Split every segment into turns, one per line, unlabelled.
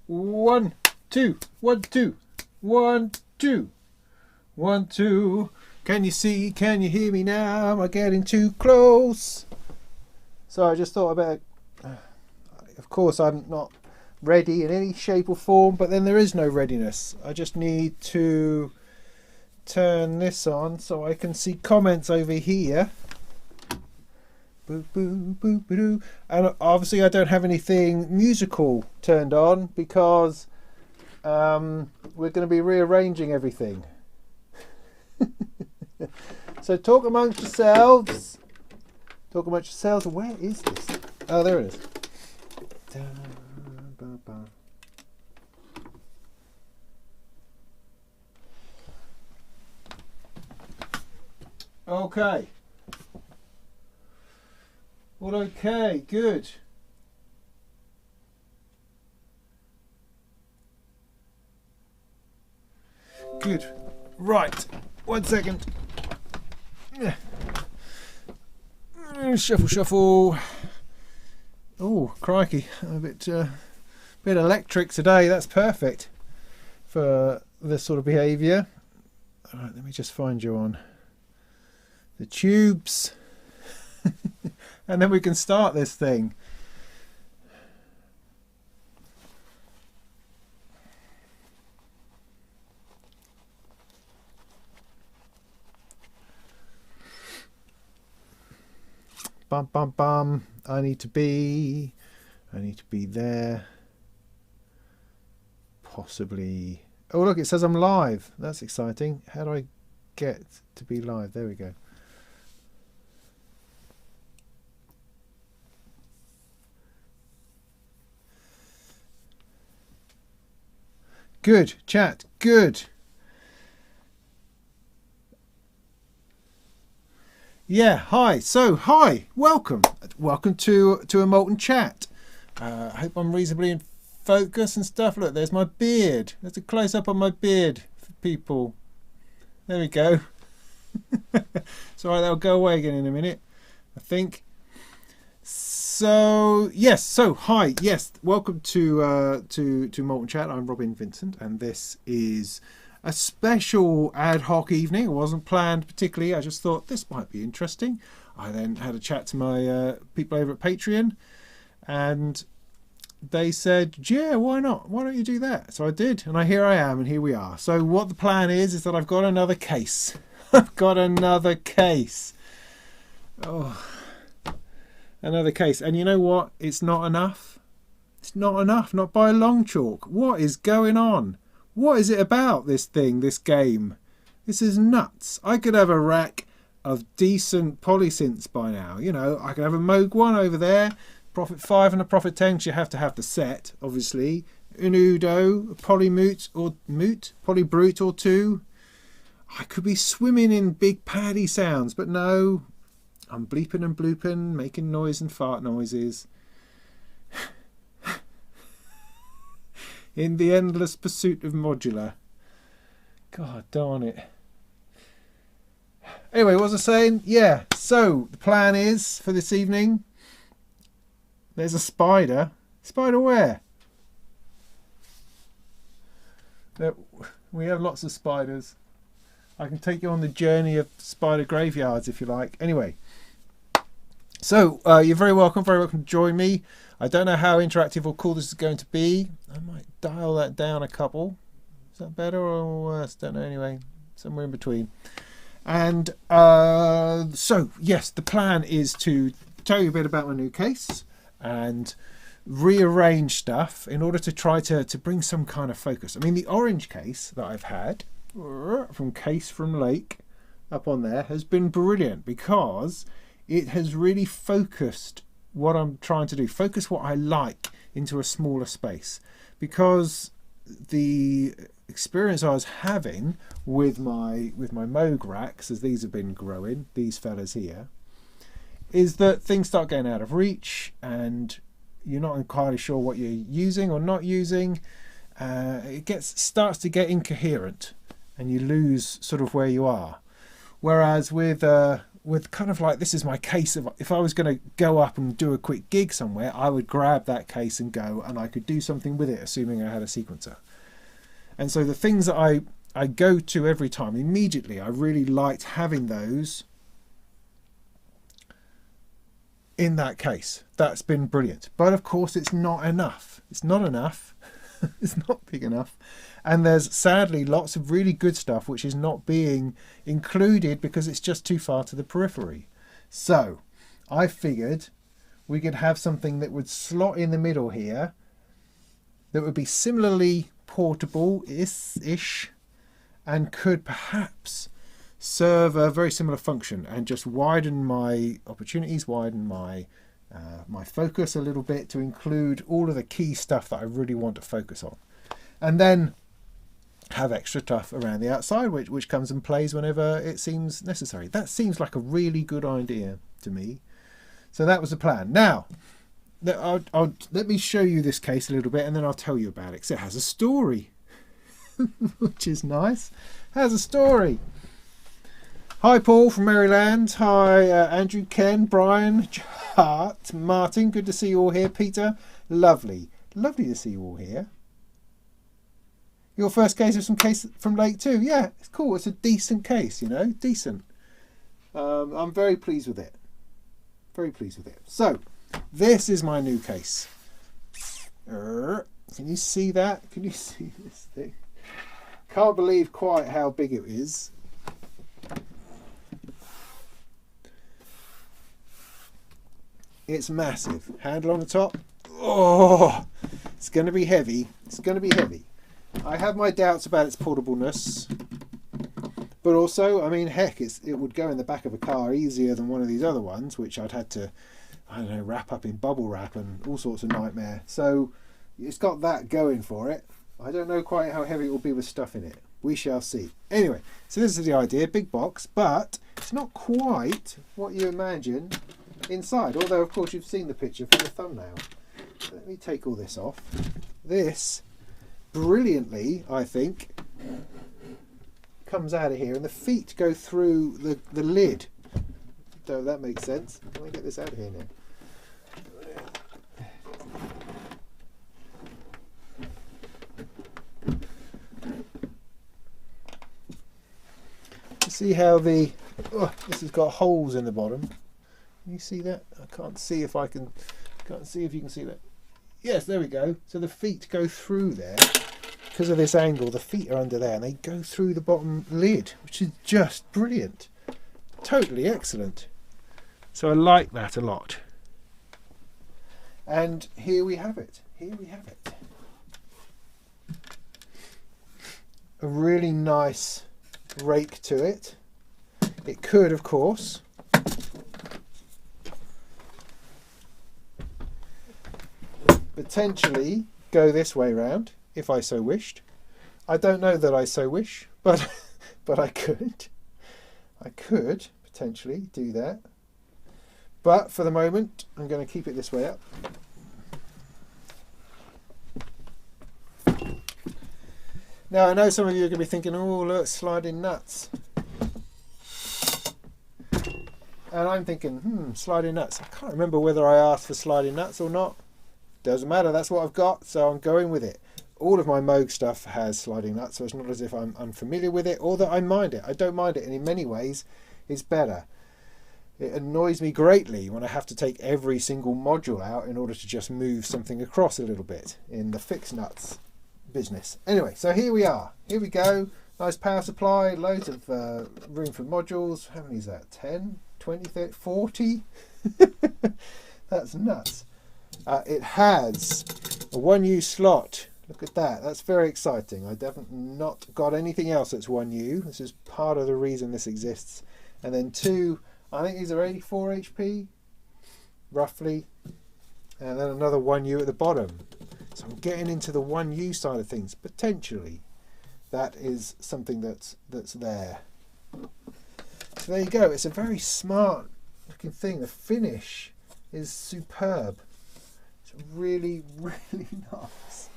1, 2, 1, 2, 1, 2, 1, 2. Can you see? Can you hear me now? Am I getting too close? So I just thought about. Of course, I'm not ready in any shape or form, but then there is no readiness. I just need to turn this on so I can see comments over here. Boo, boo, boo, boo, boo. And obviously I don't have anything musical turned on because we're going to be rearranging everything. So talk amongst yourselves. Talk amongst yourselves. Where is this? Oh, there it is. Okay. Well, okay, good. Good. Right. 1 second. Shuffle, shuffle. Oh, crikey. A bit electric today. That's perfect for this sort of behaviour. All right, let me just find you on the tubes. And then we can start this thing. Bum, bum, bum. I need to be there. Possibly. Oh, look, it says I'm live. That's exciting. How do I get to be live? There we go. Good, chat, good. Yeah, hi. So, hi, welcome to a Molten chat. I hope I'm reasonably in focus and stuff. Look, there's my beard. There's a close up on my beard for people. There we go. It's alright, that'll go away again in a minute, I think. So yes, so hi, yes, welcome to Molten Chat. I'm Robin Vincent, and this is a special ad hoc evening. It wasn't planned particularly. I just thought this might be interesting. I then had a chat to my people over at Patreon, and they said, yeah, why not? Why don't you do that? So I did, and here I am, and here we are. So what the plan is that I've got another case. I've got another case. Oh. Another case, and you know what? It's not enough. It's not enough, not by a long chalk. What is going on? What is it about this thing, this game? This is nuts. I could have a rack of decent polysynths by now. You know, I could have a Moog 1 over there, Prophet 5 and a Prophet 10, because you have to have the set, obviously. An Udo, a Polymute or Polybrute or two. I could be swimming in big paddy sounds, but no. I'm bleeping and blooping, making noise and fart noises. In the endless pursuit of modular. God darn it. Anyway, what was I saying? Yeah, so the plan is for this evening. There's a spider. Spider where? We have lots of spiders. I can take you on the journey of spider graveyards if you like. Anyway, so you're very welcome to join me. I don't know how interactive or cool this is going to be. I might dial that down a couple. Is that better or worse? Don't know. Anyway, somewhere in between. And so yes, the plan is to tell you a bit about my new case and rearrange stuff in order to try to bring some kind of focus. I mean, the orange case that I've had from Case from Lake up on there has been brilliant because it has really focused what I'm trying to do, focus what I like into a smaller space, because the experience I was having with my Moog racks, as these have been growing, these fellas here, is that things start getting out of reach and you're not entirely sure what you're using or not using. It starts to get incoherent and you lose sort of where you are. Whereas with with kind of like, this is my case of, if I was going to go up and do a quick gig somewhere, I would grab that case and go, and I could do something with it, assuming I had a sequencer. And so the things that I go to every time, immediately, I really liked having those in that case. That's been brilliant. But of course, it's not enough. It's not enough. It's not big enough. And there's sadly lots of really good stuff which is not being included because it's just too far to the periphery. So I figured we could have something that would slot in the middle here, that would be similarly portable-ish, and could perhaps serve a very similar function and just widen my opportunities, widen my my focus a little bit to include all of the key stuff that I really want to focus on. And then have extra stuff around the outside which comes and plays whenever it seems necessary. That seems like a really good idea to me. So that was the plan. Now, let me show you this case a little bit and then I'll tell you about it. So it has a story, which is nice. It has a story. Hi Paul from Maryland. Hi Andrew, Ken, Brian, Hart, Martin. Good to see you all here. Peter, lovely. Lovely to see you all here. Your first case is from Lake 2. Yeah, it's cool. It's a decent case, you know, decent. I'm very pleased with it. Very pleased with it. So, this is my new case. Can you see that? Can you see this thing? Can't believe quite how big it is. It's massive. Handle on the top. Oh, it's going to be heavy. It's going to be heavy. I have my doubts about its portableness, but also, I mean, heck, it would go in the back of a car easier than one of these other ones, which I'd had to, I don't know, wrap up in bubble wrap and all sorts of nightmare. So it's got that going for it. I don't know quite how heavy it will be with stuff in it. We shall see. Anyway, so this is the idea, big box, but it's not quite what you imagine inside, although of course you've seen the picture from the thumbnail. Let me take all this off. This brilliantly, I think, comes out of here and the feet go through the lid. So that makes sense. Let me get this out of here now. See how this has got holes in the bottom. Can you see that? I can't see if I can. Can't see if you can see that. Yes, there we go. So the feet go through there because of this angle. The feet are under there, and they go through the bottom lid, which is just brilliant. Totally excellent. So I like that a lot. And here we have it. Here we have it. A really nice rake to it. It could, of course, potentially go this way round if I so wished. I don't know that I so wish, but I could. I could potentially do that. But for the moment, I'm going to keep it this way up. Now, I know some of you are going to be thinking, oh, look, sliding nuts. And I'm thinking, sliding nuts. I can't remember whether I asked for sliding nuts or not. Doesn't matter, that's what I've got, so I'm going with it. All of my Moog stuff has sliding nuts, so it's not as if I'm unfamiliar with it or that I mind it. I don't mind it, and in many ways, it's better. It annoys me greatly when I have to take every single module out in order to just move something across a little bit in the fix nuts business. Anyway, so here we are. Here we go. Nice power supply, loads of room for modules. How many is that? 10, 20, 30, 40? That's nuts. It has a 1U slot. Look at that. That's very exciting. I definitely not got anything else that's 1U. This is part of the reason this exists. And then 2, I think these are 84 HP, roughly. And then another 1U at the bottom. So I'm getting into the 1U side of things. Potentially, that is something that's there. So there you go. It's a very smart looking thing. The finish is superb. It's really, really nice.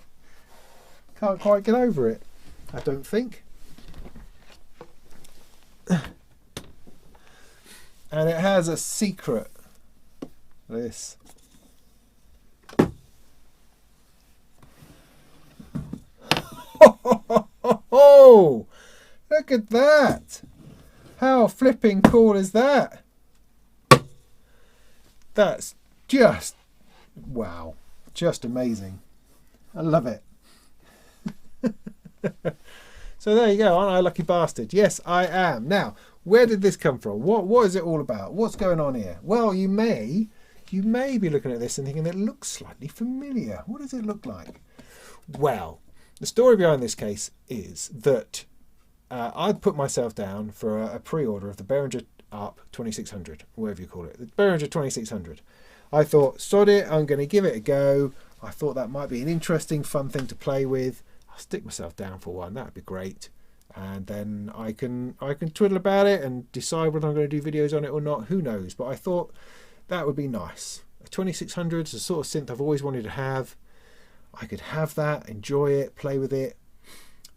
Can't quite get over it, I don't think. And it has a secret. This. Oh, look at that. How flipping cool is that? That's just, wow, just amazing. I love it. So there you go, aren't I a lucky bastard? Yes, I am. Now, where did this come from? What is it all about? What's going on here? Well, you may be looking at this and thinking it looks slightly familiar. What does it look like? Well, the story behind this case is that I'd put myself down for a pre-order of the Behringer ARP 2600, whatever you call it, the Behringer 2600. I thought, sod it, I'm going to give it a go. I thought that might be an interesting, fun thing to play with. I'll stick myself down for one, that'd be great. And then I can twiddle about it and decide whether I'm going to do videos on it or not, who knows. But I thought that would be nice. A 2600 is the sort of synth I've always wanted to have. I could have that, enjoy it, play with it.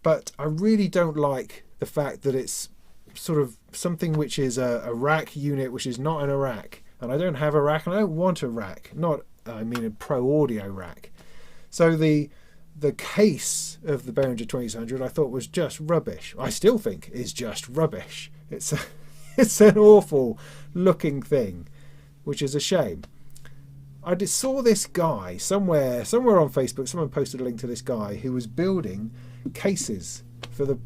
But I really don't like the fact that it's sort of something which is a rack unit, which is not an rack. And I don't have a rack, and I don't want a rack. Not, I mean, a pro audio rack. So the case of the Behringer 2600 I thought was just rubbish. I still think is just rubbish. It's an awful looking thing, which is a shame. I just saw this guy somewhere on Facebook. Someone posted a link to this guy who was building cases for the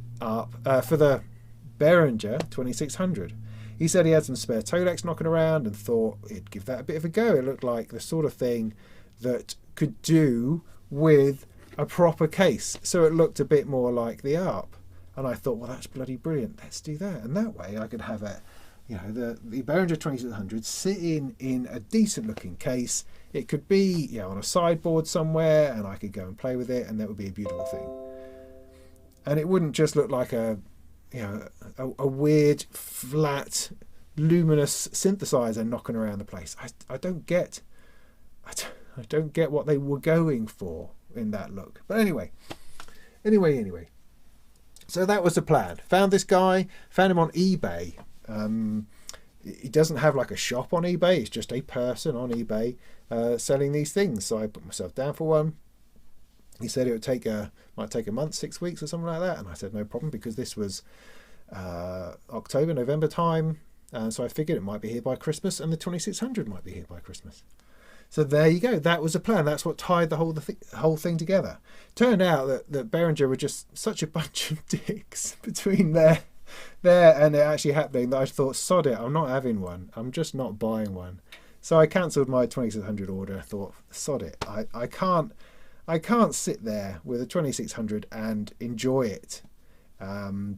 Behringer 2600. He said he had some spare Tolex knocking around and thought he'd give that a bit of a go. It looked like the sort of thing that could do with a proper case. So it looked a bit more like the ARP. And I thought, well, that's bloody brilliant. Let's do that. And that way I could have it. You know, the Behringer 2600 sitting in a decent looking case. It could be, you know, on a sideboard somewhere, and I could go and play with it, and that would be a beautiful thing. And it wouldn't just look like a weird, flat, luminous synthesizer knocking around the place. I don't get what they were going for in that look. But anyway. So that was the plan. Found this guy, found him on eBay. He doesn't have like a shop on eBay, it's just a person on eBay selling these things. So I put myself down for one. He said it would might take a month, 6 weeks or something like that, and I said no problem, because this was October, November time, so I figured it might be here by Christmas, and the 2600 might be here by Christmas. So there you go, that was the plan. That's what tied the whole thing together. Turned out that Behringer were just such a bunch of dicks between there and it actually happening, that I thought, sod it, I'm not having one, I'm just not buying one. So I cancelled my 2600 order. I thought, sod it, I can't sit there with a 2600 and enjoy it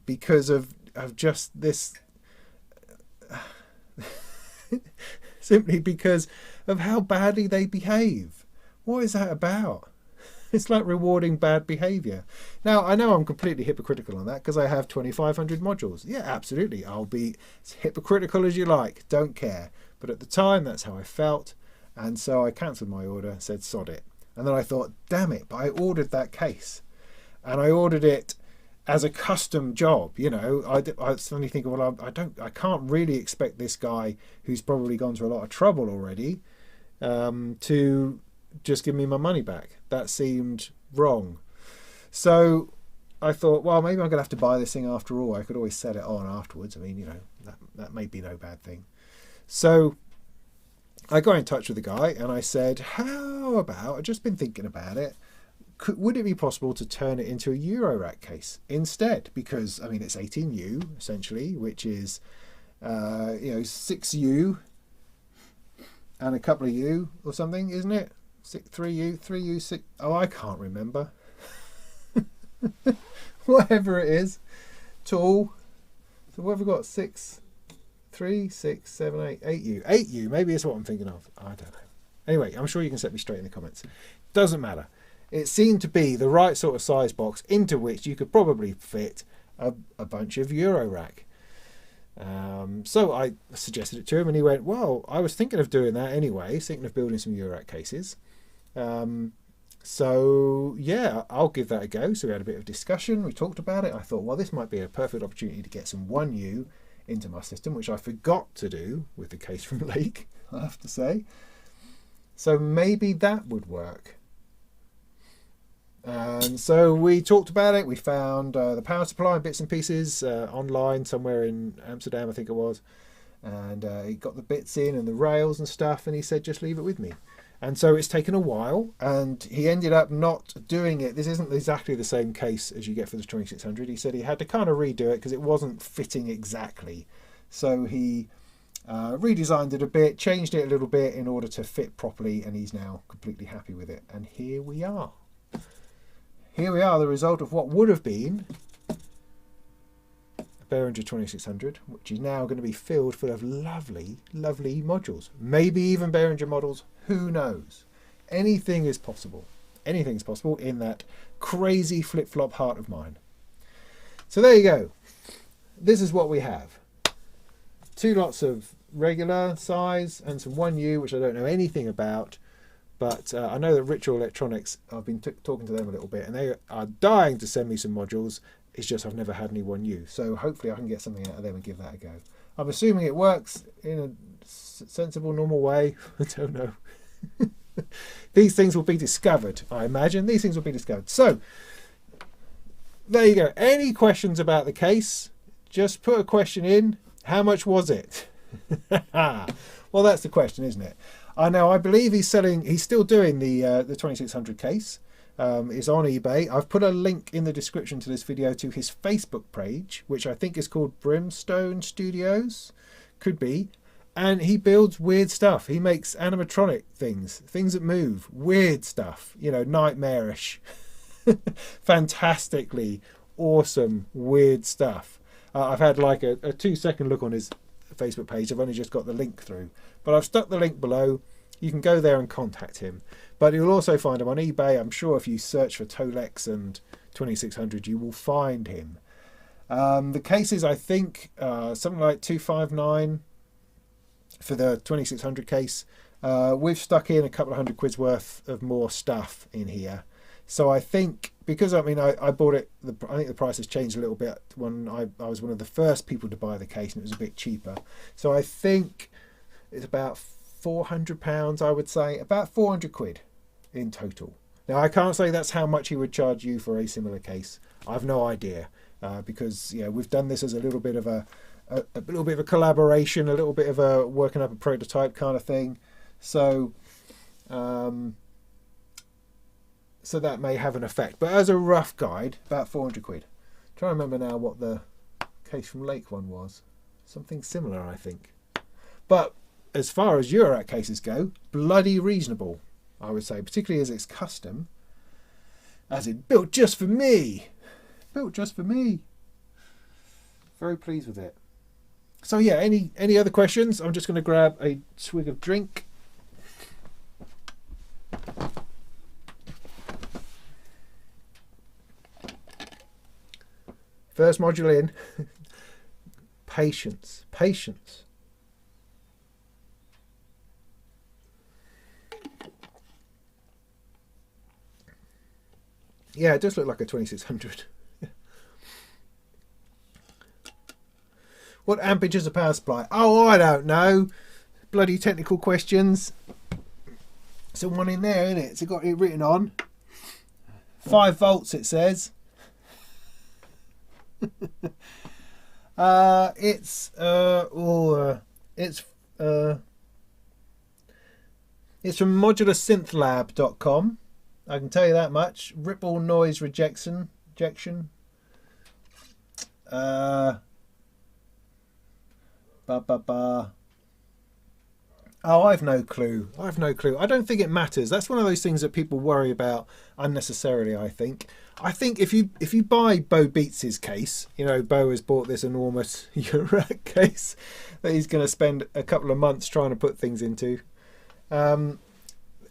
because of just this simply because of how badly they behave. What is that about? It's like rewarding bad behavior. Now, I know I'm completely hypocritical on that because I have 2500 modules. Yeah, absolutely. I'll be as hypocritical as you like. Don't care. But at the time, that's how I felt. And so I cancelled my order, said sod it. And then I thought, damn it, but I ordered that case. And I ordered it as a custom job, you know. I suddenly think, well, I can't really expect this guy who's probably gone to a lot of trouble already to just give me my money back. That seemed wrong. So I thought, well, maybe I'm going to have to buy this thing after all. I could always set it on afterwards. I mean, you know, that may be no bad thing. So I got in touch with the guy and I said, how about, I've just been thinking about it, would it be possible to turn it into a Eurorack case instead? Because, I mean, it's 18U, essentially, which is, 6U and a couple of U or something, isn't it? 3U, 6... Oh, I can't remember. Whatever it is. Tall. So what have we got? 6, 3, 6, 7, 8, 8U. 8U, maybe it's what I'm thinking of. I don't know. Anyway, I'm sure you can set me straight in the comments. Doesn't matter. It seemed to be the right sort of size box into which you could probably fit a bunch of Eurorack. So I suggested it to him and he went, well, I was thinking of doing that anyway, thinking of building some Eurorack cases. So yeah, I'll give that a go. So we had a bit of discussion, we talked about it. I thought, well, this might be a perfect opportunity to get some 1U into my system, which I forgot to do with the case from Lake, I have to say. So maybe that would work. And so we talked about it. We found the power supply bits and pieces online somewhere in Amsterdam, I think it was. And he got the bits in and the rails and stuff, and he said, just leave it with me. And so it's taken a while, and he ended up not doing it. This isn't exactly the same case as you get for the 2600. He said he had to kind of redo it because it wasn't fitting exactly. So he redesigned it a bit, changed it a little bit in order to fit properly, and he's now completely happy with it. And here we are. Here we are, the result of what would have been a Behringer 2600, which is now going to be filled full of lovely, lovely modules. Maybe even Behringer models, who knows? Anything is possible. Anything is possible in that crazy flip-flop heart of mine. So there you go. This is what we have. 2 lots of regular size and some 1U, which I don't know anything about. But I know that Ritual Electronics, I've been talking to them a little bit, and they are dying to send me some modules. It's just I've never had any 1U. So hopefully I can get something out of them and give that a go. I'm assuming it works in a sensible, normal way. I don't know. These things will be discovered, I imagine. These things will be discovered. So there you go. Any questions about the case? Just put a question in. How much was it? Well, that's the question, isn't it? I know. I believe he's still doing the 2600 case. It's on eBay. I've put a link in the description to this video to his Facebook page, which I think is called Brimstone Studios. Could be. And he builds weird stuff. He makes animatronic things that move. Weird stuff. You know, nightmarish. Fantastically awesome, weird stuff. I've had like a 2-second look on his Facebook page. I've only just got the link through. But I've stuck the link below. You can go there and contact him. But you'll also find him on eBay. I'm sure if you search for Tolex and 2600, you will find him. The cases, I think, something like 259 for the 2600 case. We've stuck in a couple of £100 worth of more stuff in here. So I think, because I bought it, I think the price has changed a little bit when I was one of the first people to buy the case, and it was a bit cheaper. So I think it's about £400, I would say, about £400 in total. Now I can't say that's how much he would charge you for a similar case. I've no idea, because we've done this as a little bit of a collaboration, a little bit of a working up a prototype kind of thing. So so that may have an effect, but as a rough guide, about £400. Trying to remember now what the case from Lake one was. Something similar, I think. But as far as Eurorack cases go, bloody reasonable, I would say, particularly as it's custom, as it built just for me. Built just for me. Very pleased with it. So yeah, any other questions? I'm just going to grab a swig of drink. First module in. Patience. Patience. Yeah, it does look like a 2600. What ampage is a power supply? Oh, I don't know. Bloody technical questions. Someone in there, isn't it? It's got it written on. 5 volts, it says. It's from modularsynthlab.com. I can tell you that much. Ripple noise rejection. Oh, I've no clue. I don't think it matters. That's one of those things that people worry about unnecessarily, I think. I think if you buy Bo Beats's case, Bo has bought this enormous Eurorack case that he's going to spend a couple of months trying to put things into.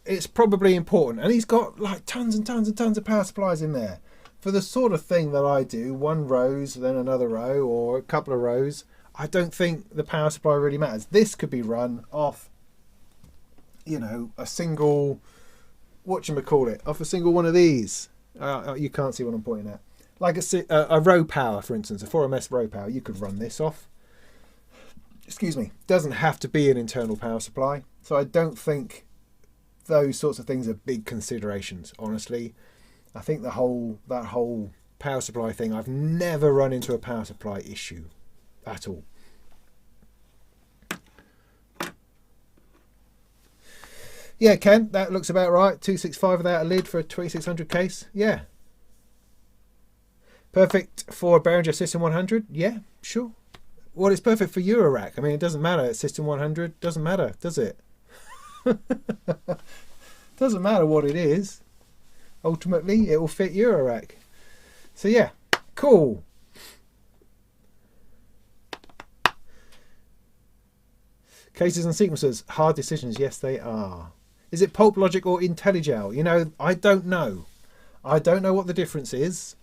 It's probably important, and he's got like tons and tons and tons of power supplies in there for the sort of thing that I do. 1 rows, then another row, or a couple of rows. I don't think the power supply really matters. This could be run off, a single, off a single one of these. You can't see what I'm pointing at. Like a row power, for instance, a 4MS row power. You could run this off. excuse me, doesn't have to be an internal power supply. So I don't think those sorts of things are big considerations, honestly. I think that whole power supply thing, I've never run into a power supply issue at all. Yeah, Ken, that looks about right. 265 without a lid for a 2600 case. Yeah. Perfect for Behringer System 100. Yeah, sure. Well, it's perfect for Eurorack. I mean, it doesn't matter. System 100 doesn't matter, does it? Doesn't matter what it is. Ultimately, it will fit Eurorack. So yeah, cool. Cases and sequencers, hard decisions. Yes, they are. Is it Pulp Logic or IntelliGel? You know, I don't know. I don't know what the difference is.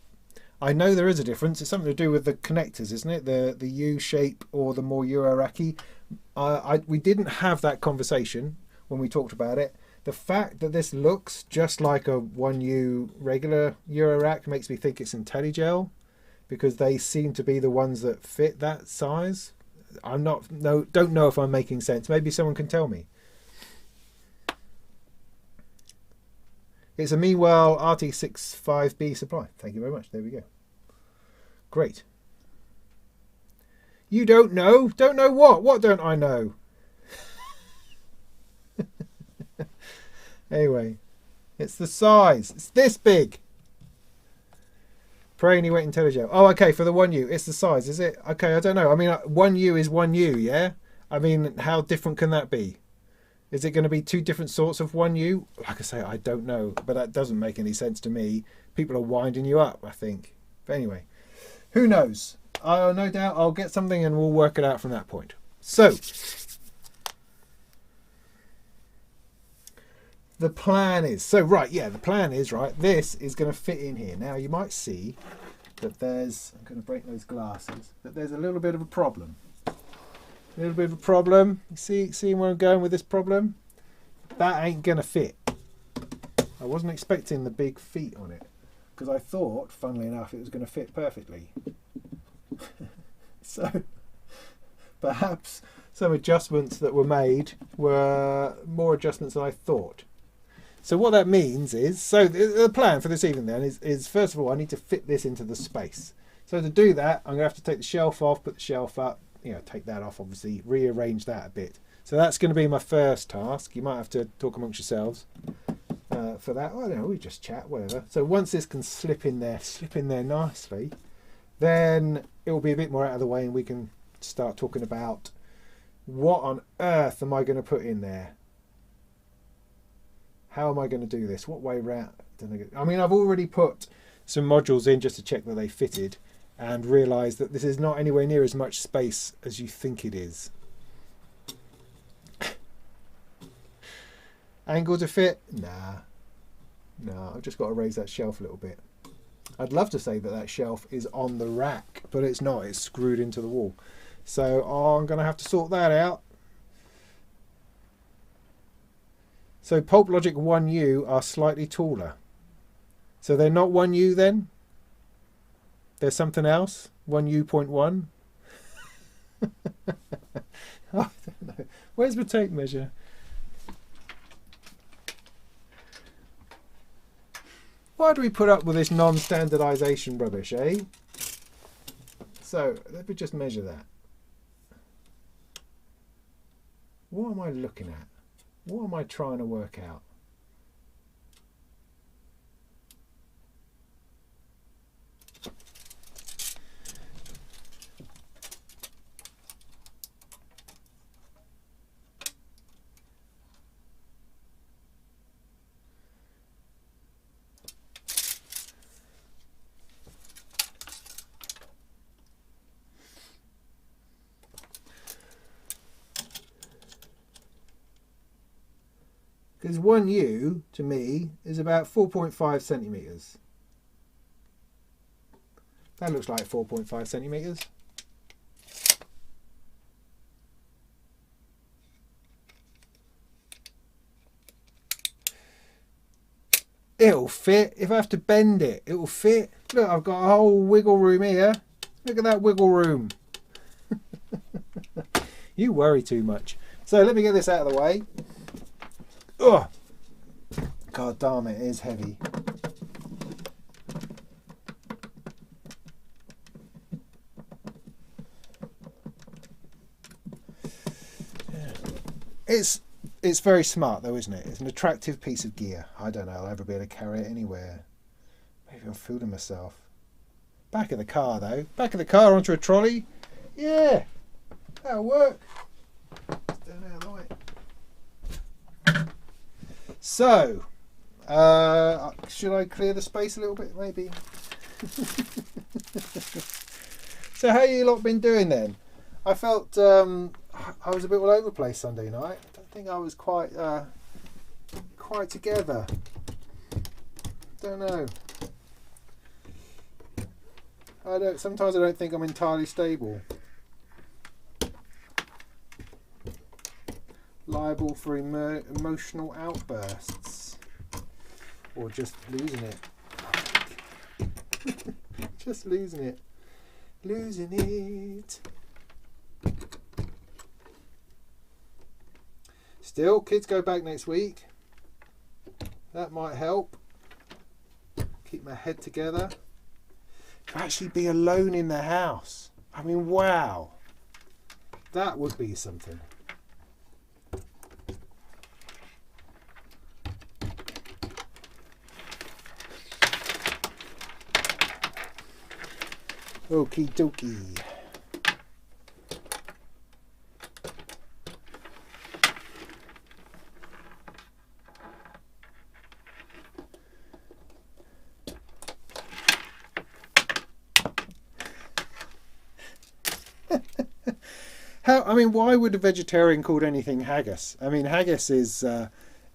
I know there is a difference. It's something to do with the connectors, isn't it? The U shape or the more Euroracky. We didn't have that conversation when we talked about it. The fact that this looks just like a 1U regular Eurorack makes me think it's IntelliGel, because they seem to be the ones that fit that size. Don't know if I'm making sense. Maybe someone can tell me. It's a Meanwhile RT65B supply. Thank you very much. There we go. Great. You don't know? Don't know what? What don't I know? Anyway, it's the size. It's this big. Praying you went IntelliGel. Oh, okay, for the 1U. It's the size, is it? Okay, I don't know. I mean, 1U is 1U, yeah? I mean, how different can that be? Is it going to be two different sorts of 1U? Like I say, I don't know, but that doesn't make any sense to me. People are winding you up, I think. But anyway, who knows? No doubt I'll get something and we'll work it out from that point. So, the plan is, the plan is, right, this is going to fit in here. Now, you might see that there's, I'm going to break those glasses, that there's a little bit of a problem. A little bit of a problem. You see where I'm going with this problem? That ain't going to fit. I wasn't expecting the big feet on it, because I thought, funnily enough, it was going to fit perfectly. So, perhaps some adjustments that were made were more adjustments than I thought. So what that means is, so the plan for this evening then is first of all, I need to fit this into the space. So to do that, I'm going to have to take the shelf off, put the shelf up, take that off, obviously, rearrange that a bit. So that's going to be my first task. You might have to talk amongst yourselves for that. I don't know, we just chat, whatever. So once this can slip in there nicely, then it will be a bit more out of the way and we can start talking about what on earth am I going to put in there? How am I going to do this? What way round? I mean, I've already put some modules in just to check that they fitted and realised that this is not anywhere near as much space as you think it is. Angle to fit? Nah, I've just got to raise that shelf a little bit. I'd love to say that that shelf is on the rack, but it's not. It's screwed into the wall. So I'm going to have to sort that out. So Pulp Logic 1U are slightly taller. So they're not 1U then? There's something else? 1U.1? I don't know. Where's my tape measure? Why do we put up with this non-standardization rubbish, eh? So let me just measure that. What am I looking at? What am I trying to work out? Because 1U, to me, is about 4.5 centimetres. That looks like 4.5 centimetres. It'll fit. If I have to bend it, it will fit. Look, I've got a whole wiggle room here. Look at that wiggle room. You worry too much. So let me get this out of the way. Oh, God damn it, it is heavy. It's very smart though, isn't it? It's an attractive piece of gear. I don't know, I'll ever be able to carry it anywhere. Maybe I'm fooling myself. Back of the car though. Back of the car onto a trolley. Yeah, that'll work. Let's turn out of the way. So, should I clear the space a little bit maybe? So how you lot been doing then? I felt I was a bit all over the place Sunday night. I don't think I was quite together. Don't know. Sometimes I don't think I'm entirely stable. Liable for emotional outbursts, or just losing it. Just losing it. Losing it. Still, kids go back next week. That might help. Keep my head together. To actually be alone in the house. I mean, wow. That would be something. Okie dokie. Why would a vegetarian call anything haggis? I mean, haggis is an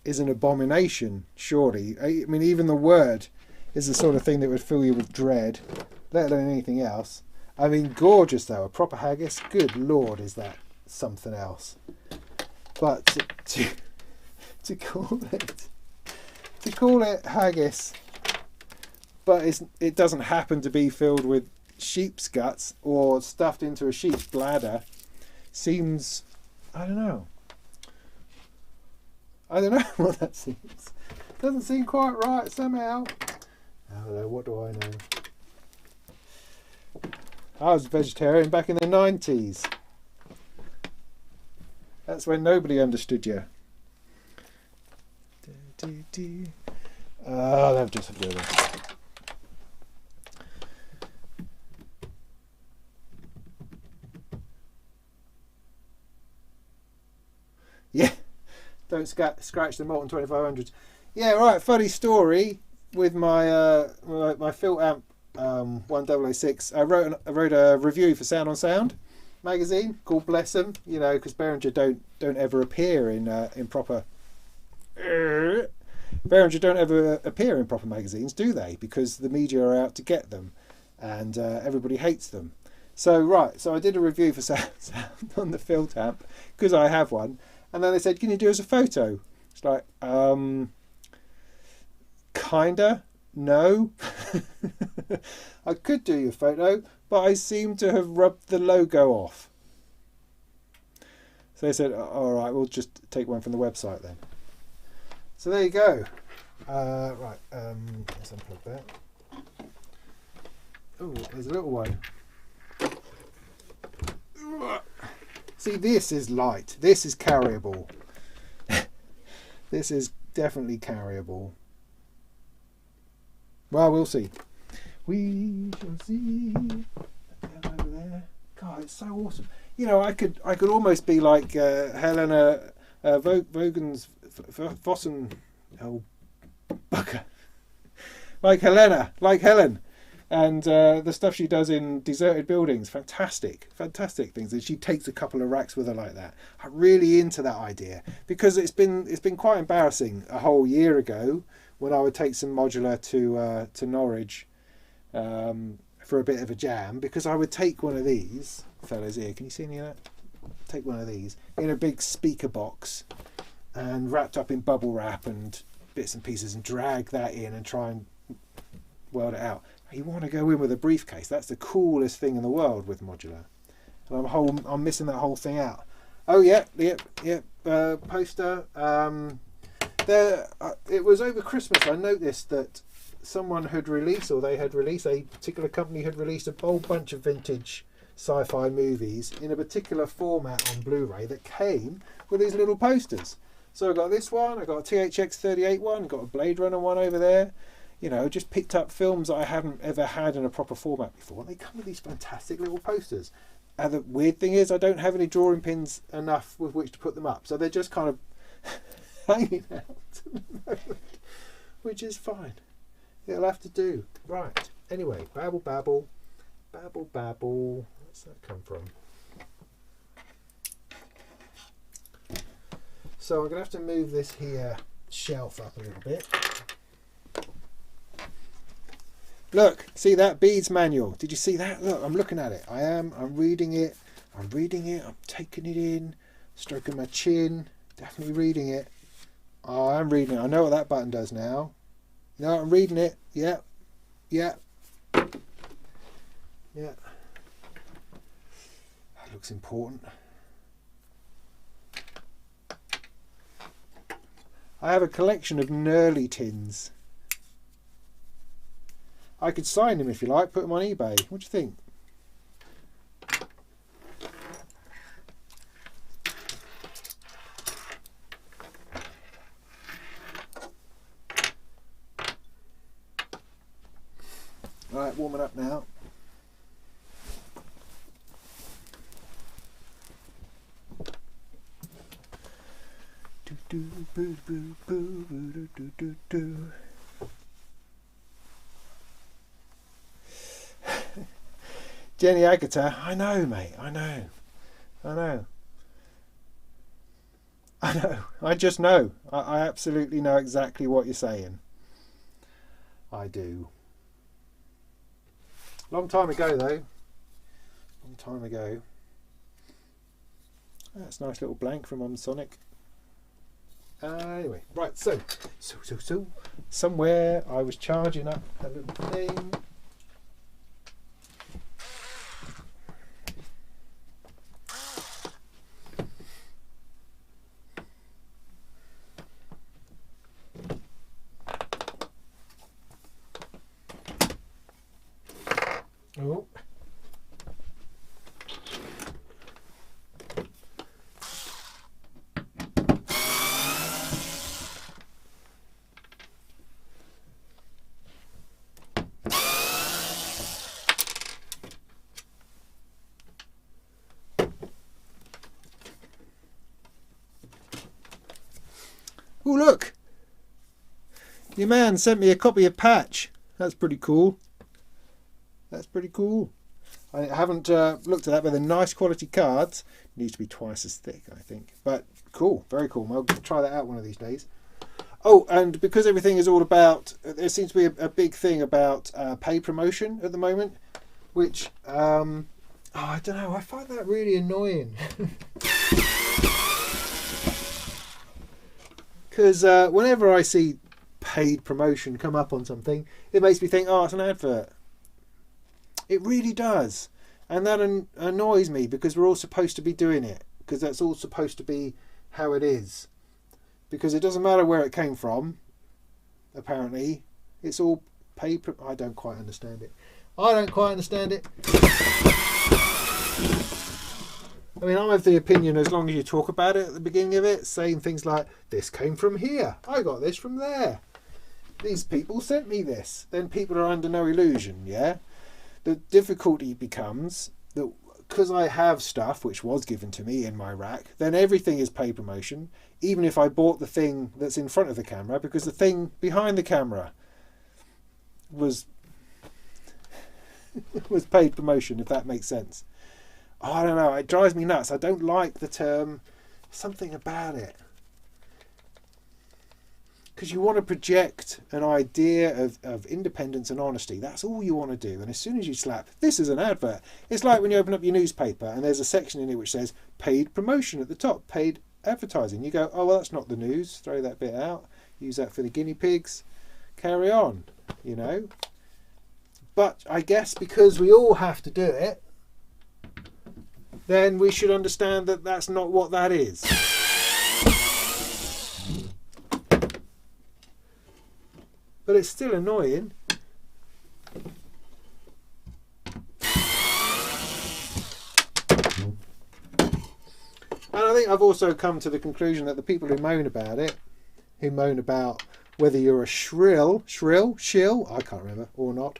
abomination, surely. I mean, even the word is the sort of thing that would fill you with dread, let alone anything else. I mean, gorgeous though, a proper haggis. Good Lord, is that something else? But to call it haggis, but it doesn't happen to be filled with sheep's guts or stuffed into a sheep's bladder. Seems, I don't know what that seems. Doesn't seem quite right somehow. I don't know, what do I know? I was a vegetarian back in the 90s. That's when nobody understood you. They've just do this. Yeah, don't scratch the Molten 2500s. Yeah, right. Funny story with my my Filter Amp 1006. I wrote a review for Sound on Sound magazine called Bless 'em. You know, because Behringer don't ever appear in proper. Behringer don't ever appear in proper magazines, do they? Because the media are out to get them, and everybody hates them. So I did a review for Sound on the Filter Amp because I have one. And then they said, can you do us a photo? It's like, kinda, no. I could do you a photo, but I seem to have rubbed the logo off. So they said, all right, we'll just take one from the website then. So there you go. Let's unplug that. Oh, there's a little one. See, this is light. This is carryable. This is definitely carryable. Well, we'll see. We shall see. Over there. God, it's so awesome. You know, I could almost be like Helena Vogan's Vossen. Oh, bugger. Like Helen. And the stuff she does in deserted buildings, fantastic things. And she takes a couple of racks with her like that. I'm really into that idea because it's been quite embarrassing a whole year ago when I would take some modular to Norwich for a bit of a jam, because I would take one of these fellas here. Can you see any of that? Take one of these in a big speaker box and wrapped up in bubble wrap and bits and pieces and drag that in and try and weld it out. You want to go in with a briefcase. That's the coolest thing in the world with modular. And I'm missing that whole thing out. Oh yeah, poster. It was over Christmas. I noticed that someone had released, or they had released, a particular company had released a whole bunch of vintage sci-fi movies in a particular format on Blu-ray that came with these little posters. So I got this one, I got a THX-38 one, got a Blade Runner one over there. You know, just picked up films that I hadn't ever had in a proper format before. They come with these fantastic little posters. And the weird thing is I don't have any drawing pins enough with which to put them up. So they're just kind of hanging out, which is fine. It'll have to do. Right. Anyway, babble, babble. Babble, babble. Where's that come from? So I'm going to have to move this here shelf up a little bit. Look, see that beads manual? Did you see that? Look, I'm looking at it. I'm reading it. I'm taking it in. Stroking my chin. Definitely reading it. Oh, I'm reading it. I know what that button does now. No, I'm reading it. Yeah. Yeah. Yeah. That looks important. I have a collection of Nurly tins. I could sign them if you like, put them on eBay. What do you think? Right, warming up now. Jenny Agatha, I know, mate. I know. I just know. I absolutely know exactly what you're saying. I do. Long time ago, though. Long time ago. That's a nice little blank from Sonic. Anyway, right, so somewhere I was charging up a little thing. Oh. Oh, look! Your man sent me a copy of Patch. That's pretty cool. That's pretty cool. I haven't looked at that, but they're nice quality cards. Needs to be twice as thick, I think. But cool, very cool. I'll try that out one of these days. Oh, and because everything is all about, there seems to be a big thing about paid promotion at the moment, which, I don't know, I find that really annoying. Because whenever I see paid promotion come up on something, it makes me think, oh, it's an advert. It really does. And that annoys me because we're all supposed to be doing it. Because that's all supposed to be how it is. Because it doesn't matter where it came from, apparently. It's all paid. I don't quite understand it. I mean, I'm of the opinion as long as you talk about it at the beginning of it, saying things like, this came from here, I got this from there, these people sent me this, then people are under no illusion, yeah? The difficulty becomes that because I have stuff which was given to me in my rack, then everything is paid promotion, even if I bought the thing that's in front of the camera, because the thing behind the camera was paid promotion, if that makes sense. I don't know, it drives me nuts. I don't like the term, something about it. Because you want to project an idea of independence and honesty. That's all you want to do. And as soon as you slap, this is an advert. It's like when you open up your newspaper and there's a section in it which says paid promotion at the top, paid advertising. You go, oh, well, that's not the news. Throw that bit out. Use that for the guinea pigs. Carry on, you know. But I guess because we all have to do it, then we should understand that that's not what that is. But it's still annoying. And I think I've also come to the conclusion that the people who moan about it, who moan about whether you're a shill, I can't remember, or not,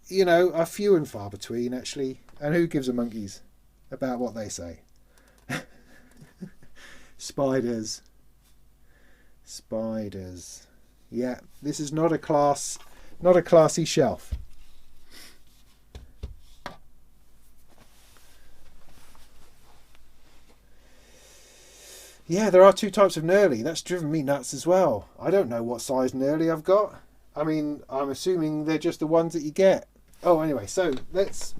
you know, are few and far between actually. And who gives a monkeys about what they say? Spiders. Yeah, this is not a classy shelf. Yeah, there are two types of knurly. That's driven me nuts as well. I don't know what size knurly I've got. I mean, I'm assuming they're just the ones that you get. Oh, anyway, so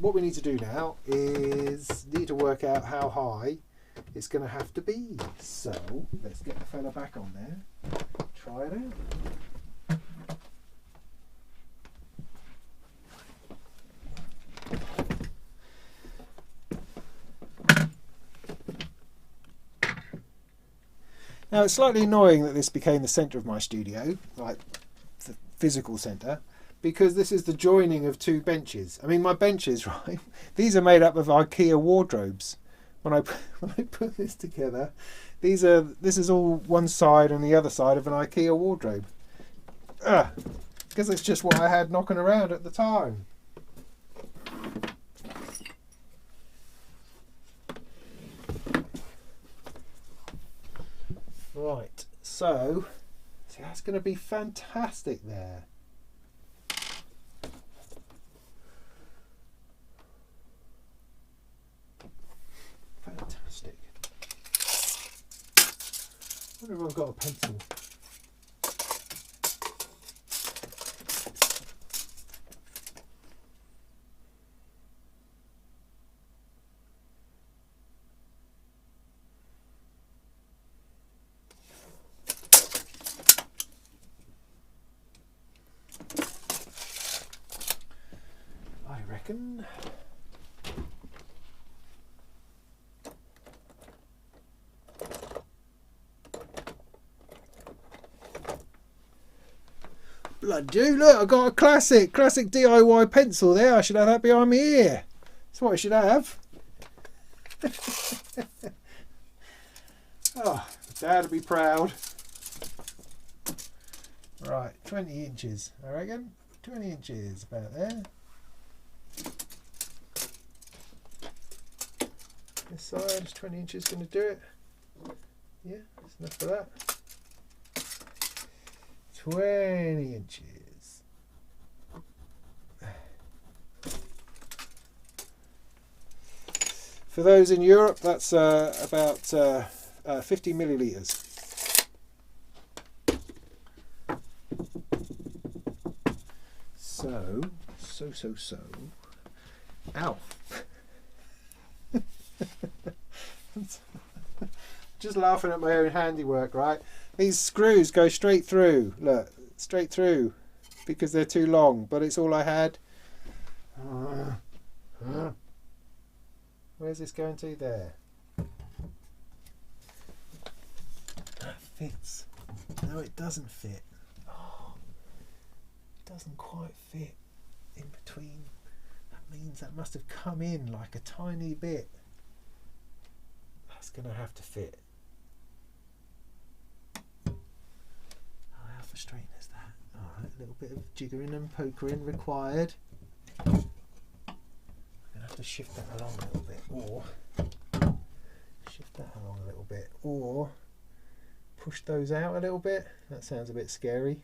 what we need to do now is need to work out how high it's going to have to be. So let's get the fella back on there. Try it out. Now it's slightly annoying that this became the centre of my studio, like the physical centre, because this is the joining of two benches. I mean, my benches, right? These are made up of IKEA wardrobes. When I put this together, this is all one side and the other side of an IKEA wardrobe. Because it's just what I had knocking around at the time. Right, so see, that's going to be fantastic there. Fantastic. I wonder if I've got a pencil. I reckon. Bloody look, I got a classic DIY pencil there. I should have that behind me ear. That's what I should have. Oh, Dad would be proud. Right, 20 inches, I reckon. 20 inches, about there. This side is 20 inches going to do it. Yeah, that's enough for that. 20 inches. For those in Europe, that's about 50 millilitres. So. Ow. Just laughing at my own handiwork, right? These screws go straight through. Look, straight through, because they're too long. But it's all I had. Where's this going to? There. That fits. No, it doesn't fit. Oh, it doesn't quite fit in between. That means that must have come in like a tiny bit. That's going to have to fit. How frustrating is that? Alright, a little bit of jiggering and pokering required. I'm going to have to shift that along a little bit, or push those out a little bit. That sounds a bit scary.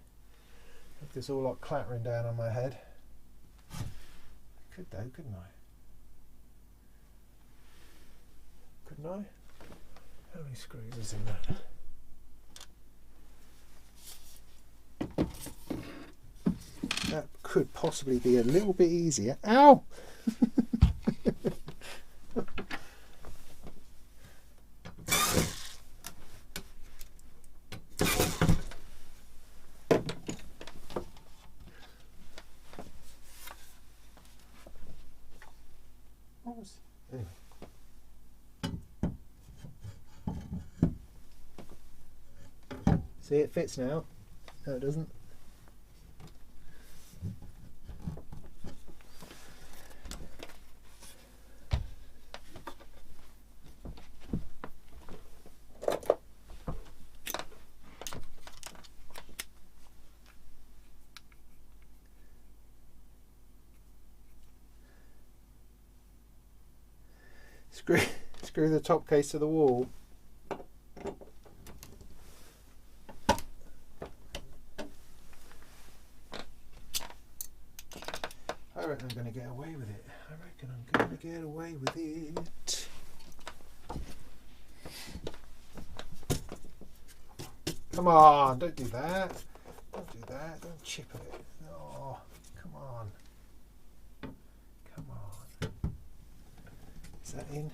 Like this all like clattering down on my head. Could though, couldn't I? Couldn't I? How many screws is in that? That could possibly be a little bit easier. Ow! Anyway. See, it fits now. No, it doesn't. Screw the top case to the wall. I reckon I'm going to get away with it. I reckon I'm going to get away with it. Come on, don't do that. Don't do that. Don't chip it. Oh, come on. Come on. Is that in?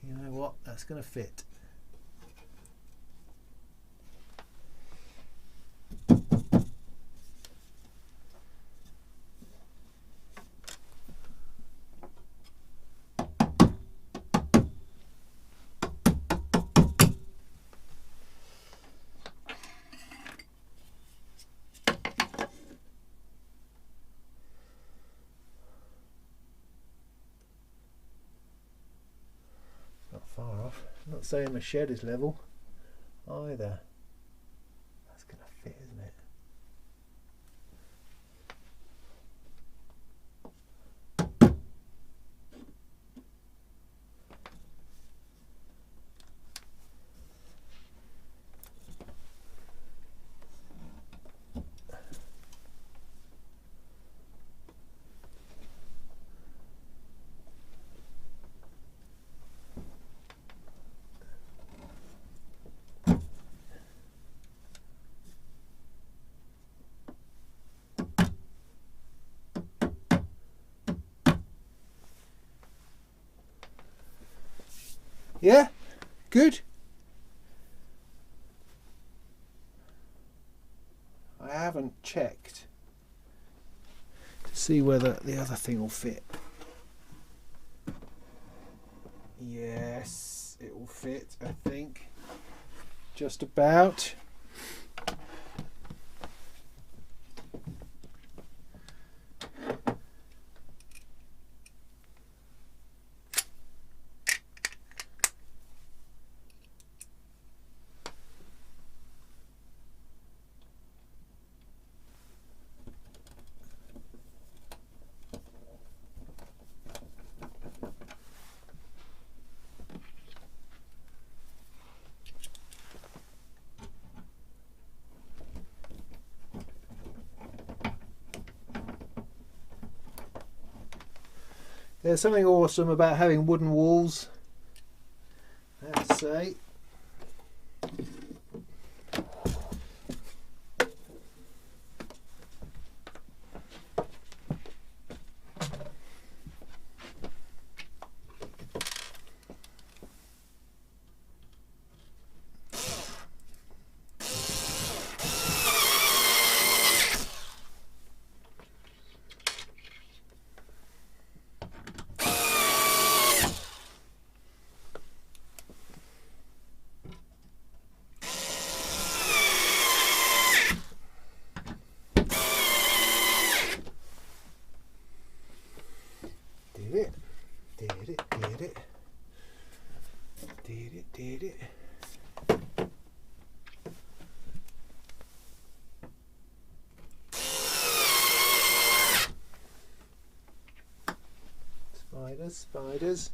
You know what? That's going to fit. Far off. I'm not saying my shed is level either. That's going to fit, isn't it? Yeah, good. I haven't checked to see whether the other thing will fit. Yes, it will fit, I think. Just about. There's something awesome about having wooden walls, I have to say. Did it. Spiders.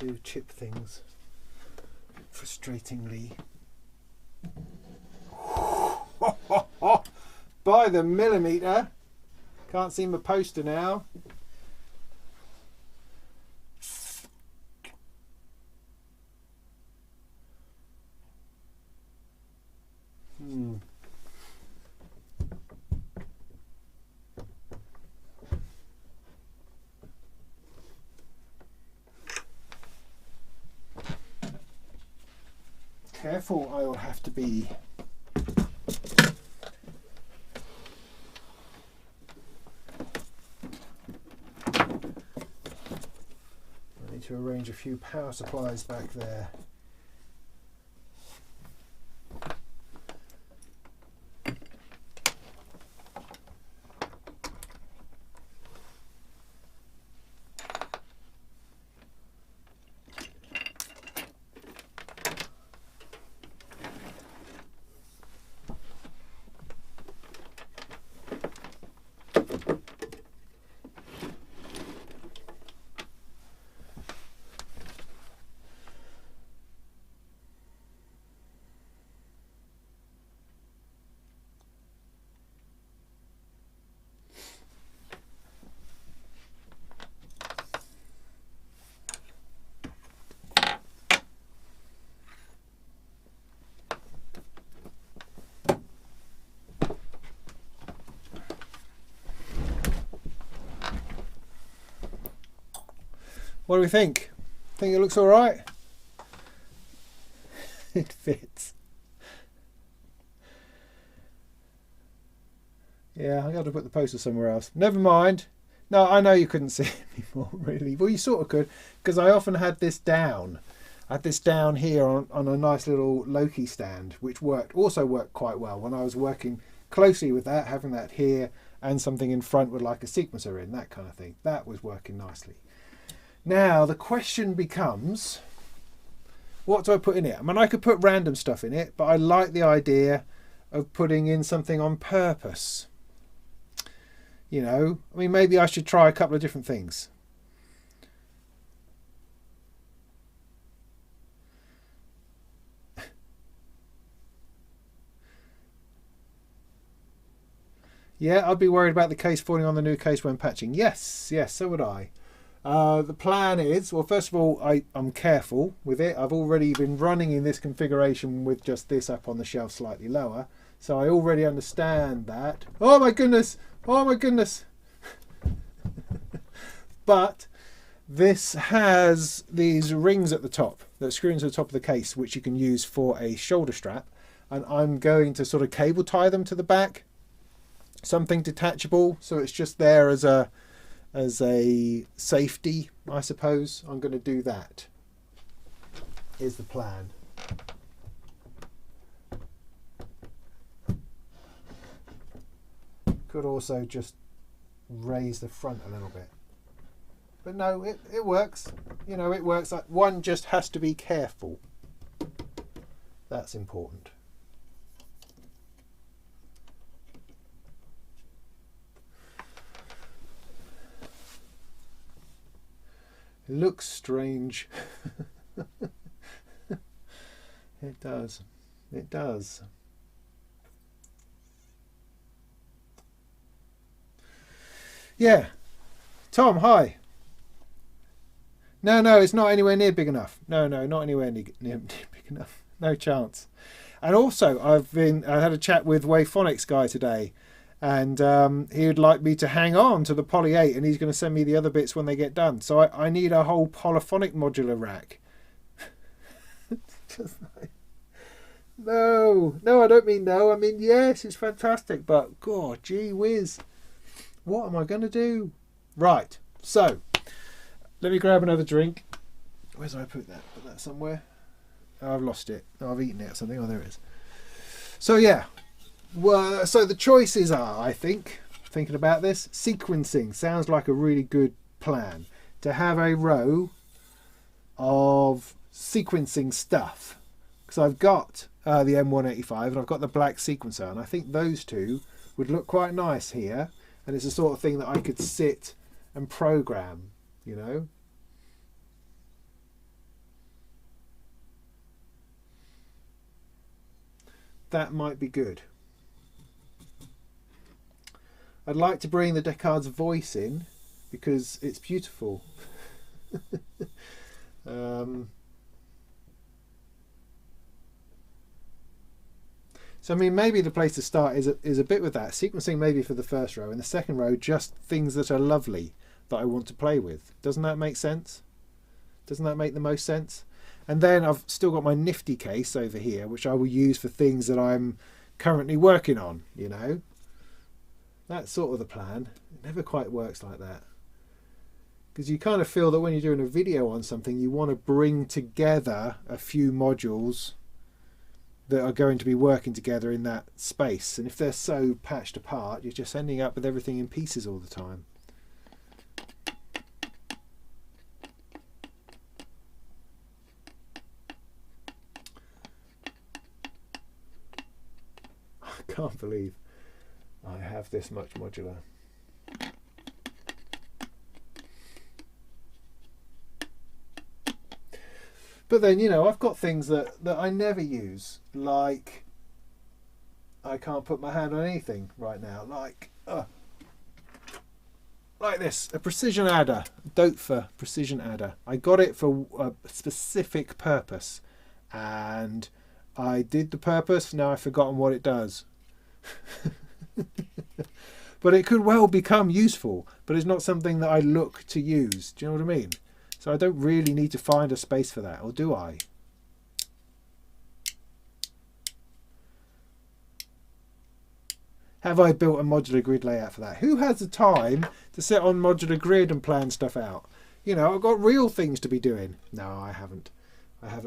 Do chip things frustratingly. By the millimetre. Can't see my poster now. careful I will have to be. I need to arrange a few power supplies back there. What do we think? Think it looks all right? It fits. Yeah, I got to put the poster somewhere else. Never mind. No, I know you couldn't see it before, really. Well, you sort of could, because I often had this down. I had this down here on a nice little Loki stand, which also worked quite well when I was working closely with that, having that here and something in front with like a sequencer in, that kind of thing. That was working nicely. Now, the question becomes, what do I put in it? I mean, I could put random stuff in it, but I like the idea of putting in something on purpose. You know, I mean, maybe I should try a couple of different things. Yeah, I'd be worried about the case falling on the new case when patching. Yes, so would I. The plan is, well, first of all, I'm careful with it. I've already been running in this configuration with just this up on the shelf slightly lower. So I already understand that. Oh my goodness! Oh my goodness! But this has these rings at the top that screw into the top of the case, which you can use for a shoulder strap. And I'm going to sort of cable tie them to the back. Something detachable, so it's just there as a safety, I suppose. I'm going to do that. Is the plan. Could also just raise the front a little bit. But no, it works. You know, it works. One just has to be careful. That's important. It looks strange. It does. It does. Yeah. Tom, hi. No, it's not anywhere near big enough. No, not anywhere near big enough. No chance. And also, I had a chat with Wavephonics guy today, and he would like me to hang on to the Poly 8, and he's going to send me the other bits when they get done. So I need a whole polyphonic modular rack. Just like, no, I don't mean no. I mean, yes, it's fantastic, but God, gee whiz, what am I going to do? Right, so let me grab another drink. Where did I put that? Put that somewhere. Oh, I've lost it. Oh, I've eaten it or something. Oh, there it is. So yeah. Well, so the choices are, I think, thinking about this, sequencing sounds like a really good plan. To have a row of sequencing stuff. Because I've got the M185 and I've got the black sequencer, and I think those two would look quite nice here. And it's the sort of thing that I could sit and program, you know. That might be good. I'd like to bring the Descartes' voice in because it's beautiful. So I mean, maybe the place to start is a bit with that sequencing, maybe for the first row, and the second row just things that are lovely that I want to play with. Doesn't that make sense? Doesn't that make the most sense? And then I've still got my nifty case over here, which I will use for things that I'm currently working on, you know. That's sort of the plan. It never quite works like that. Because you kind of feel that when you're doing a video on something, you want to bring together a few modules that are going to be working together in that space. And if they're so patched apart, you're just ending up with everything in pieces all the time. I can't believe I have this much modular. But then, you know, I've got things that I never use, like I can't put my hand on anything right now, like this, a precision adder, Dotefer precision adder. I got it for a specific purpose, and I did the purpose, now I've forgotten what it does. But it could well become useful, but it's not something that I look to use. Do you know what I mean? So I don't really need to find a space for that, or do I? Have I built a modular grid layout for that? Who has the time to sit on modular grid and plan stuff out? You know, I've got real things to be doing. No, I haven't.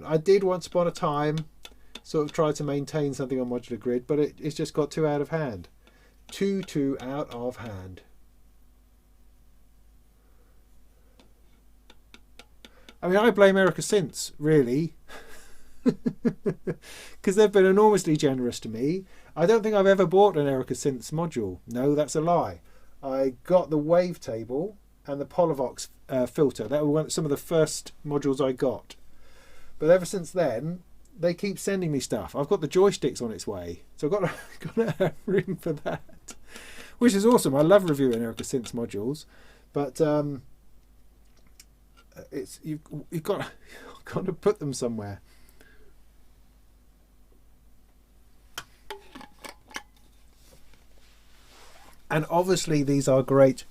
I did once upon a time sort of try to maintain something on modular grid, but it's just got too out of hand. Too out of hand. I mean, I blame Erica Synths, really, because they've been enormously generous to me. I don't think I've ever bought an Erica Synths module. No, that's a lie. I got the wavetable and the Polivox filter. That were some of the first modules I got. But ever since then, they keep sending me stuff. I've got the joysticks on its way, so I've got to have room for that, which is awesome. I love reviewing Erica Synths modules, but you've got to put them somewhere. And obviously these are great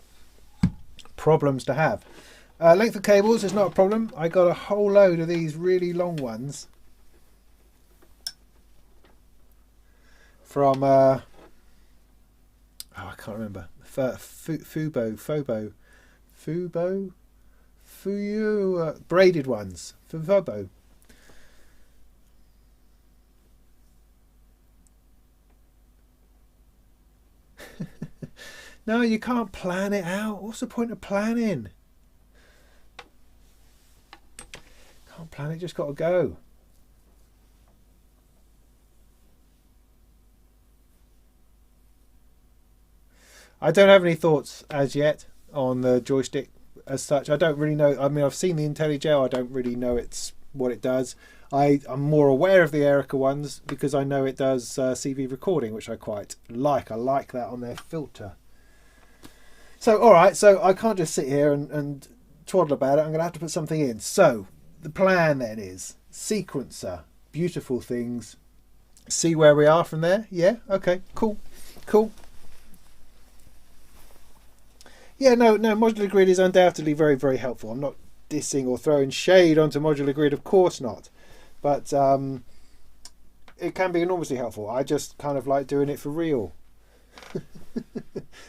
problems to have. Length of cables is not a problem. I got a whole load of these really long ones from I can't remember, braided ones, Fubo. No, you can't plan it out. What's the point of planning? Can't plan it, just got to go. I don't have any thoughts as yet on the joystick as such. I don't really know. I mean, I've seen the IntelliGel. I don't really know what it does. I'm more aware of the Erica ones because I know it does CV recording, which I quite like. I like that on their filter. So, all right, so I can't just sit here and twaddle about it. I'm going to have to put something in. So the plan then is sequencer, beautiful things. See where we are from there? Yeah, okay, cool. Yeah, no, modular grid is undoubtedly very, very helpful. I'm not dissing or throwing shade onto modular grid, of course not. But it can be enormously helpful. I just kind of like doing it for real.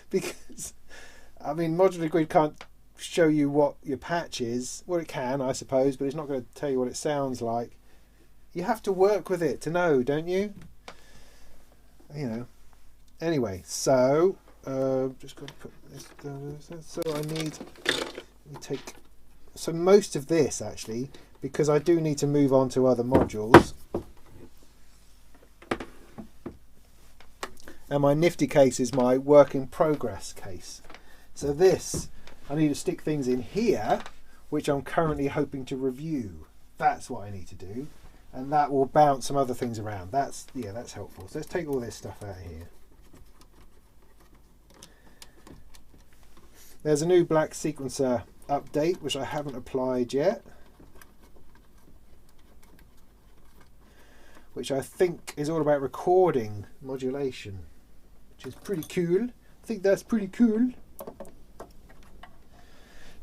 Because, I mean, modular grid can't show you what your patch is. Well, it can, I suppose, but it's not going to tell you what it sounds like. You have to work with it to know, don't you? You know. Anyway, so just got to put this. So I need. Let me take. So most of this actually, because I do need to move on to other modules. And my nifty case is my work in progress case. So this, I need to stick things in here, which I'm currently hoping to review. That's what I need to do. And that will bounce some other things around. That's helpful. So let's take all this stuff out of here. There's a new black sequencer update, which I haven't applied yet. Which I think is all about recording modulation, which is pretty cool. I think that's pretty cool.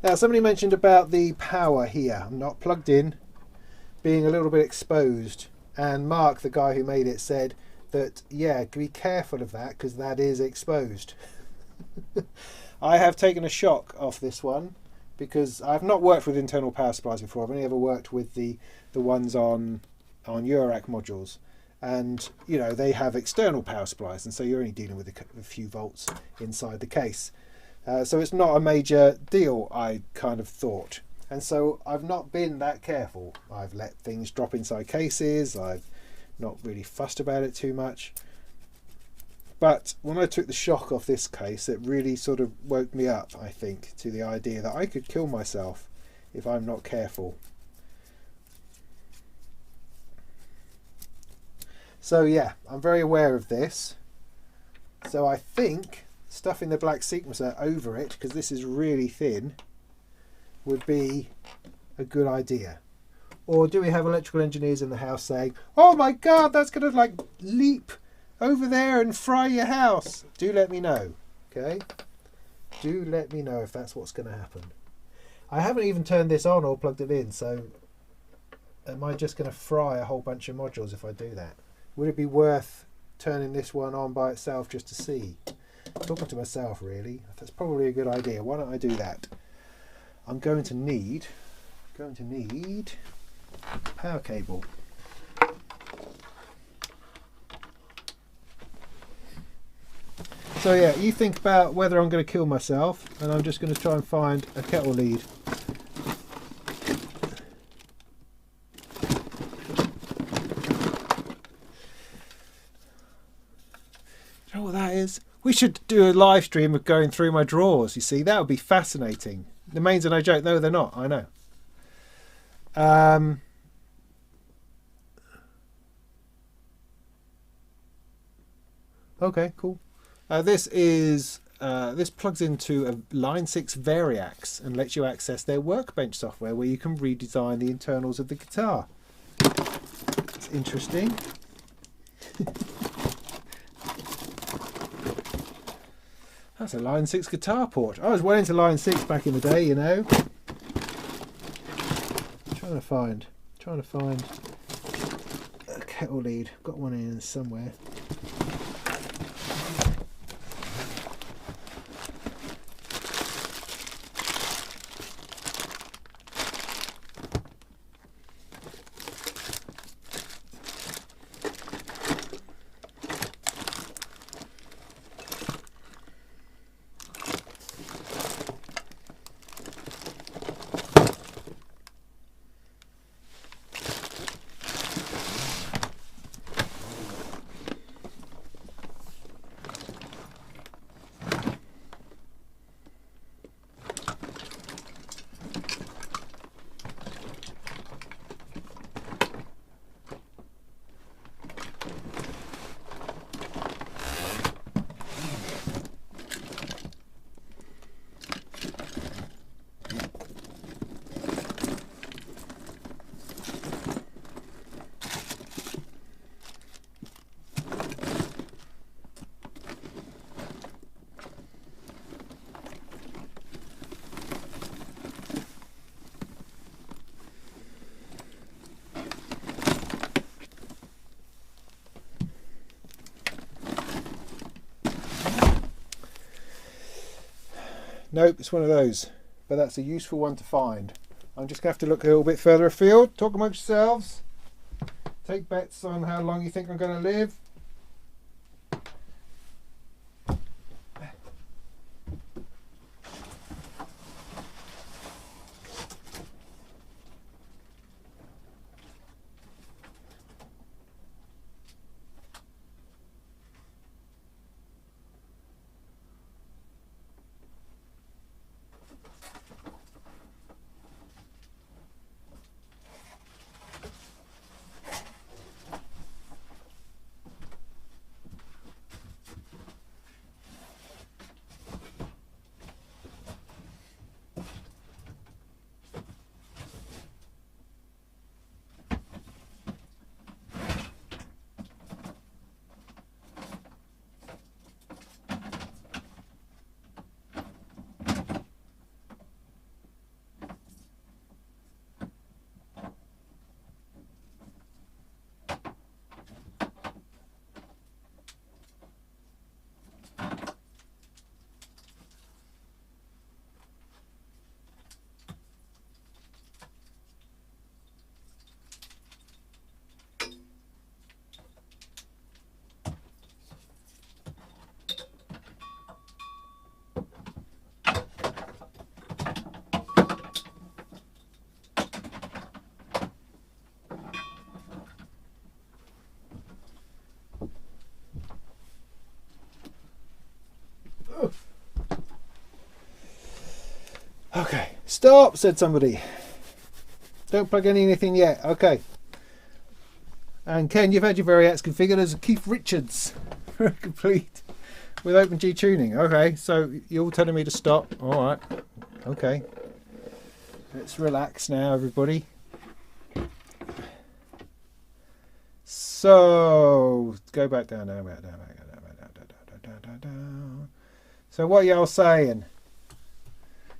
Now, somebody mentioned about the power here. I'm not plugged in, being a little bit exposed. And Mark, the guy who made it, said that, yeah, be careful of that because that is exposed. I have taken a shock off this one because I've not worked with internal power supplies before. I've only ever worked with the ones on Eurorack modules. And, you know, they have external power supplies, and so you're only dealing with a few volts inside the case. So it's not a major deal, I kind of thought. And so I've not been that careful. I've let things drop inside cases. I've not really fussed about it too much. But when I took the shock off this case, it really sort of woke me up, I think, to the idea that I could kill myself if I'm not careful. So yeah, I'm very aware of this. So I think stuffing the black sequencer over it, because this is really thin, would be a good idea. Or do we have electrical engineers in the house saying, oh my god, that's going to like leap over there and fry your house? Do let me know, okay? Do let me know if that's what's going to happen. I haven't even turned this on or plugged it in, so am I just going to fry a whole bunch of modules if I do that? Would it be worth turning this one on by itself just to see? Talking to myself, really. That's probably a good idea. Why don't I do that? I'm going to need a power cable. So yeah, you think about whether I'm going to kill myself, and I'm just going to try and find a kettle lead. You know what that is? We should do a live stream of going through my drawers, you see. That would be fascinating. The mains are no joke. No, they're not. I know. Okay, cool. This plugs into a Line 6 Variax and lets you access their Workbench software where you can redesign the internals of the guitar. It's interesting. That's a Line 6 guitar port. I was well into Line 6 back in the day, you know. Trying to find a kettle lead. Got one in somewhere. Nope, it's one of those, but that's a useful one to find. I'm just going to have to look a little bit further afield, talk amongst yourselves, take bets on how long you think I'm going to live. Okay, stop, said somebody. Don't plug in anything yet. Okay. And Ken, you've had your Variax configured as Keith Richards. Complete with OpenG tuning. Okay, so you're all telling me to stop. All right. Okay. Let's relax now, everybody. So go back down, down. So what are y'all saying?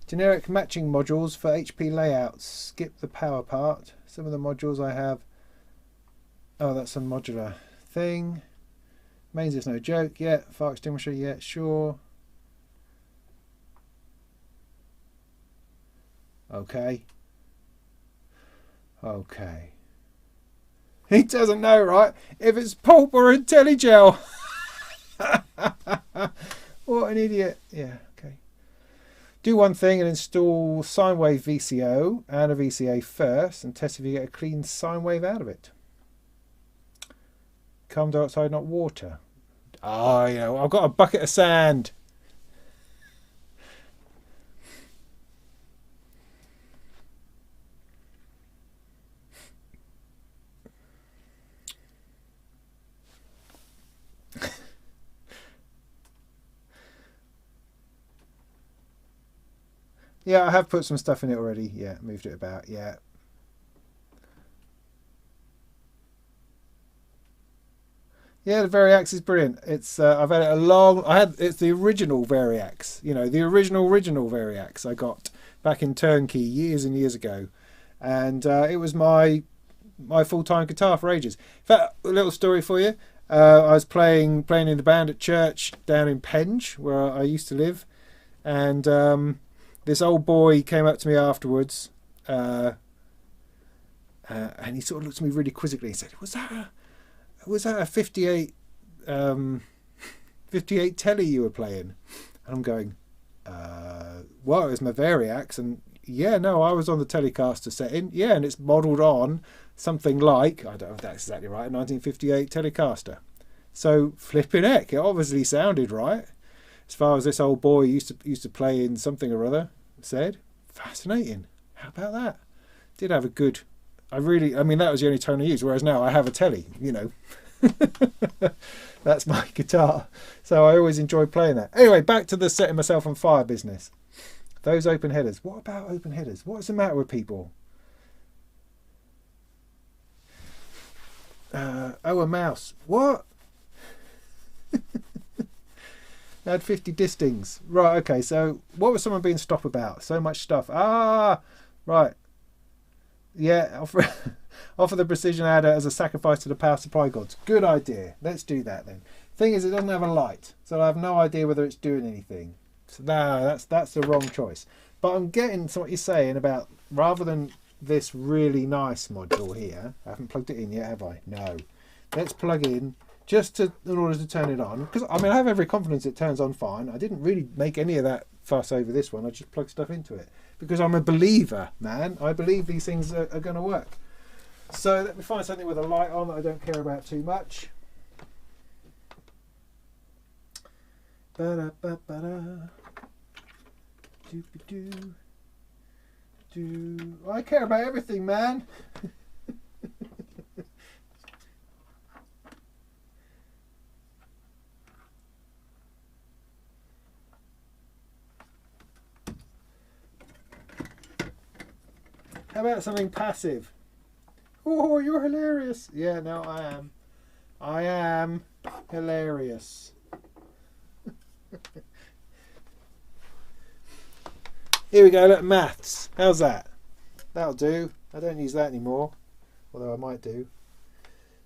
Generic matching modules for HP layouts. Skip the power part. Some of the modules I have. Oh, that's a modular thing. Mains is no joke yet. Fire extinguisher yet. Sure. Okay. Okay. He doesn't know, right? If it's pulp or IntelliGel. What an idiot. Yeah, okay. Do one thing and install sine wave VCO and a VCA first and test if you get a clean sine wave out of it. Carbon dioxide, not water. Oh, you know, I've got a bucket of sand. Yeah, I have put some stuff in it already. Yeah, moved it about. Yeah. Yeah, the Variax is brilliant. It's I've had it a long. It's the original Variax. You know, the original Variax I got back in Turnkey years and years ago, and it was my full-time guitar for ages. In fact, a little story for you. I was playing in the band at church down in Penge, where I used to live, and this old boy came up to me afterwards, and he sort of looked at me really quizzically and said, Was that a 58 telly you were playing? And I'm going, well, it was my Variax, and yeah, no, I was on the Telecaster setting, yeah, and it's modelled on something like, I don't know if that's exactly right, a 1958 Telecaster. So flipping heck, it obviously sounded right. As far as this old boy used to play in something or other said. Fascinating. How about that? Did have a good. I mean, that was the only tone I used. Whereas now I have a telly. You know, that's my guitar. So I always enjoy playing that. Anyway, back to the setting myself on fire business. Those open headers. What about open headers? What's the matter with people? Oh, a mouse. What? I had 50 distings. Right, okay, so what was someone being stop about? So much stuff. Ah, right. Yeah, offer the precision adder as a sacrifice to the power supply gods. Good idea. Let's do that then. Thing is, it doesn't have a light, so I have no idea whether it's doing anything. So no, that's the wrong choice. But I'm getting to what you're saying about, rather than this really nice module here, I haven't plugged it in yet, have I? No. Let's plug in in order to turn it on, because I mean I have every confidence it turns on fine. I didn't really make any of that fuss over this one. I just plugged stuff into it because I'm a believer, man. I believe these things are going to work. So let me find something with a light on that I don't care about too much. I care about everything, man. How about something passive? Oh, you're hilarious. Yeah, no, I am. I am hilarious. Here we go, look, maths. How's that? That'll do. I don't use that anymore, although I might do.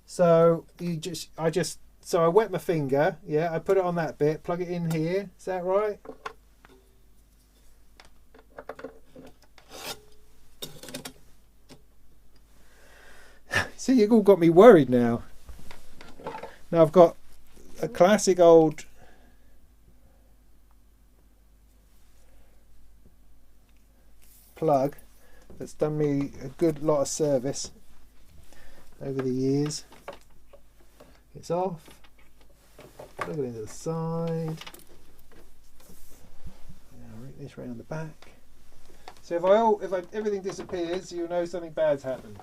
So so I wet my finger, yeah, I put it on that bit, plug it in here. Is that right? See, you've all got me worried now. Now I've got a classic old plug that's done me a good lot of service over the years. It's off. Plug it into the side. Now route this round the back. So if everything disappears, you know something bad's happened.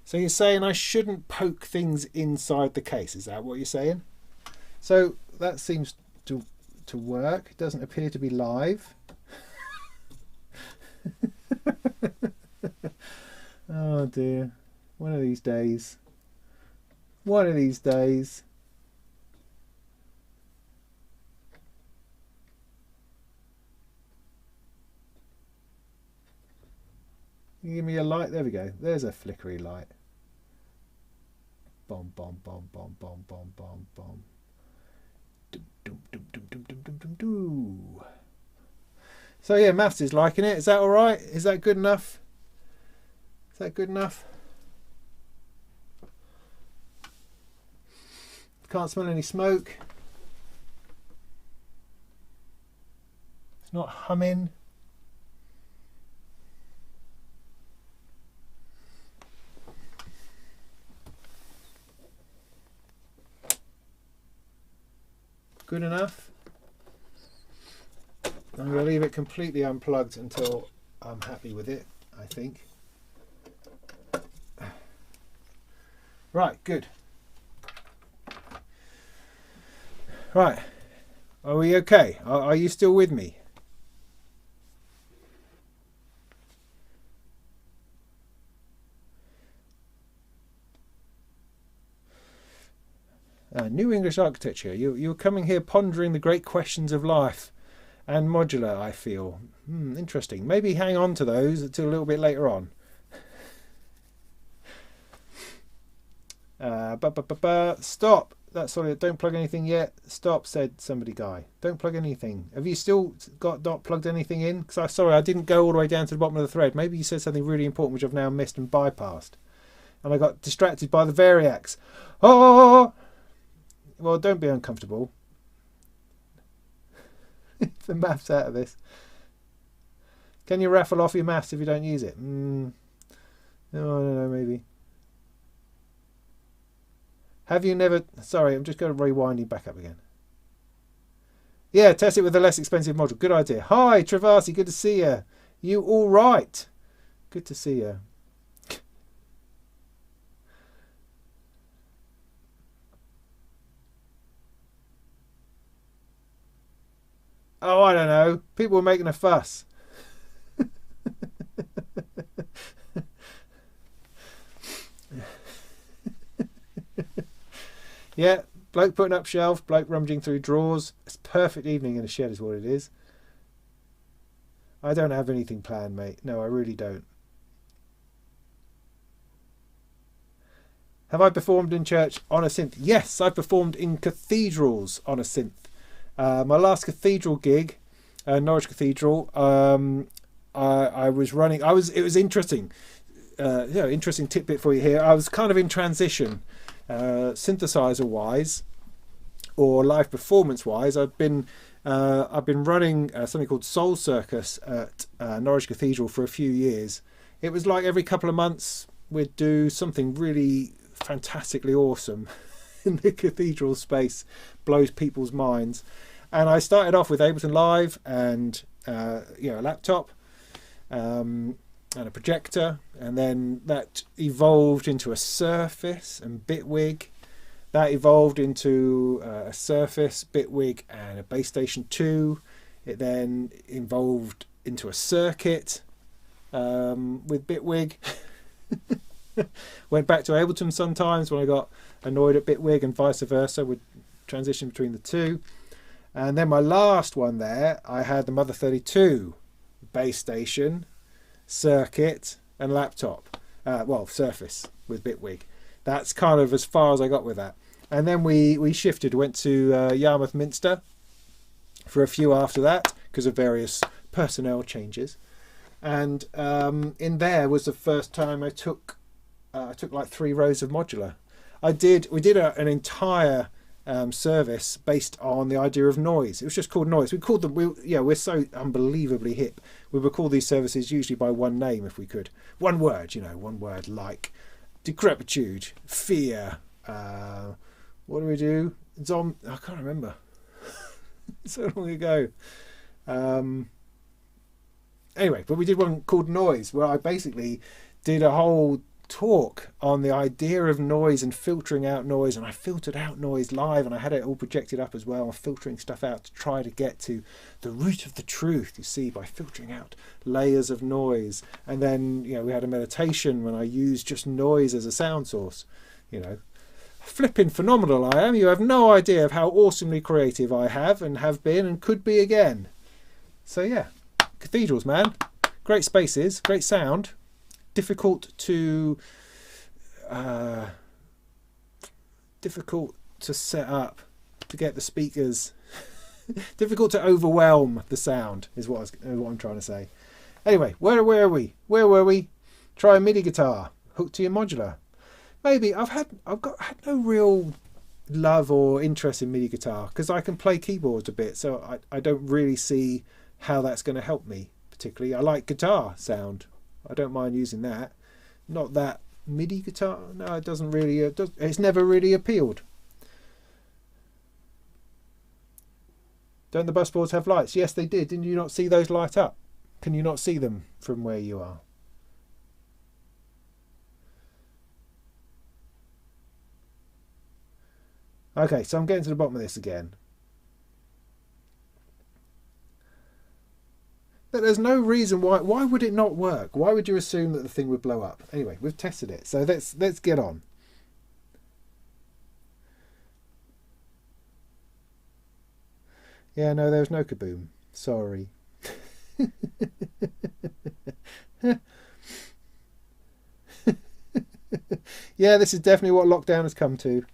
So you're saying I shouldn't poke things inside the case? Is that what you're saying? So that seems to work. It doesn't appear to be live. Oh dear. One of these days. One of these days. Can you give me a light? There we go. There's a flickery light. Bomb, bomb, bomb, bomb, bomb, bomb, bomb, bomb. Dum, dum, dum, dum, dum, dum, dum, dum, dum. So yeah, Maths is liking it. Is that all right? Is that good enough? Is that good enough? Can't smell any smoke. It's not humming. Good enough. I'm going to leave it completely unplugged until I'm happy with it, I think. Right, good. Right. Are we okay? Are you still with me? New English architecture. You're coming here pondering the great questions of life and modular, I feel. Interesting. Maybe hang on to those until a little bit later on. Stop. That's sorry. Don't plug anything yet. Stop, said somebody guy. Don't plug anything. Have you still not plugged anything in? Because I didn't go all the way down to the bottom of the thread. Maybe you said something really important which I've now missed and bypassed. And I got distracted by the variacs. Oh! Well, don't be uncomfortable. The maths out of this. Can you raffle off your maths if you don't use it? No, I don't know, maybe. Have you never... Sorry, I'm just going to rewinding back up again. Yeah, test it with a less expensive module. Good idea. Hi, Travasi, good to see you. You all right? Good to see you. Oh, I don't know. People were making a fuss. Yeah, bloke putting up shelf, bloke rummaging through drawers. It's a perfect evening in a shed is what it is. I don't have anything planned, mate. No, I really don't. Have I performed in church on a synth? Yes, I've performed in cathedrals on a synth. My last cathedral gig, Norwich Cathedral, I was running. It was interesting. Interesting tidbit for you here. I was kind of in transition, synthesizer wise, or live performance wise. I've been running something called Soul Circus at Norwich Cathedral for a few years. It was like every couple of months we'd do something really fantastically awesome in the cathedral space, blows people's minds. And I started off with Ableton Live and a laptop and a projector, and then that evolved into a Surface and Bitwig. That evolved into a Surface, Bitwig, and a Base Station 2. It then evolved into a circuit with Bitwig. Went back to Ableton sometimes when I got annoyed at Bitwig, and vice versa. Would transition between the two. And then my last one there, I had the Mother 32 base station, circuit, and laptop. Surface with Bitwig. That's kind of as far as I got with that. And then we shifted, went to Yarmouth Minster for a few after that because of various personnel changes. And in there was the first time I took like 3 rows of modular. We did an entire service based on the idea of noise. It was just called noise. We called them, we're so unbelievably hip. We would call these services usually by one name if we could. One word, one word like decrepitude, fear, what do we do? I can't remember. So long ago. Anyway, but we did one called noise, where I basically did a whole talk on the idea of noise and filtering out noise, and I filtered out noise live, and I had it all projected up as well, filtering stuff out to try to get to the root of the truth, you see, by filtering out layers of noise. And then we had a meditation when I used just noise as a sound source. Flipping phenomenal I am. You have no idea of how awesomely creative I have been and could be again. So yeah, cathedrals, man, great spaces, great sound. Difficult to set up, to get the speakers. Difficult to overwhelm the sound is what I'm trying to say. Anyway, where were we? Try a MIDI guitar hooked to your modular. Maybe I've had no real love or interest in MIDI guitar because I can play keyboards a bit, so I don't really see how that's going to help me particularly. I like guitar sound. I don't mind using that. Not that MIDI guitar. No, it doesn't really. It's never really appealed. Don't the busboards have lights? Yes, they did. Didn't you not see those light up? Can you not see them from where you are? Okay, so I'm getting to the bottom of this again. There's no reason why would it not work? Why would you assume that the thing would blow up? Anyway, we've tested it, so let's get on. Yeah, no, there was no kaboom. Sorry. Yeah, this is definitely what lockdown has come to.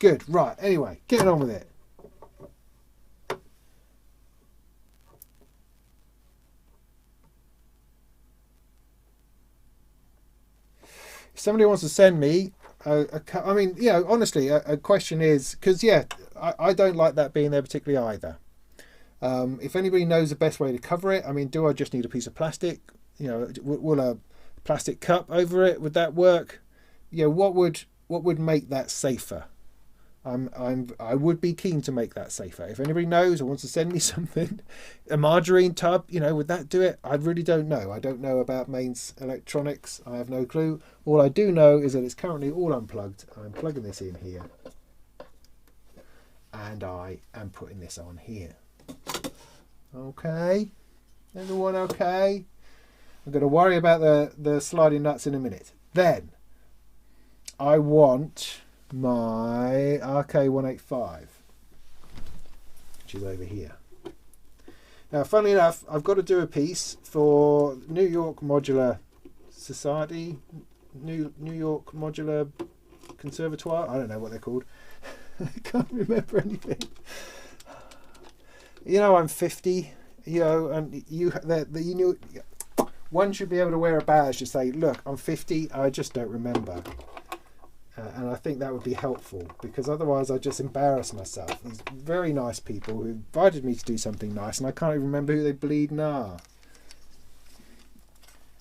Good, right, anyway, getting on with it. If somebody wants to send me, honestly, a question is, because, I don't like that being there particularly either. If anybody knows the best way to cover it, do I just need a piece of plastic? Will a plastic cup over it, would that work? What would make that safer? I would be keen to make that safer. If anybody knows or wants to send me something, a margarine tub, would that do it? I really don't know. I don't know about mains electronics. I have no clue. All I do know is that it's currently all unplugged. I'm plugging this in here, and I am putting this on here. Okay, everyone okay? I'm going to worry about the sliding nuts in a minute. Then I want my RK185, which is over here. Now, funnily enough, I've got to do a piece for New York Modular Society, New York Modular Conservatoire. I don't know what they're called. I can't remember anything. I'm 50. And one should be able to wear a badge to say, "Look, I'm 50. I just don't remember." And I think that would be helpful, because otherwise I just embarrass myself. These very nice people who invited me to do something nice, and I can't even remember who they bleeding are.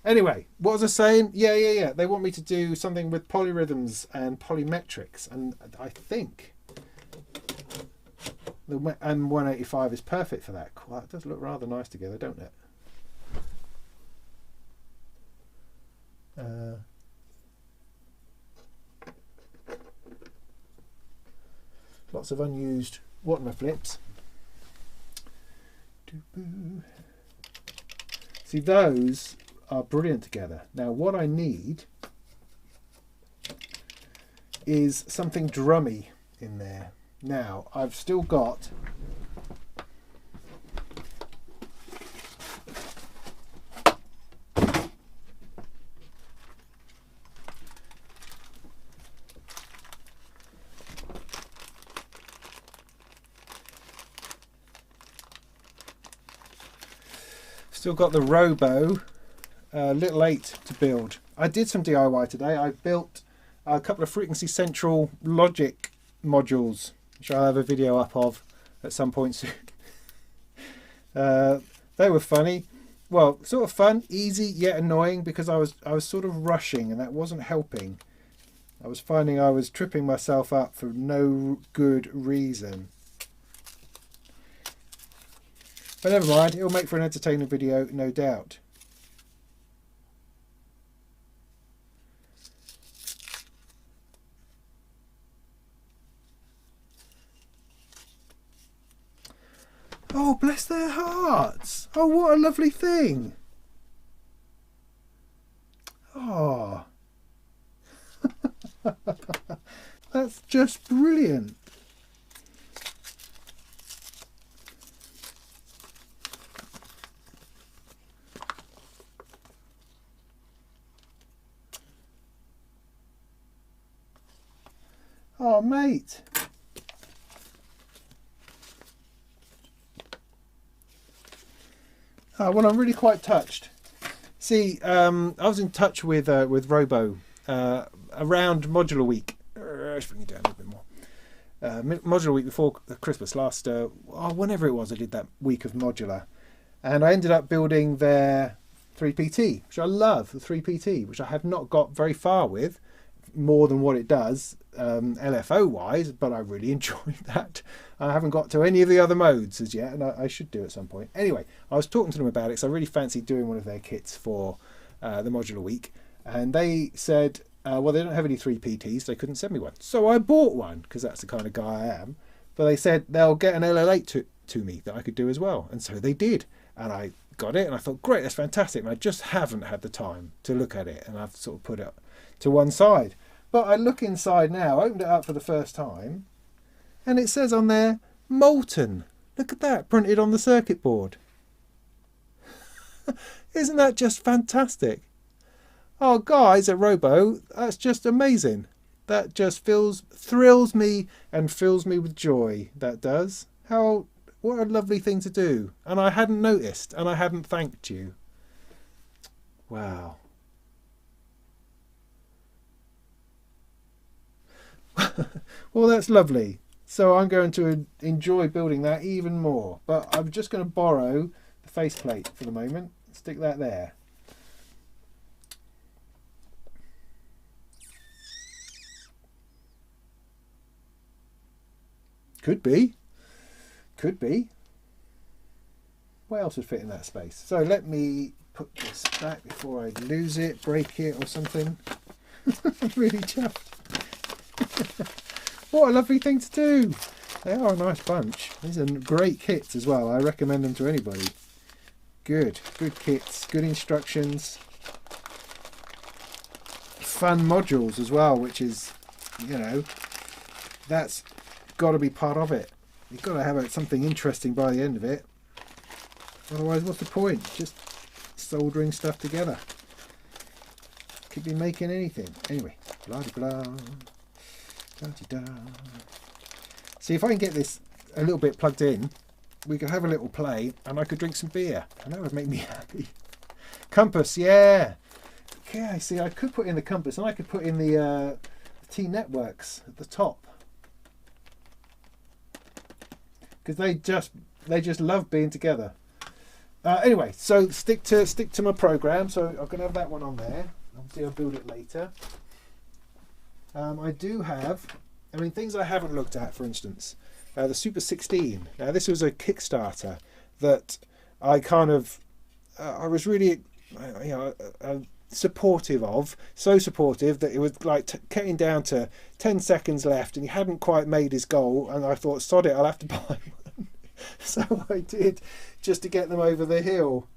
Anyway, what was I saying? Yeah. They want me to do something with polyrhythms and polymetrics, and I think the M185 is perfect for that. Well, it does look rather nice together, don't it? Lots of unused Watmer flips. See, those are brilliant together. Now, what I need is something drummy in there. Now, I've still got the Robo little 8 to build. I did some DIY today. I built a couple of Frequency Central Logic modules, which I'll have a video up of at some point soon. They were funny. Well, sort of fun, easy yet annoying, because I was sort of rushing and that wasn't helping. I was finding I was tripping myself up for no good reason. But never mind, it'll make for an entertaining video, no doubt. Oh, bless their hearts. Oh, what a lovely thing. Oh. That's just brilliant. Oh, mate. Well, I'm really quite touched. See, I was in touch with Robo around Modular Week. Let's bring it down a little bit more. Modular Week before Christmas, last whenever it was, I did that week of Modular, and I ended up building their 3PT, which I love, the 3PT, which I have not got very far with, more than what it does LFO wise, but I really enjoyed that. I haven't got to any of the other modes as yet, and I should do at some point. Anyway, I was talking to them about it because I really fancied doing one of their kits for the Modular Week, and they said, well, they don't have any 3PTs, so they couldn't send me one. So I bought one, because that's the kind of guy I am. But they said they'll get an LL8 to me that I could do as well, and so they did. And I got it, and I thought, great, that's fantastic. And I just haven't had the time to look at it, and I've sort of put it to one side. But I look inside now, opened it up for the first time, and it says on there, Molten. Look at that, printed on the circuit board. Isn't that just fantastic? Oh, guys at Robo, that's just amazing. That just thrills me and fills me with joy. That does. What a lovely thing to do. And I hadn't noticed, and I hadn't thanked you. Wow. Well, that's lovely. So I'm going to enjoy building that even more. But I'm just going to borrow the faceplate for the moment. Stick that there. Could be. Could be. What else would fit in that space? So let me put this back before I lose it, break it or something. I'm really chuffed. What a lovely thing to do. They are a nice bunch. These are great kits as well. I recommend them to anybody. Good kits, good instructions. Fun modules as well, which is, you know, that's got to be part of it. You've got to have something interesting by the end of it. Otherwise, what's the point? Just soldering stuff together. Could be making anything. Anyway, blah blah. See, if I can get this a little bit plugged in, we could have a little play and I could drink some beer, and that would make me happy. Compass, yeah. Okay, I see. I could put in the compass, and I could put in the T networks at the top, because they just love being together. Anyway, so stick to my program. So I'm going to have that one on there. Obviously, I'll build it later. I do have, things I haven't looked at, for instance, the Super 16. Now, this was a Kickstarter that I kind of, I was really, supportive of. So supportive that it was like getting down to 10 seconds left, and he hadn't quite made his goal. And I thought, sod it, I'll have to buy one. So I did, just to get them over the hill.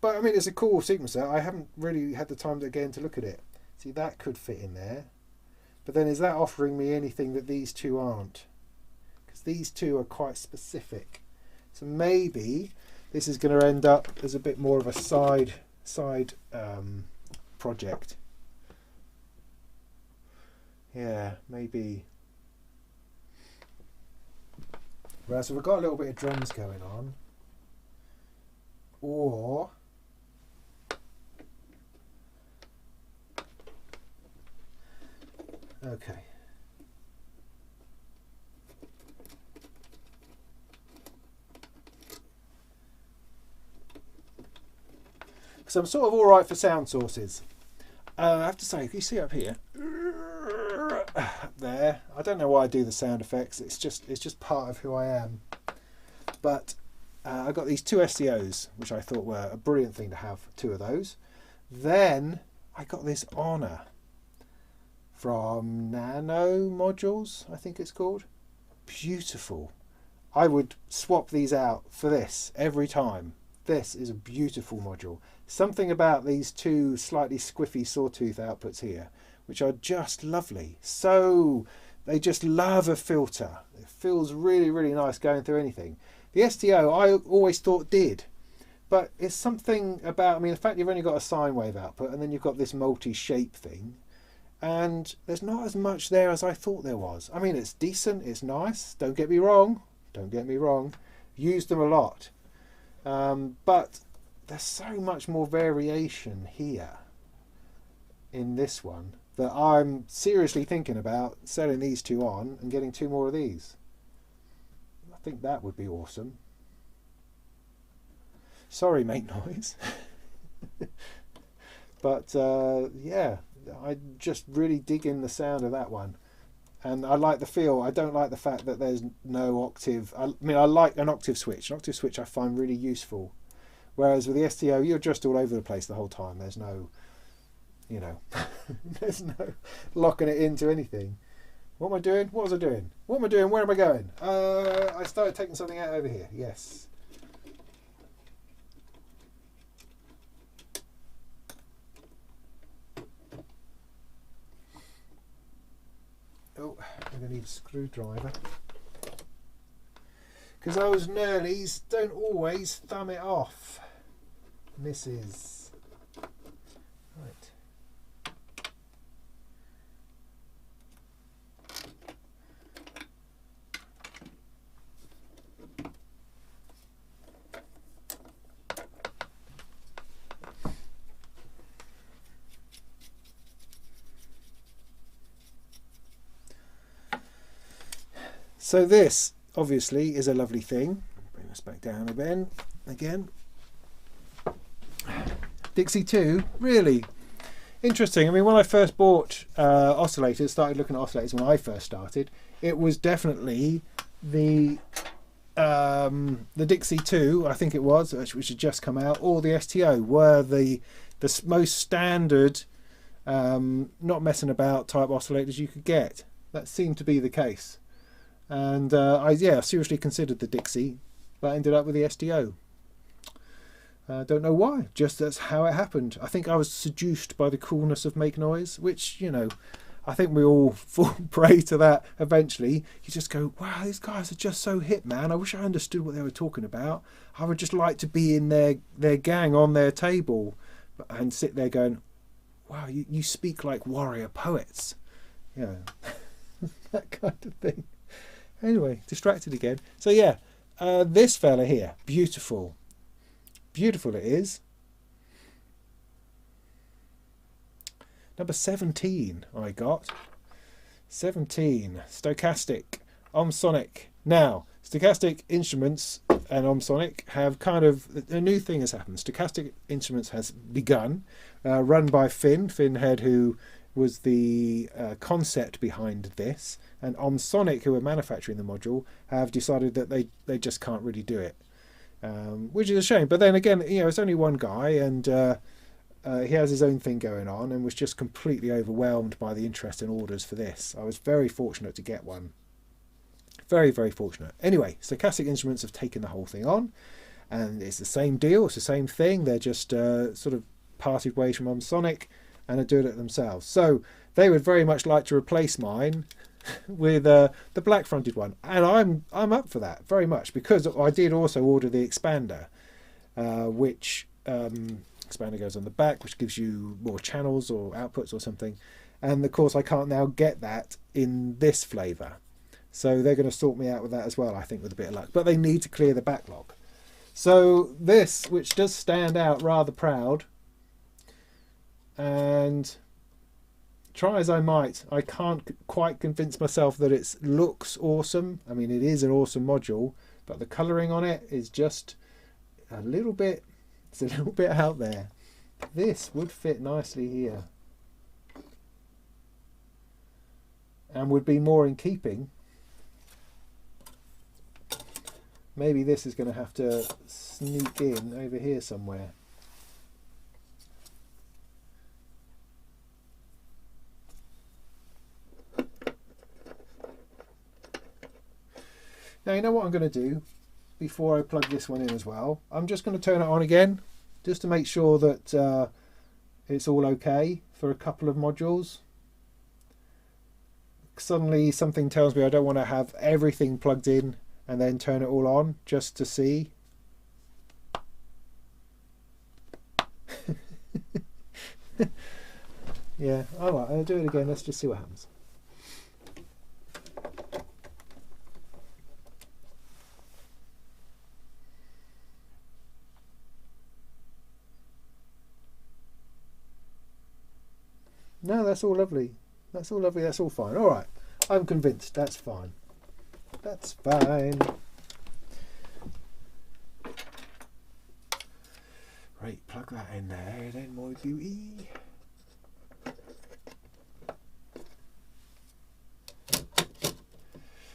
But it's a cool sequencer. I haven't really had the time again to look at it. See, that could fit in there. But then is that offering me anything that these two aren't? Because these two are quite specific. So maybe this is going to end up as a bit more of a side project. Yeah, maybe. Right, so we've got a little bit of drums going on. Or Okay. Because I'm sort of all right for sound sources. I have to say, you see up here, there. I don't know why I do the sound effects. It's just part of who I am. But I got these two SDOs, which I thought were a brilliant thing to have. Two of those. Then I got this Honor from Nano Modules, I think it's called. Beautiful. I would swap these out for this every time. This is a beautiful module. Something about these two slightly squiffy sawtooth outputs here, which are just lovely. So they just love a filter. It feels really, really nice going through anything. The STO I always thought did, but it's something about, I mean, the fact you've only got a sine wave output and then you've got this multi-shape thing, and there's not as much there as I thought there was. I mean, it's decent, it's nice, don't get me wrong, used them a lot. But there's so much more variation here in this one that I'm seriously thinking about selling these two on and getting two more of these. I think that would be awesome. Sorry, make noise. But yeah, I just really dig in the sound of that one. And I like the feel. I don't like the fact that there's no octave. I mean, I like an octave switch. An octave switch I find really useful. Whereas with the STO, you're just all over the place the whole time. There's no, you know, there's no locking it into anything. What am I doing? What was I doing? What am I doing? Where am I going? I started taking something out over here. Yes. Oh, I'm going to need a screwdriver. Because those knurlies don't always thumb it off. Misses. Right. So this obviously is a lovely thing. Bring this back down again. Dixie 2, really interesting. I mean, when I first bought oscillators, started looking at oscillators when I first started, it was definitely the Dixie 2, I think it was, which had just come out, or the STO were the most standard, not messing about type oscillators you could get. That seemed to be the case. And I seriously considered the Dixie, but ended up with the STO. Don't know why, just that's how it happened. I think I was seduced by the coolness of Make Noise, which, you know, I think we all fall prey to that eventually. You just go, wow, these guys are just so hip, man. I wish I understood what they were talking about. I would just like to be in their gang on their table and sit there going, wow, you speak like warrior poets. You know, that kind of thing. Anyway, distracted again. So yeah, this fella here, beautiful. Beautiful it is. Number 17 I got. 17, stochastic, Omsonic. Now, stochastic instruments and Omsonic have kind of, a new thing has happened. Stochastic instruments has begun, run by Finn Head, who was the concept behind this, and Omsonic, who are manufacturing the module, have decided that they just can't really do it, which is a shame. But then again, you know, it's only one guy, and he has his own thing going on, and was just completely overwhelmed by the interest and orders for this. I was very fortunate to get one. Very, very fortunate. Anyway, stochastic instruments have taken the whole thing on, and it's the same deal, it's the same thing. They're just sort of parted ways from Omsonic and are doing it themselves. So they would very much like to replace mine with the black fronted one, and I'm up for that very much, because I did also order the expander, which expander goes on the back, which gives you more channels or outputs or something, and of course I can't now get that in this flavour, so they're going to sort me out with that as well, I think, with a bit of luck, but they need to clear the backlog. So this, which does stand out rather proud, and try as I might, I can't quite convince myself that it looks awesome. I mean, it is an awesome module, but the colouring on it is just a little bit, it's a little bit out there. This would fit nicely here and would be more in keeping. Maybe this is going to have to sneak in over here somewhere. Now, you know what I'm going to do before I plug this one in as well? I'm just going to turn it on again, just to make sure that it's all okay for a couple of modules. Suddenly something tells me I don't want to have everything plugged in and then turn it all on just to see. Yeah, alright, I'll do it again. Let's just see what happens. No, that's all lovely. That's all lovely. That's all fine. All right. I'm convinced. That's fine. That's fine. Right, plug that in there then, my beauty.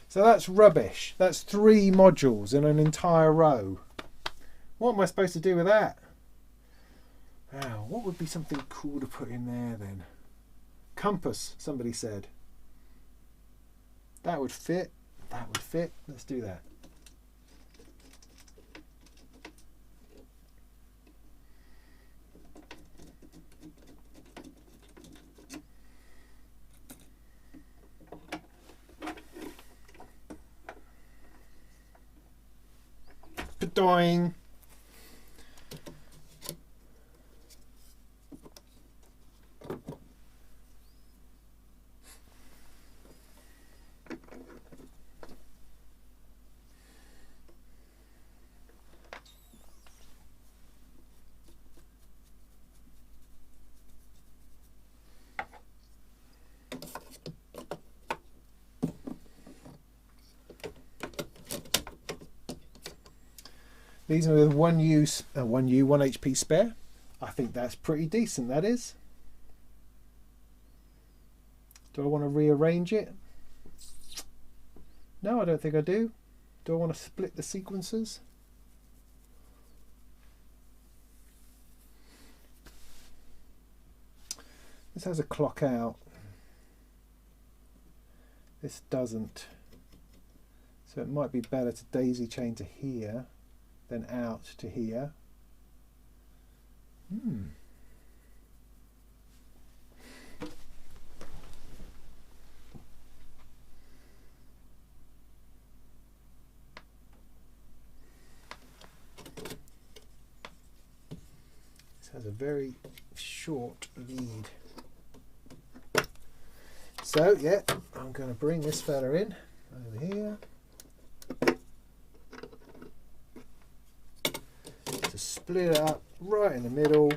So that's rubbish. That's 3 modules in an entire row. What am I supposed to do with that? Wow, what would be something cool to put in there then? Compass, somebody said. That would fit. That would fit. Let's do that. Doing. These are with 1 HP spare. I think that's pretty decent, that is. Do I want to rearrange it? No, I don't think I do. Do I want to split the sequences? This has a clock out. This doesn't. So it might be better to daisy chain to here than out to here. This has a very short lead. So yeah, I'm going to bring this fella in over here. To split it up right in the middle.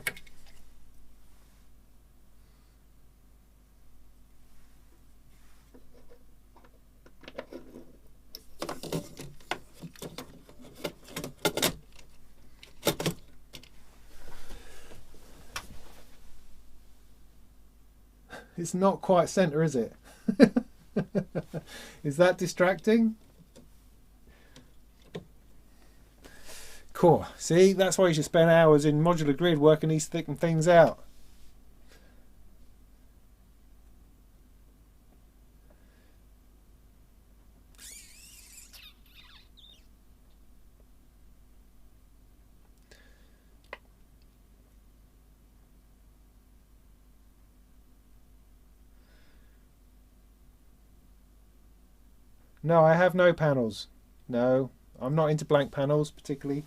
It's not quite center, is it? Is that distracting? Cool. See, that's why you should spend hours in modular grid working these things out. No, I have no panels. No, I'm not into blank panels particularly.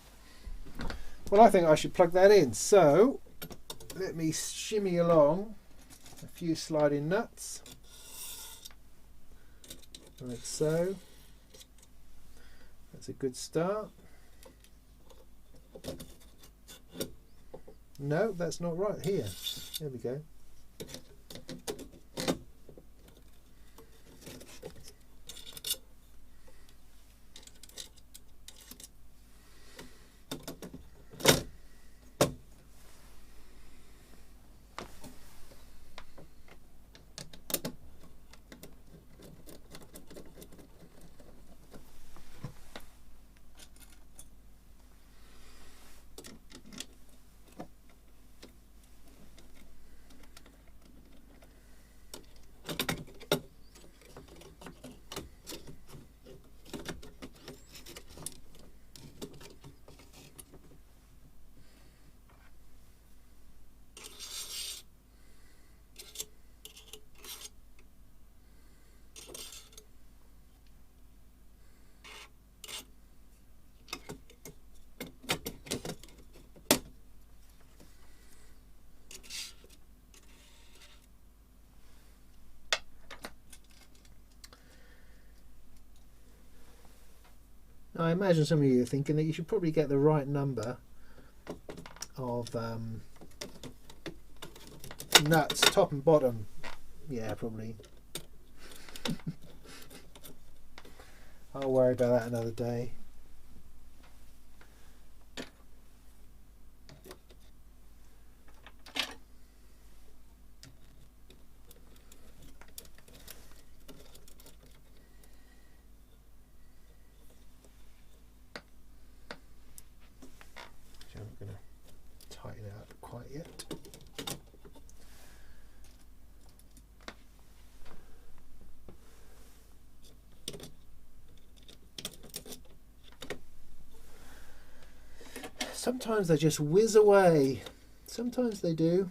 Well, I think I should plug that in. So let me shimmy along a few sliding nuts. Like so. That's a good start. No, that's not right. Here. There we go. I imagine some of you are thinking that you should probably get the right number of nuts, top and bottom. Yeah, probably. I'll worry about that another day. I'm not going to tighten it up quite yet. Sometimes they just whiz away. Sometimes they do.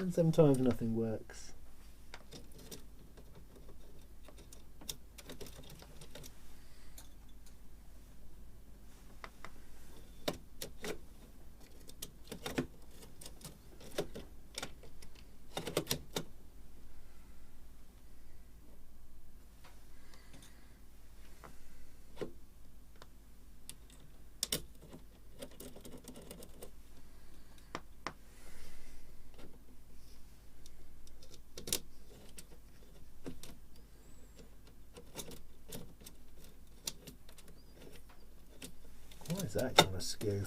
And sometimes nothing works. Why is that going askew?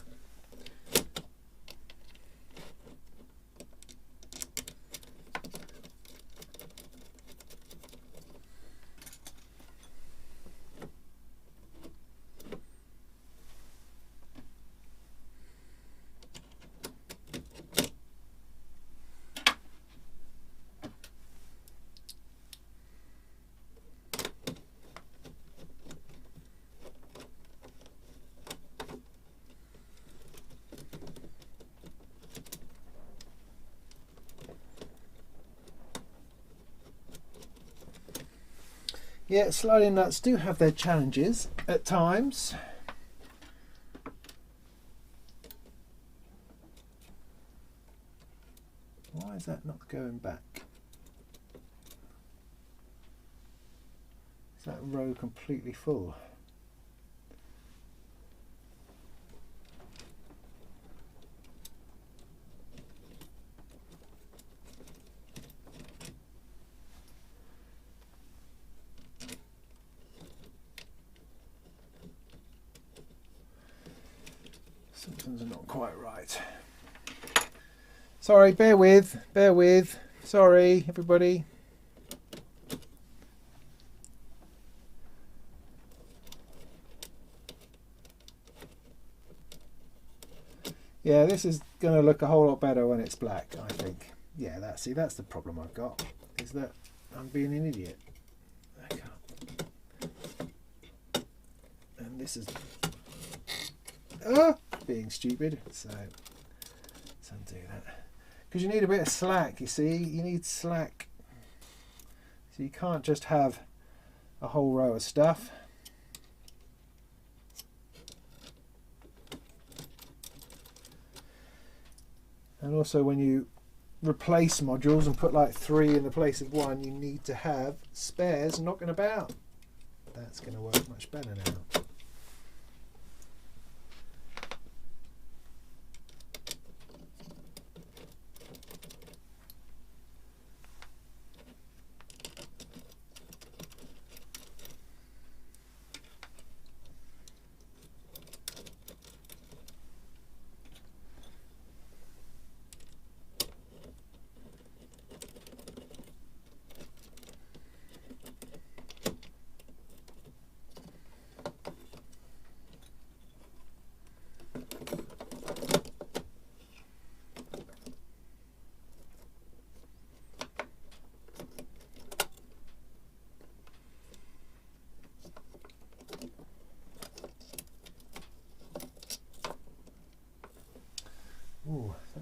Yeah, sliding nuts do have their challenges at times. Why is that not going back? Is that row completely full? Something's not quite right. Sorry, bear with. Sorry, everybody. Yeah, this is going to look a whole lot better when it's black, I think. Yeah, that's the problem I've got, is that I'm being an idiot. I can't. And this is being stupid, so let's undo that. Because you need a bit of slack, you see, you need slack. So you can't just have a whole row of stuff. And also when you replace modules and put like 3 in the place of 1, you need to have spares knocking about. That's going to work much better now.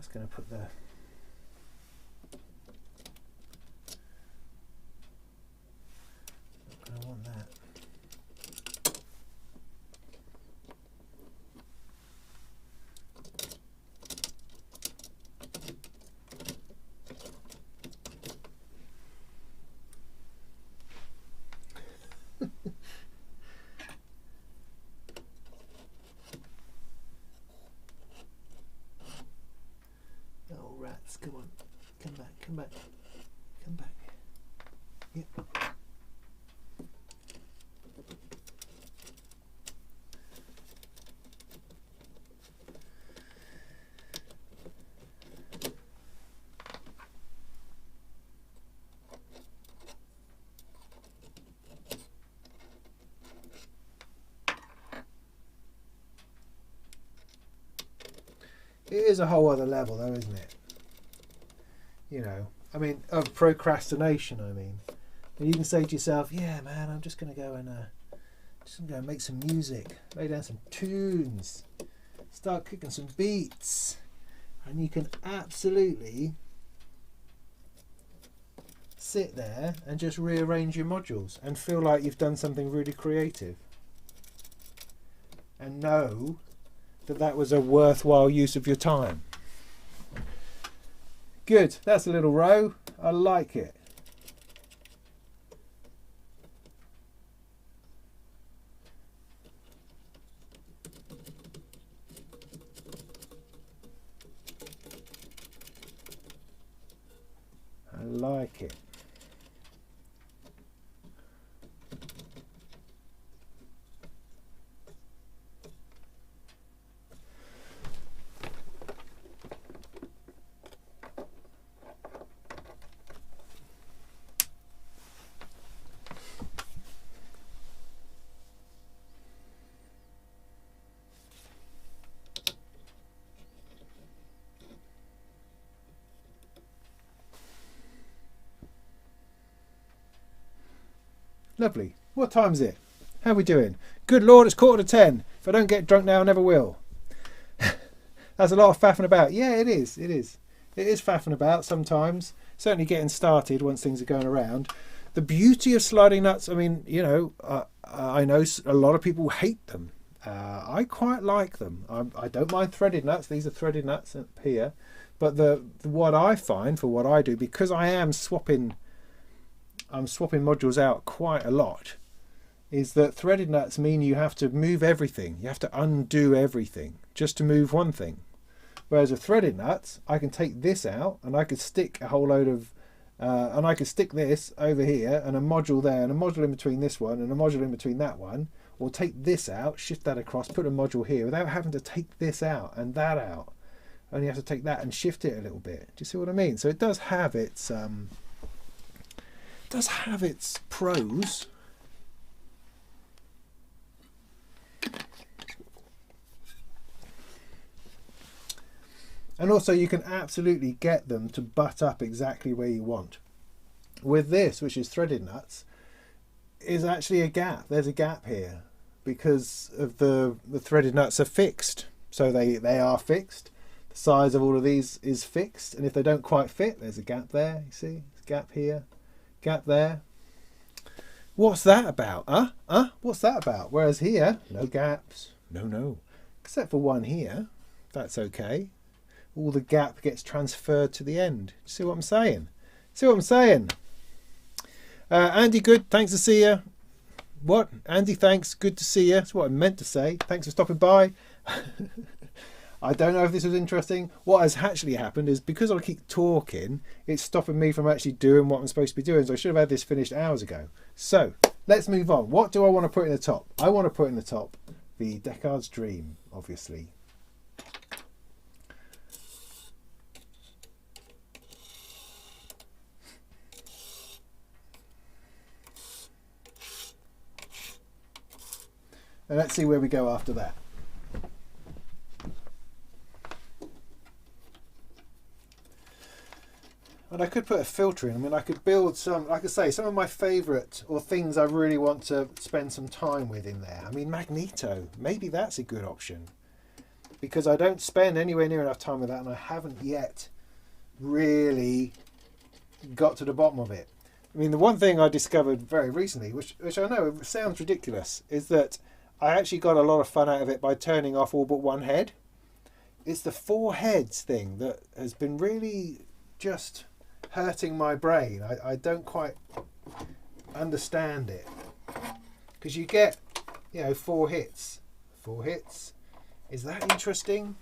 just going to put the... Not going to want that. Oh rats, come on, come back, come back, come back. Yep. It is a whole other level though, isn't it? You know, I mean, of procrastination, I mean. And you can say to yourself, yeah man, I'm just going to go and make some music, lay down some tunes, start cooking some beats. And you can absolutely sit there and just rearrange your modules and feel like you've done something really creative. And know that was a worthwhile use of your time. Good, that's a little row. I like it. I like it. Lovely. What time is it? How are we doing? Good Lord, it's 9:45. If I don't get drunk now, I never will. That's a lot of faffing about. Yeah, it is. It is. It is faffing about sometimes. Certainly getting started once things are going around. The beauty of sliding nuts, I mean, you know, I know a lot of people hate them. I quite like them. I don't mind threaded nuts. These are threaded nuts up here. But what I find for what I do, because I'm swapping modules out quite a lot, is that threaded nuts mean you have to move everything. You have to undo everything just to move one thing. Whereas with threaded nuts, I can take this out and I could stick a whole load of, and I could stick this over here and a module there and a module in between this one and a module in between that one, or take this out, shift that across, put a module here without having to take this out and that out. Only have to take that and shift it a little bit. Do you see what I mean? So it does have its pros. And also you can absolutely get them to butt up exactly where you want. With this, which is threaded nuts, is actually a gap. There's a gap here because of the threaded nuts are fixed. So they are fixed. The size of all of these is fixed. And if they don't quite fit, there's a gap there. You see? There's a gap here. Gap there. What's that about? What's that about? Whereas here, no gaps. No. Except for one here. That's okay. All the gap gets transferred to the end. See what I'm saying? See what I'm saying? Andy, good. Thanks to see you. What? Andy, thanks. Good to see you. That's what I meant to say. Thanks for stopping by. I don't know if this was interesting. What has actually happened is because I keep talking, it's stopping me from actually doing what I'm supposed to be doing. So I should have had this finished hours ago. So let's move on. What do I want to put in the top? I want to put in the top the Deckard's Dream, obviously. And let's see where we go after that. And I could put a filter in. I mean, I could build some, like I say, some of my favourite or things I really want to spend some time with in there. I mean, magneto, maybe that's a good option. because I don't spend anywhere near enough time with that, and I haven't yet really got to the bottom of it. I mean, the one thing I discovered very recently, which I know sounds ridiculous, is that I actually got a lot of fun out of it by turning off all but one head. It's the 4 heads thing that has been really just hurting my brain. I don't quite understand it, because you get, you know, 4 hits. 4 hits. Is that interesting?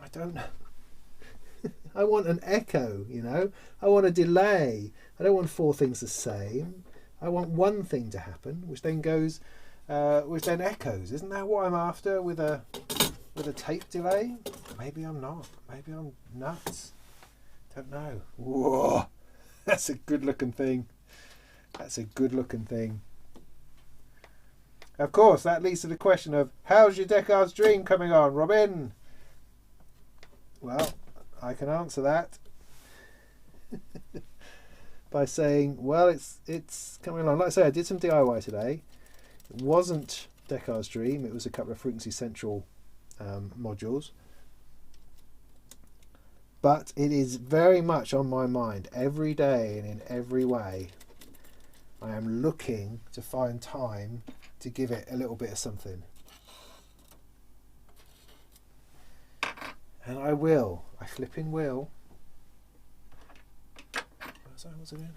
I don't know. I want an echo, you know. I want a delay. I don't want 4 things the same. I want one thing to happen, which then goes, which then echoes. Isn't that what I'm after with a tape delay? Maybe I'm not. Maybe I'm nuts. Don't know. Whoa, that's a good looking thing. That's a good looking thing. Of course, that leads to the question of, how's your Deckard's Dream coming on, Robin? Well, I can answer that by saying, well, it's coming along. Like I say, I did some DIY today. It wasn't Deckard's Dream. It was a couple of Frequency Central modules. But it is very much on my mind every day, and in every way I am looking to find time to give it a little bit of something. And I will. I flipping will. What's that again?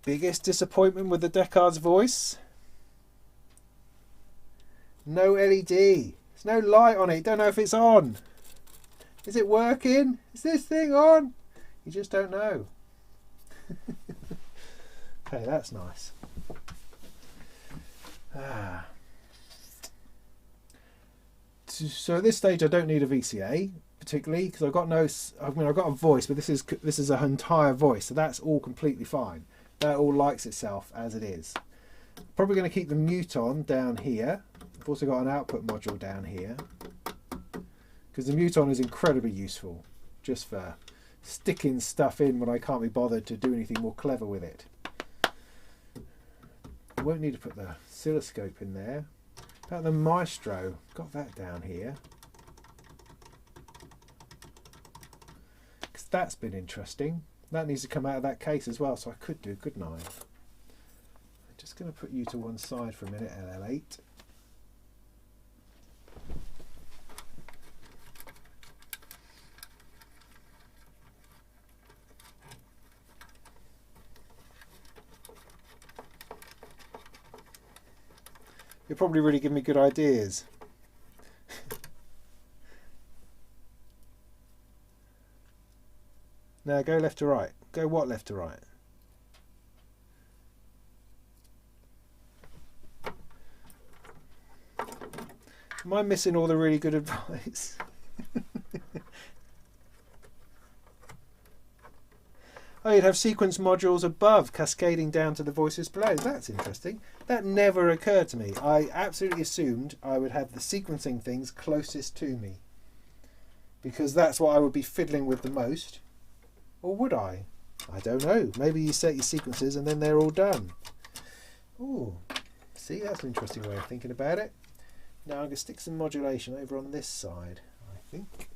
Biggest disappointment with the Deckard's voice? No LED. There's no light on it. Don't know if it's on. Is it working? Is this thing on? You just don't know. Okay, that's nice. So at this stage I don't need a VCA particularly, because I've got no, I mean, I've got a voice, but this is an entire voice, so that's all completely fine. That all likes itself as it is. Probably going to keep the mute on down here. I've also got an output module down here, because the mute on is incredibly useful just for sticking stuff in when I can't be bothered to do anything more clever with it. I won't need to put the oscilloscope in there. About the Maestro, got that down here, because that's been interesting. That needs to come out of that case as well, so I could do, couldn't I? I'm just going to put you to one side for a minute, LL8. You're probably really giving me good ideas. Now go left to right. Go what left to right? Am I missing all the really good advice? Oh, you'd have sequence modules above cascading down to the voices below. That's interesting. That never occurred to me. I absolutely assumed I would have the sequencing things closest to me, because that's what I would be fiddling with the most. Or would I? I don't know. Maybe you set your sequences and then they're all done. Ooh, see, that's an interesting way of thinking about it. Now I'm going to stick some modulation over on this side, I think.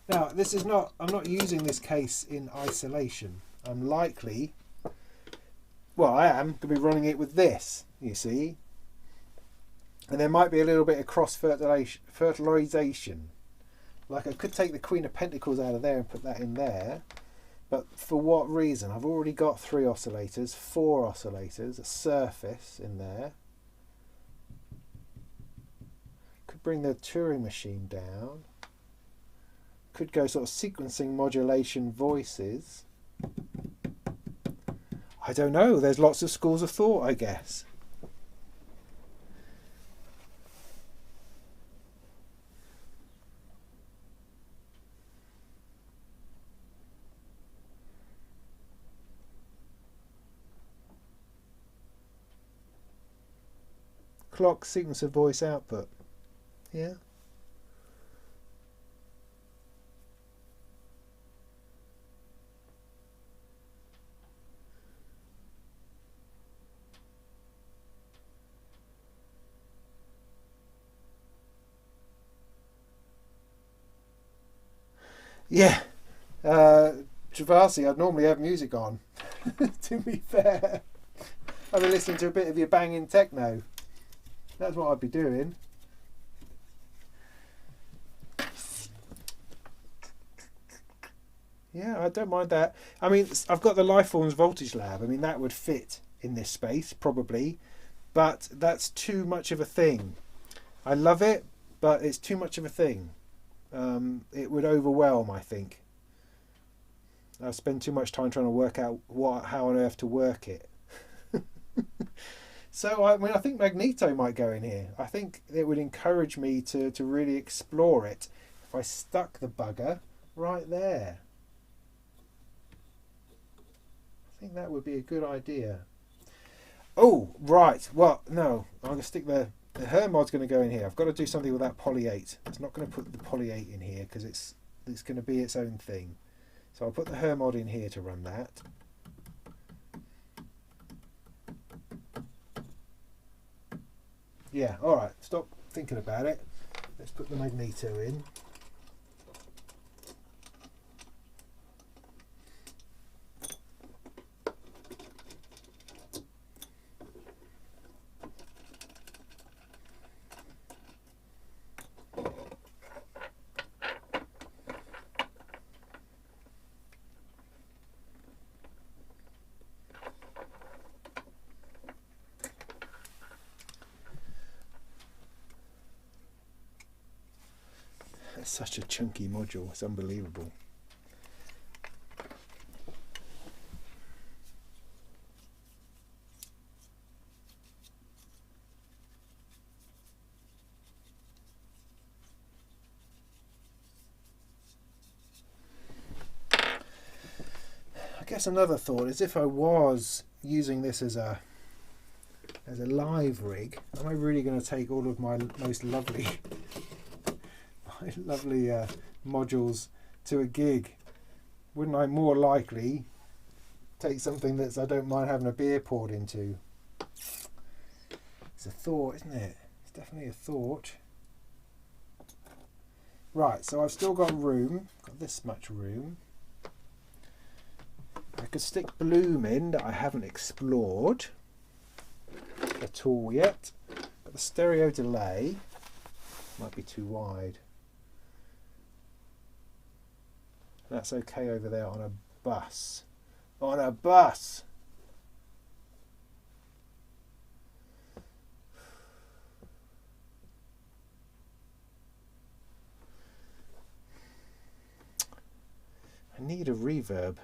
Now, this is not, I'm not using this case in isolation. I'm likely, well, I am going to be running it with this, you see. And there might be a little bit of cross-fertilization. Like I could take the Queen of Pentacles out of there and put that in there. But for what reason? I've already got 3 oscillators, 4 oscillators, a surface in there. Could bring the Turing machine down. Could go sort of sequencing modulation voices. I don't know. There's lots of schools of thought, I guess. Clock sequence of voice output. Yeah. Yeah, Travassi, I'd normally have music on. To be fair, I'd be listening to a bit of your banging techno. That's what I'd be doing. Yeah, I don't mind that. I mean, I've got the Lifeforms Voltage Lab. I mean, that would fit in this space, probably. But that's too much of a thing. I love it, but it's too much of a thing. It would overwhelm, I think. I spend too much time trying to work out how on earth to work it. So, I mean, I think Magneto might go in here. I think it would encourage me to really explore it if I stuck the bugger right there. I think that would be a good idea. Oh, right. Well, no. I'm going to stick the Hermod's going to go in here. I've got to do something with that poly 8. It's not going to put the poly 8 in here because it's going to be its own thing. So I'll put the Hermod in here to run that. Yeah, all right. Stop thinking about it. Let's put the Magneto in. That's such a chunky module. It's unbelievable. I guess another thought is if I was using this as a live rig, am I really going to take all of my most lovely modules to a gig? Wouldn't I more likely take something that I don't mind having a beer poured into? It's a thought, isn't it? It's definitely a thought. Right, so I've still got room, got this much room. I could stick Bloom in that I haven't explored at all yet, but the stereo delay might be too wide. That's okay over there on a bus. On a bus! I need a reverb.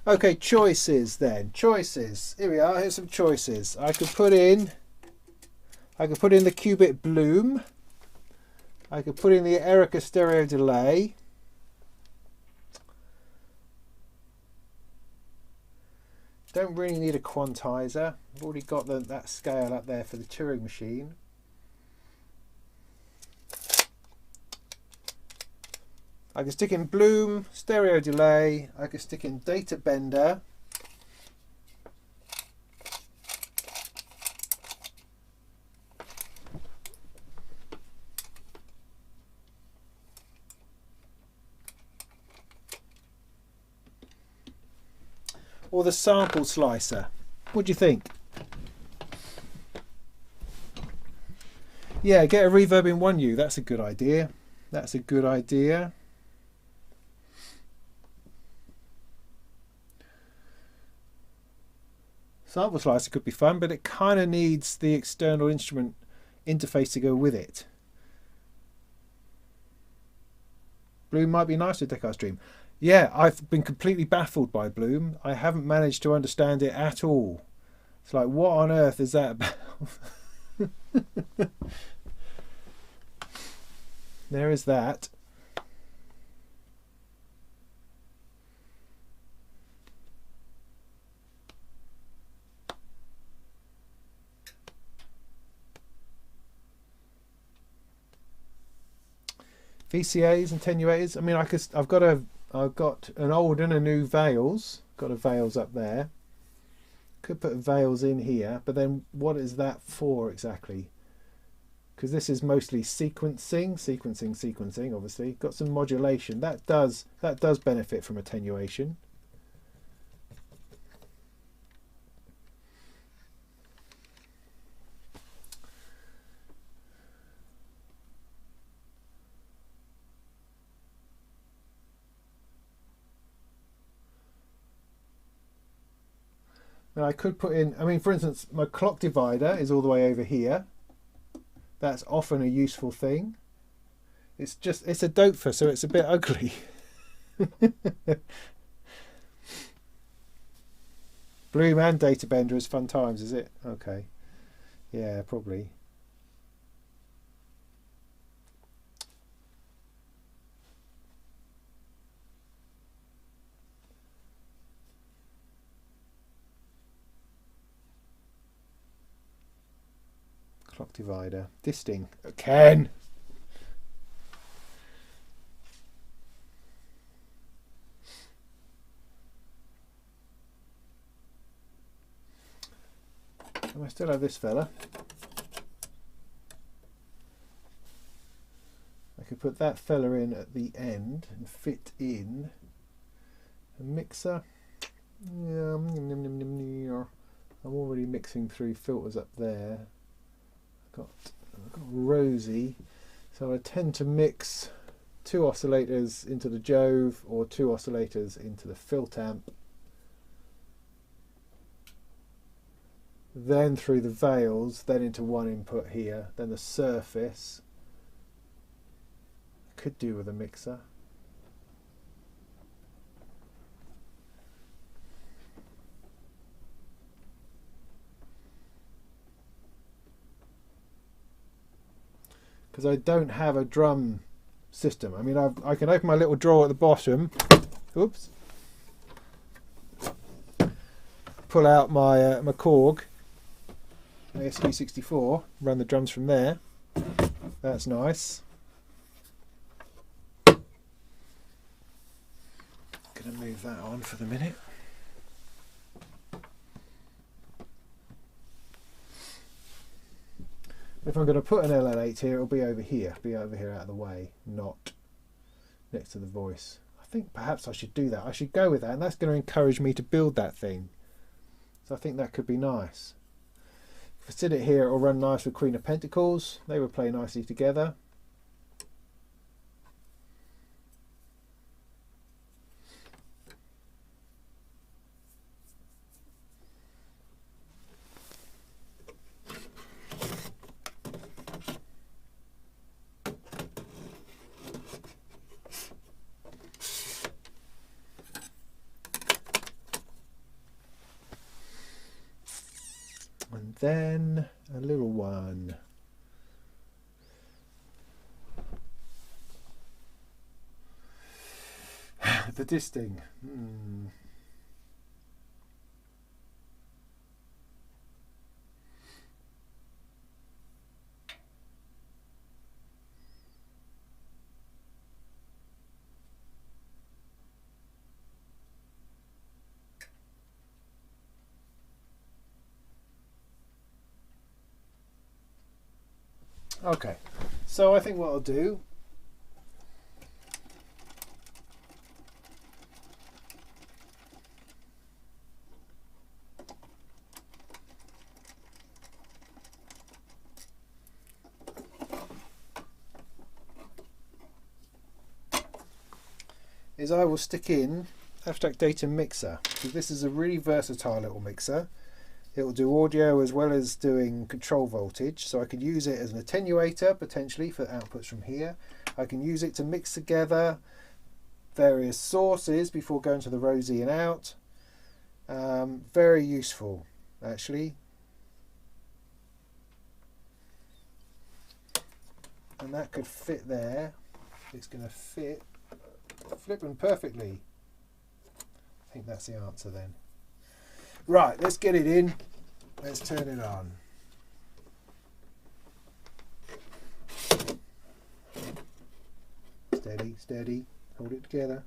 Okay, choices then. Choices. Here we are. Here's some choices. I could put in the Qubit Bloom. I could put in the Erica stereo delay. Don't really need a quantizer. I've already got that scale up there for the Turing machine. I can stick in Bloom, stereo delay. I can stick in data bender. or the sample slicer? What do you think? Yeah, get a reverb in 1U. That's a good idea. That's a good idea. Sample slicer could be fun, but it kind of needs the external instrument interface to go with it. Bloom might be nice with Decca Stream. Yeah, I've been completely baffled by Bloom. I haven't managed to understand it at all. It's like, what on earth is that about? There is that. VCAs and attenuators. I mean, I've got an old and a new Veils. Got a Veils up there. Could put Veils in here, but then what is that for exactly? Because this is mostly sequencing, obviously. Got some modulation. That does benefit from attenuation. And I could put in, I mean, for instance, my clock divider is all the way over here. That's often a useful thing. It's a Doepfer, so it's a bit ugly. Bloom and Data Bender is fun times, is it? Okay. Yeah, probably. Clock divider. Disting. Ken! And I still have this fella. I could put that fella in at the end and fit in a mixer. I'm already mixing through filters up there. I've got Rosie, so I tend to mix 2 oscillators into the Jove or 2 oscillators into the Filtamp, then through the Veils, then into one input here, then the Surface. I could do with a mixer. Because I don't have a drum system. I mean, I can open my little drawer at the bottom. Oops. Pull out my my Korg ASQ64. Run the drums from there. That's nice. Gonna move that on for the minute. If I'm going to put an LL8 here, it'll be over here. Be over here out of the way, not next to the voice. I think perhaps I should do that. I should go with that, and that's going to encourage me to build that thing. So I think that could be nice. If I sit it here, it'll run nice with Queen of Pentacles. They would play nicely together. And then a little one. The disting. Okay, so I think what I'll do is I will stick in Abstract Data Mixer, because this is a really versatile little mixer. It will do audio as well as doing control voltage, so I could use it as an attenuator potentially for outputs from here. I can use it to mix together various sources before going to the row Z and out. Very useful actually. And that could fit there. It's going to fit flipping perfectly. I think that's the answer then. Right, let's get it in. Let's turn it on. Steady, steady. Hold it together.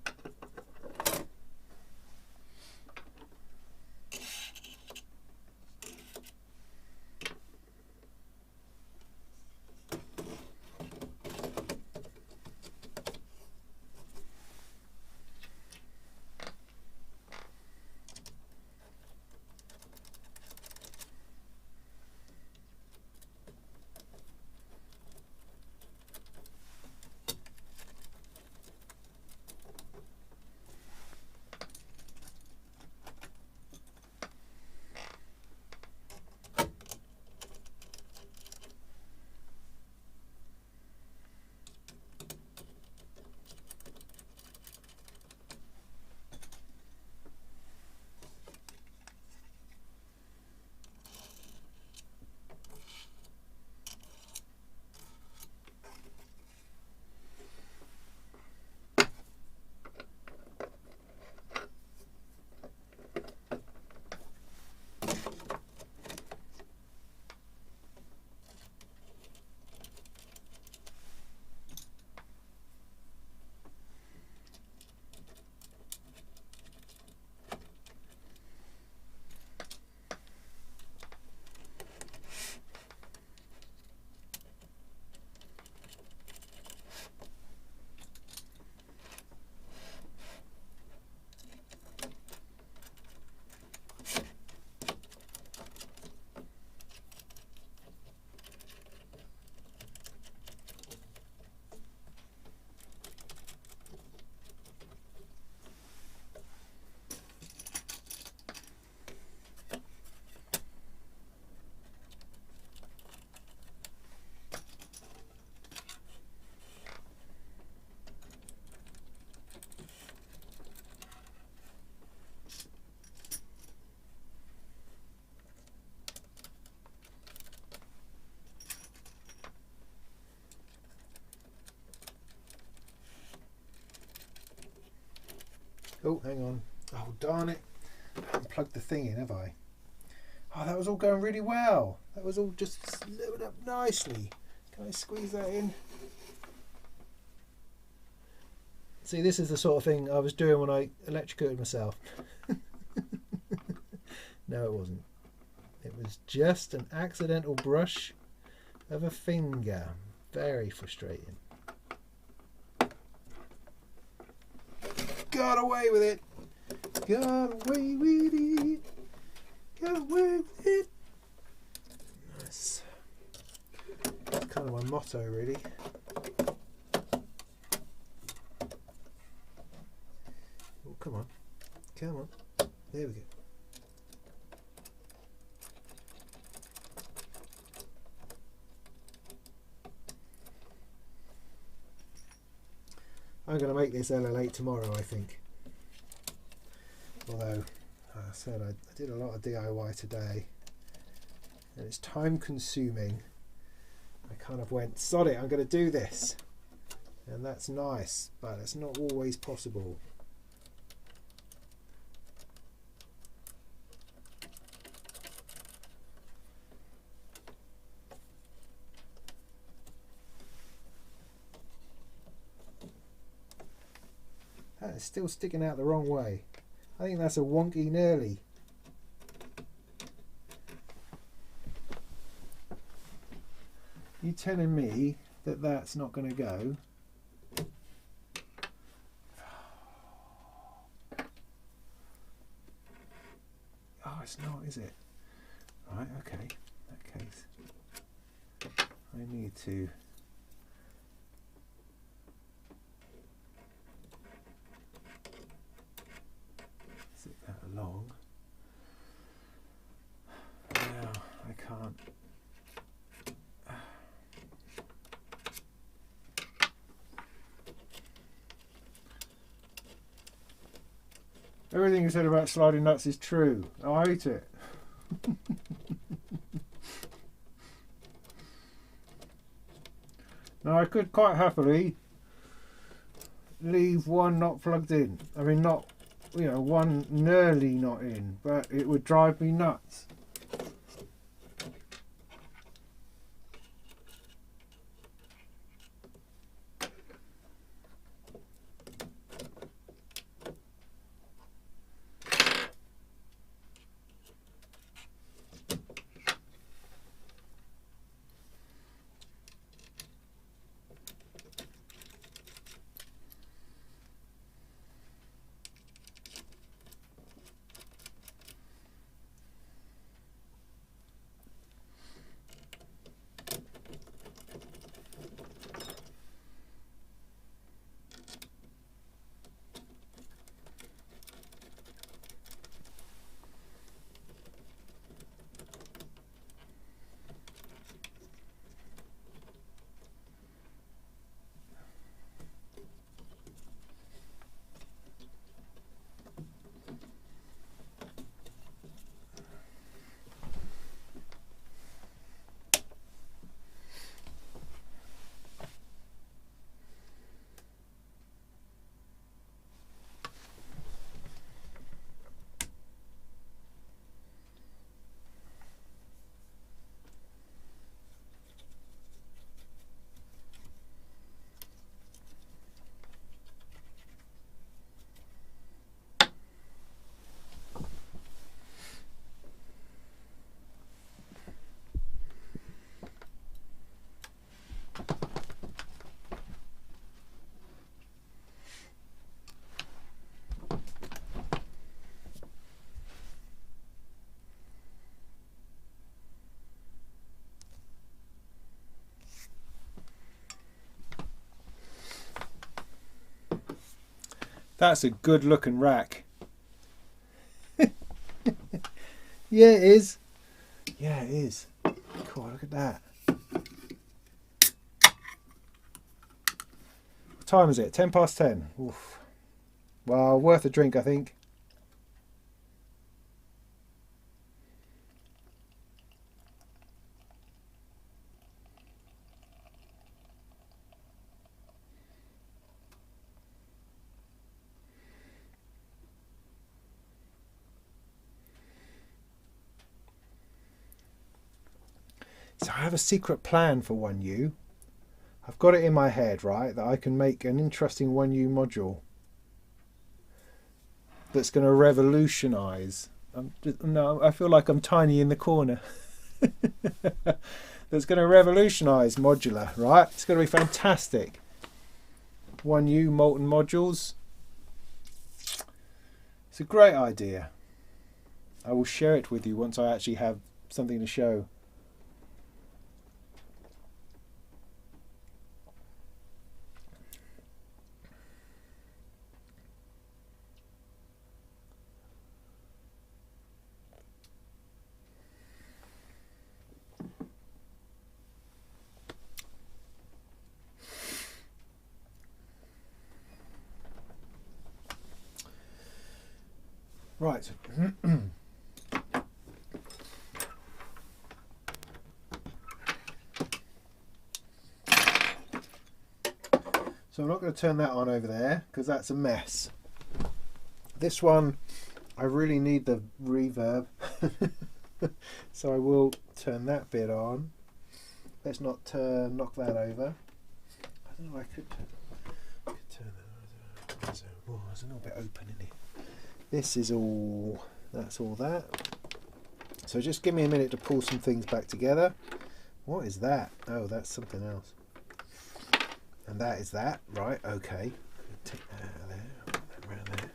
Oh, hang on. Oh, darn it. I haven't plugged the thing in, have I? Oh, that was all going really well. That was all just slivered up nicely. Can I squeeze that in? See, this is the sort of thing I was doing when I electrocuted myself. No, it wasn't. It was just an accidental brush of a finger. Very frustrating. Got away with it. Got away with it. Got away with it. Nice. That's kind of my motto, really. Oh, come on. Come on. There we go. I'm going to make this LL8 tomorrow, I think. Although, as I said, I did a lot of DIY today. And it's time consuming. I kind of went, sod it, I'm going to do this. And that's nice, but it's not always possible. That is still sticking out the wrong way. I think that's a wonky nearly. You telling me that that's not going to go? Oh, it's not, is it? Right, okay. In that case, I need to... long. Now I can't. Everything you said about sliding nuts is true. I hate it. Now I could quite happily leave one not plugged in. I mean, not, you know, one nearly not in, but it would drive me nuts. That's a good looking rack. Yeah, it is. Yeah, it is. Cool, look at that. What time is it? 10 past 10. Oof. Well, worth a drink, I think. So I have a secret plan for 1U. I've got it in my head, right, that I can make an interesting 1U module that's going to revolutionise. No, I feel like I'm tiny in the corner. That's going to revolutionise modular, right? It's going to be fantastic. 1U Molten modules. It's a great idea. I will share it with you once I actually have something to show. Right. So I'm not going to turn that on over there because that's a mess. This one, I really need the reverb. So I will turn that bit on. Let's not knock that over. I don't know, I could turn that. Oh, there's a little bit open in it. This is all, that's all that. So just give me a minute to pull some things back together. What is that? Oh, that's something else. And that is that, right, okay. Take that out of there, put that around there.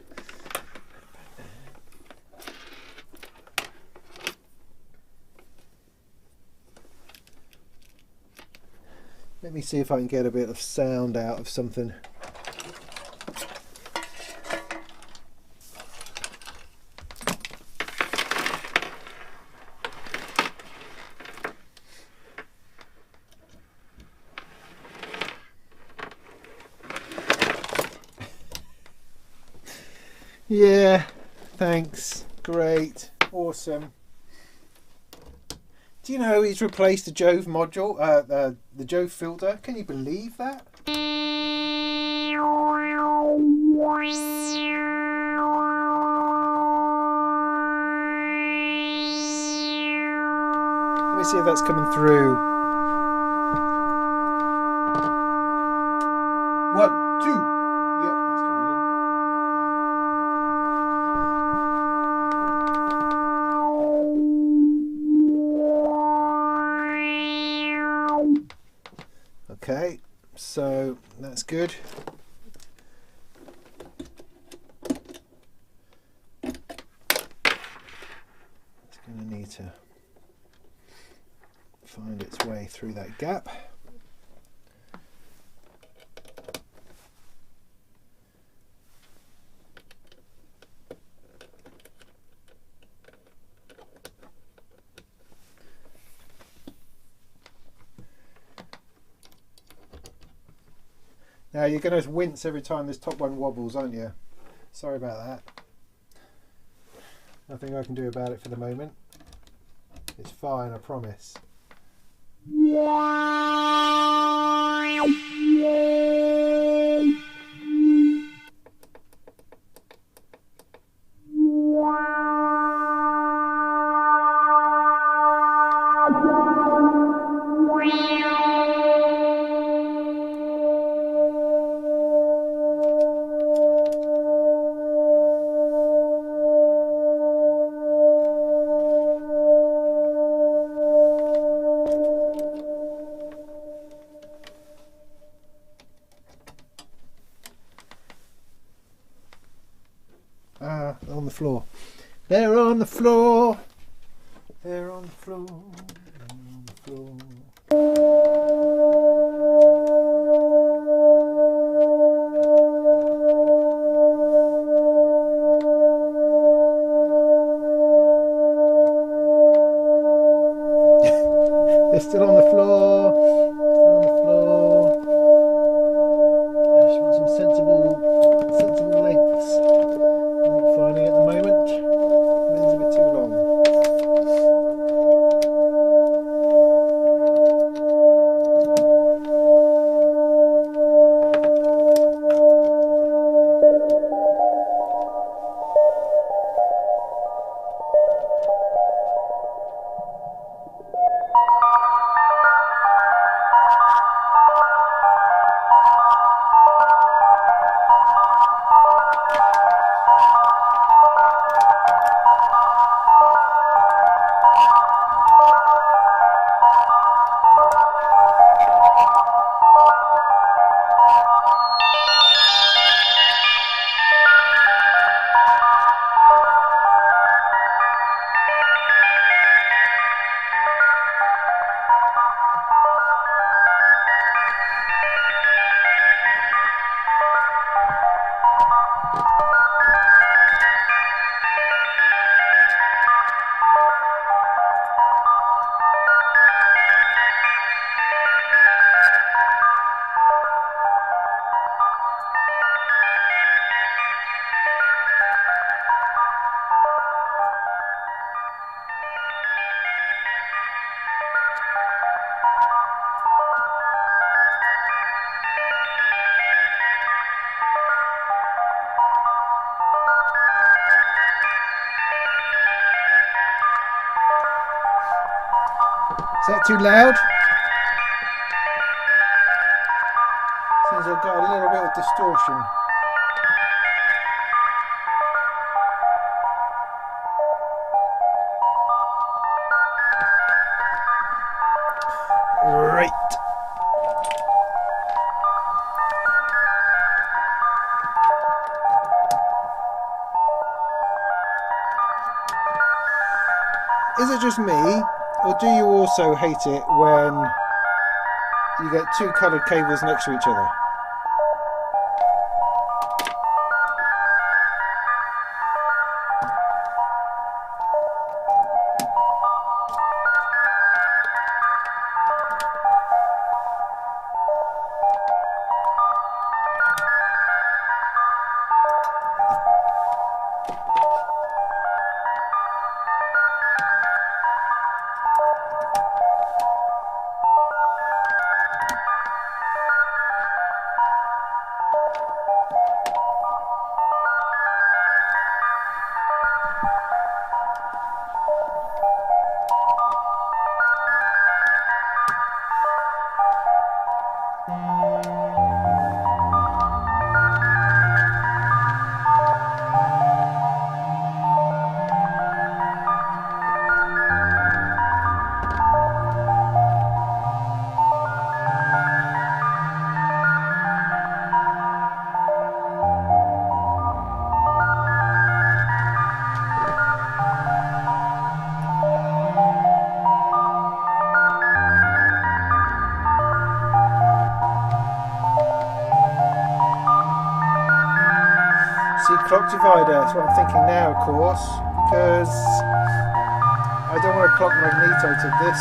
Let me see if I can get a bit of sound out of something. Yeah, thanks. Great. Awesome. Do you know he's replaced the Jove module, the Jove filter? Can you believe that? Let me see if that's coming through. 1, 2. Yep, that's coming in. Okay, so that's good. It's going to need to find its way through that gap. Now you're going to wince every time this top one wobbles, aren't you? Sorry about that. Nothing I can do about it for the moment. It's fine, I promise. On the floor. They're on the floor. They're on the floor. They're on the floor. They're still on the floor. Still on the floor. I just want some sensible lengths. I'm not finding it at the moment. It's a bit too long. Is that too loud? Seems I've got a little bit of distortion. Right. Is it just me, or do you also hate it when you get two coloured cables next to each other? divider. That's what I'm thinking now, of course, because I don't want to clock magneto to this,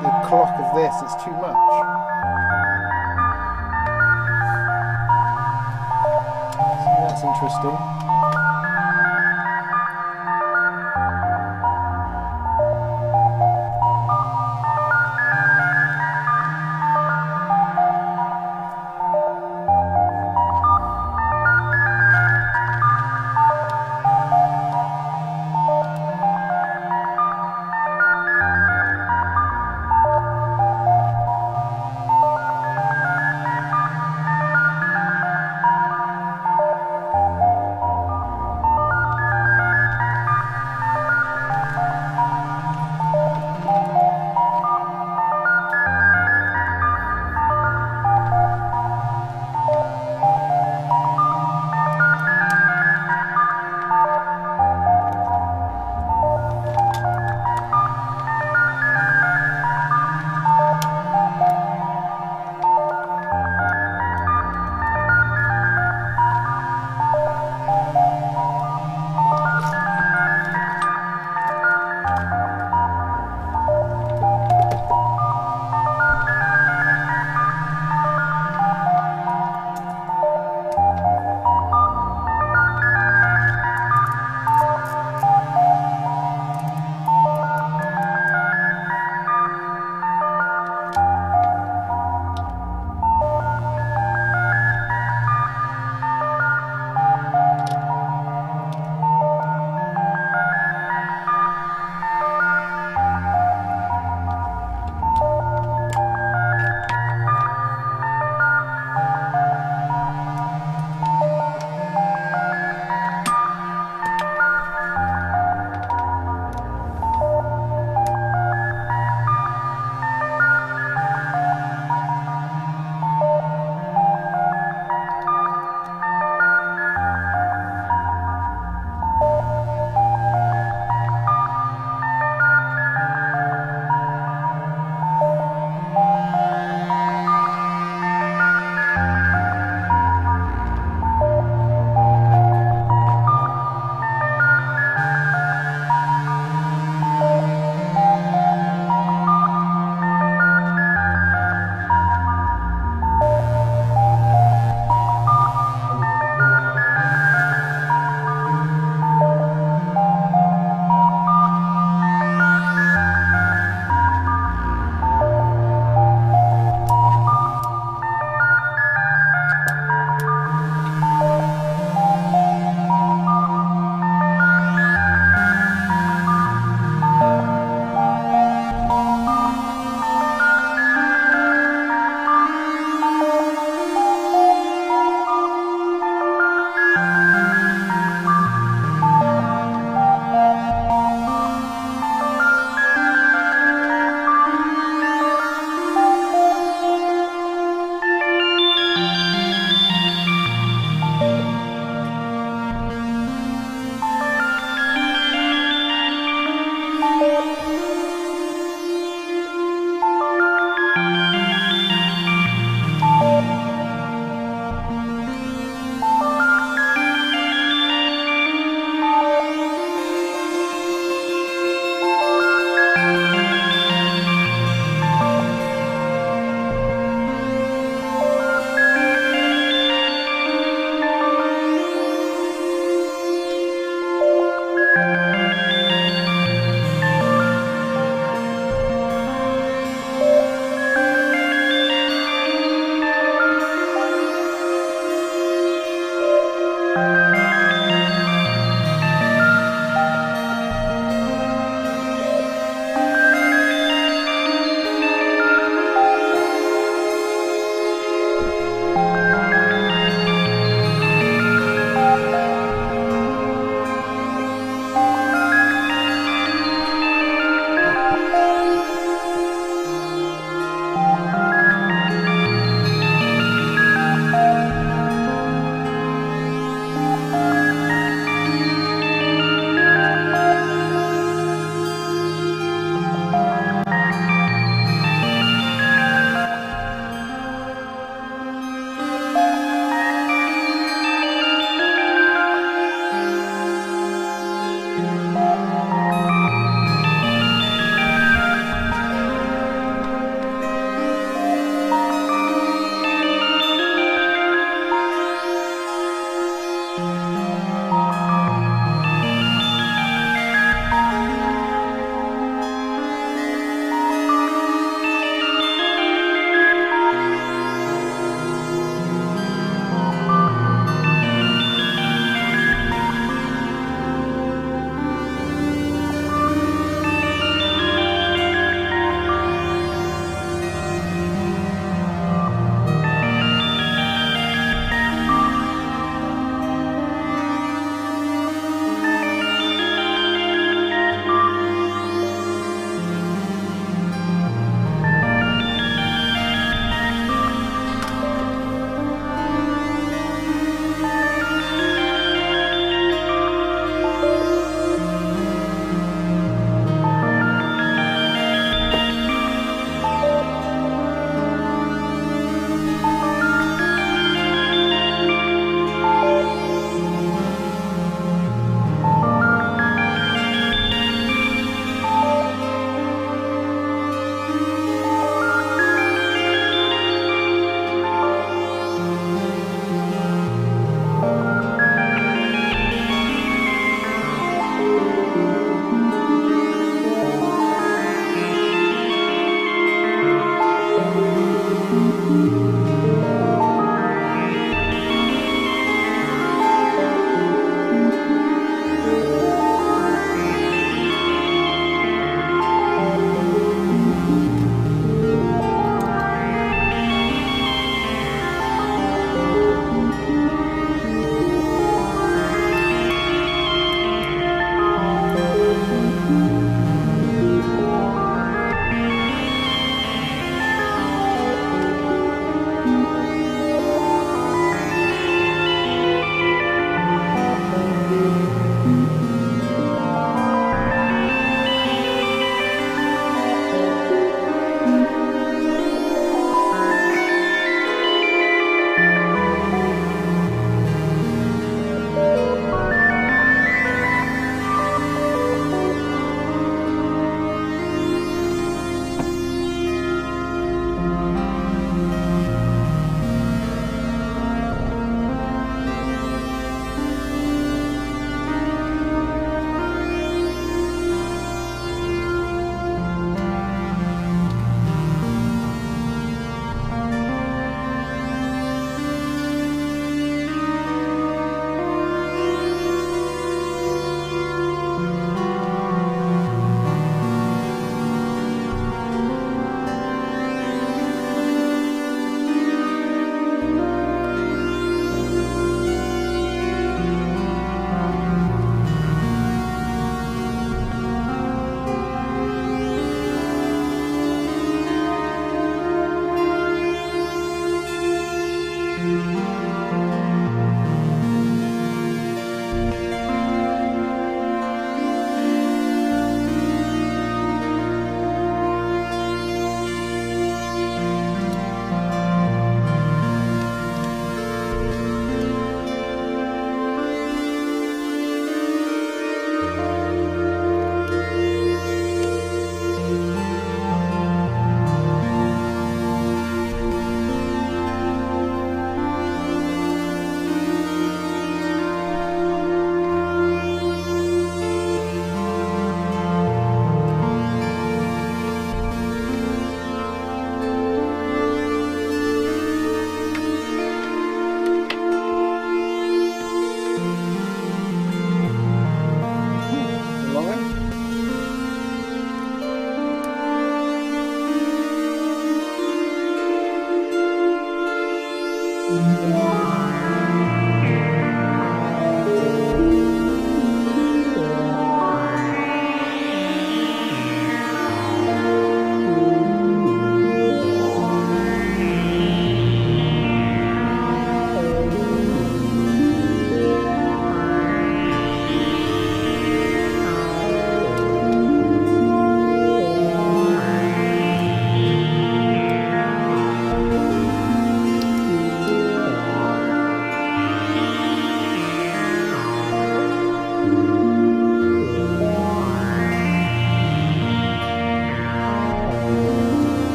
the clock of this. It's too much. So that's interesting.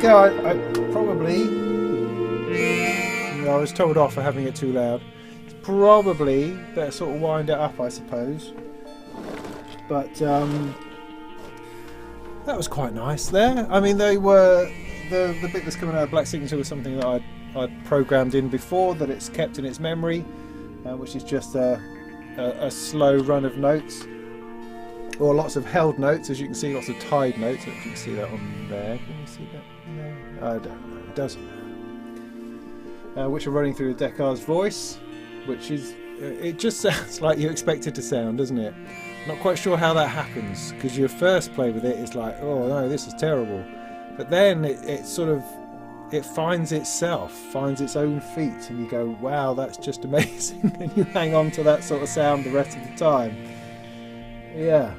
go. I probably... I was told off for having it too loud. It's probably better sort of wind it up, I suppose. But that was quite nice there. I mean, they were... The bit that's coming out of Black Signature was something that I'd programmed in before, that it's kept in its memory, which is just a slow run of notes. Or lots of held notes, as you can see, lots of tied notes. I don't know if you can see that on there. Can you see that? No, I don't know. It doesn't. Which are running through the Deckard's voice, which is... it just sounds like you expect it to sound, doesn't it? Not quite sure how that happens, because your first play with it is like, oh no, this is terrible. But then it sort of... it finds itself, finds its own feet, and you go, wow, that's just amazing. And you hang on to that sort of sound the rest of the time. Yeah.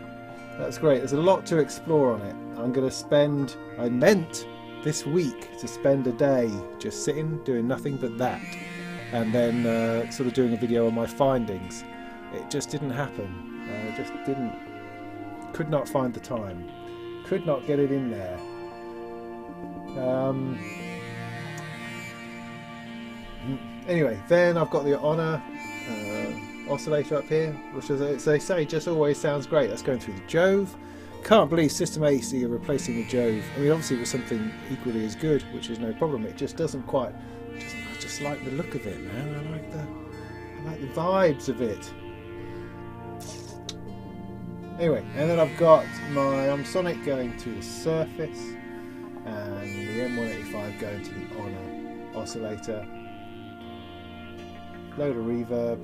That's great. There's a lot to explore on it. I'm going to spend... I meant this week to spend a day just sitting, doing nothing but that. And then sort of doing a video on my findings. It just didn't happen. Just didn't... could not find the time. Could not get it in there. Anyway, then I've got the Honor oscillator up here, which, as they say, just always sounds great. That's going through the Jove. Can't believe System AC are replacing the Jove. I mean, obviously it was something equally as good, which is no problem. It just doesn't quite... I just like the look of it, man. I like the vibes of it. Anyway, and then I've got my Sonic going to the Surface, and the M185 going to the Honor oscillator. Load of reverb.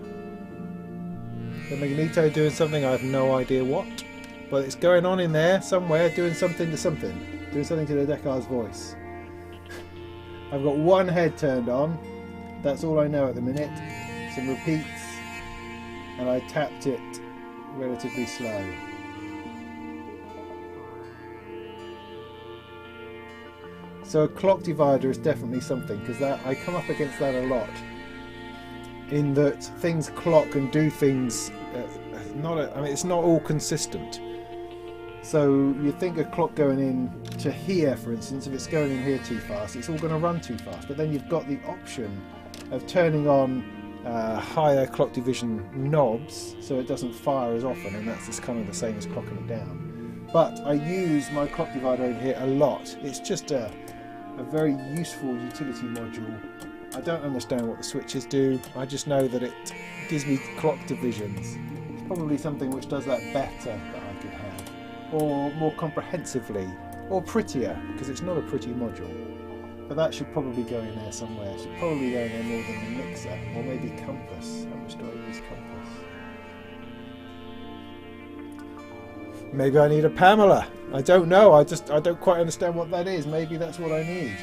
The Magneto doing something, I have no idea what, but it's going on in there somewhere, doing something to something, doing something to the Deckard's voice. I've got one head turned on, that's all I know at the minute. Some repeats, and I tapped it relatively slow. So a clock divider is definitely something, because I come up against that a lot. In that things clock and do things, it's not all consistent. So you think a clock going in to here, for instance, if it's going in here too fast, it's all going to run too fast. But then you've got the option of turning on higher clock division knobs, so it doesn't fire as often, and that's just kind of the same as clocking it down. But I use my clock divider over here a lot. It's just a very useful utility module. I don't understand what the switches do. I just know that it gives me clock divisions. It's probably something which does that better that I could have, or more comprehensively, or prettier, because it's not a pretty module. But that should probably go in there somewhere. It should probably go in there more than the mixer, or maybe compass. How much do I use compass? Maybe I need a Pamela. I don't know. I don't quite understand what that is. Maybe that's what I need.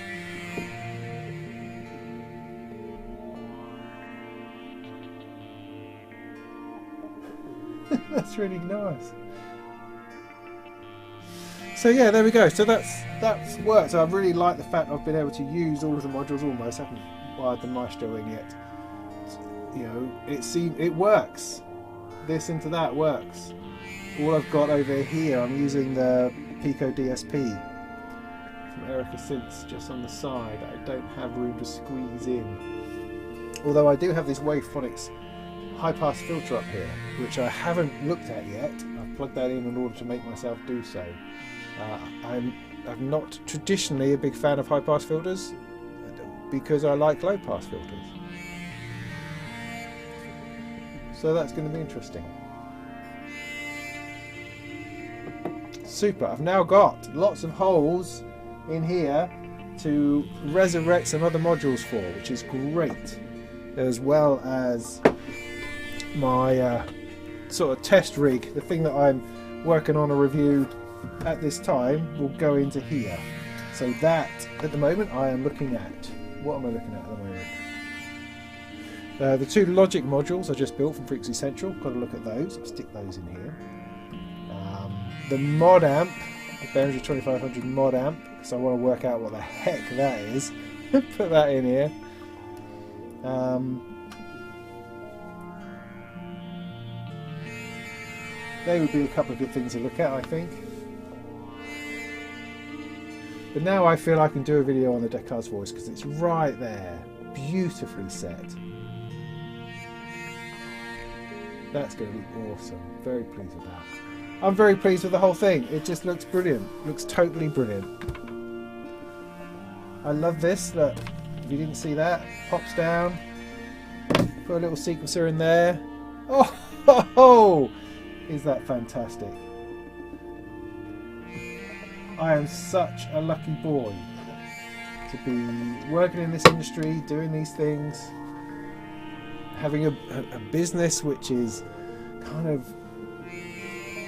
That's really nice. So yeah, there we go. So that's worked. So I really like the fact I've been able to use all of the modules almost. I haven't wired the maestro in yet. You know, it works. This into that works. All I've got over here, I'm using the Pico DSP from Erica Synths just on the side. I don't have room to squeeze in. Although I do have this Wavephonics high pass filter up here, which I haven't looked at yet. I've plugged that in order to make myself do so. I'm not traditionally a big fan of high pass filters because I like low pass filters. So that's going to be interesting. Super, I've now got lots of holes in here to resurrect some other modules for, which is great, as well as my sort of test rig. The thing that I'm working on a review at this time will go into here. So that, at the moment, I am looking at. What am I looking at the moment? The two Logic modules I just built from Frequency Central. Got to look at those. I'll stick those in here. The mod amp, the Behringer 2500 mod amp, because I want to work out what the heck that is. Put that in here. They would be a couple of good things to look at, I think. But now I feel I can do a video on the Descartes voice because it's right there, beautifully set. That's going to be awesome. Very pleased with that. I'm very pleased with the whole thing. It just looks brilliant. Looks totally brilliant. I love this. Look, if you didn't see that, pops down. Put a little sequencer in there. Oh, is that fantastic? I am such a lucky boy to be working in this industry, doing these things, having a business which is kind of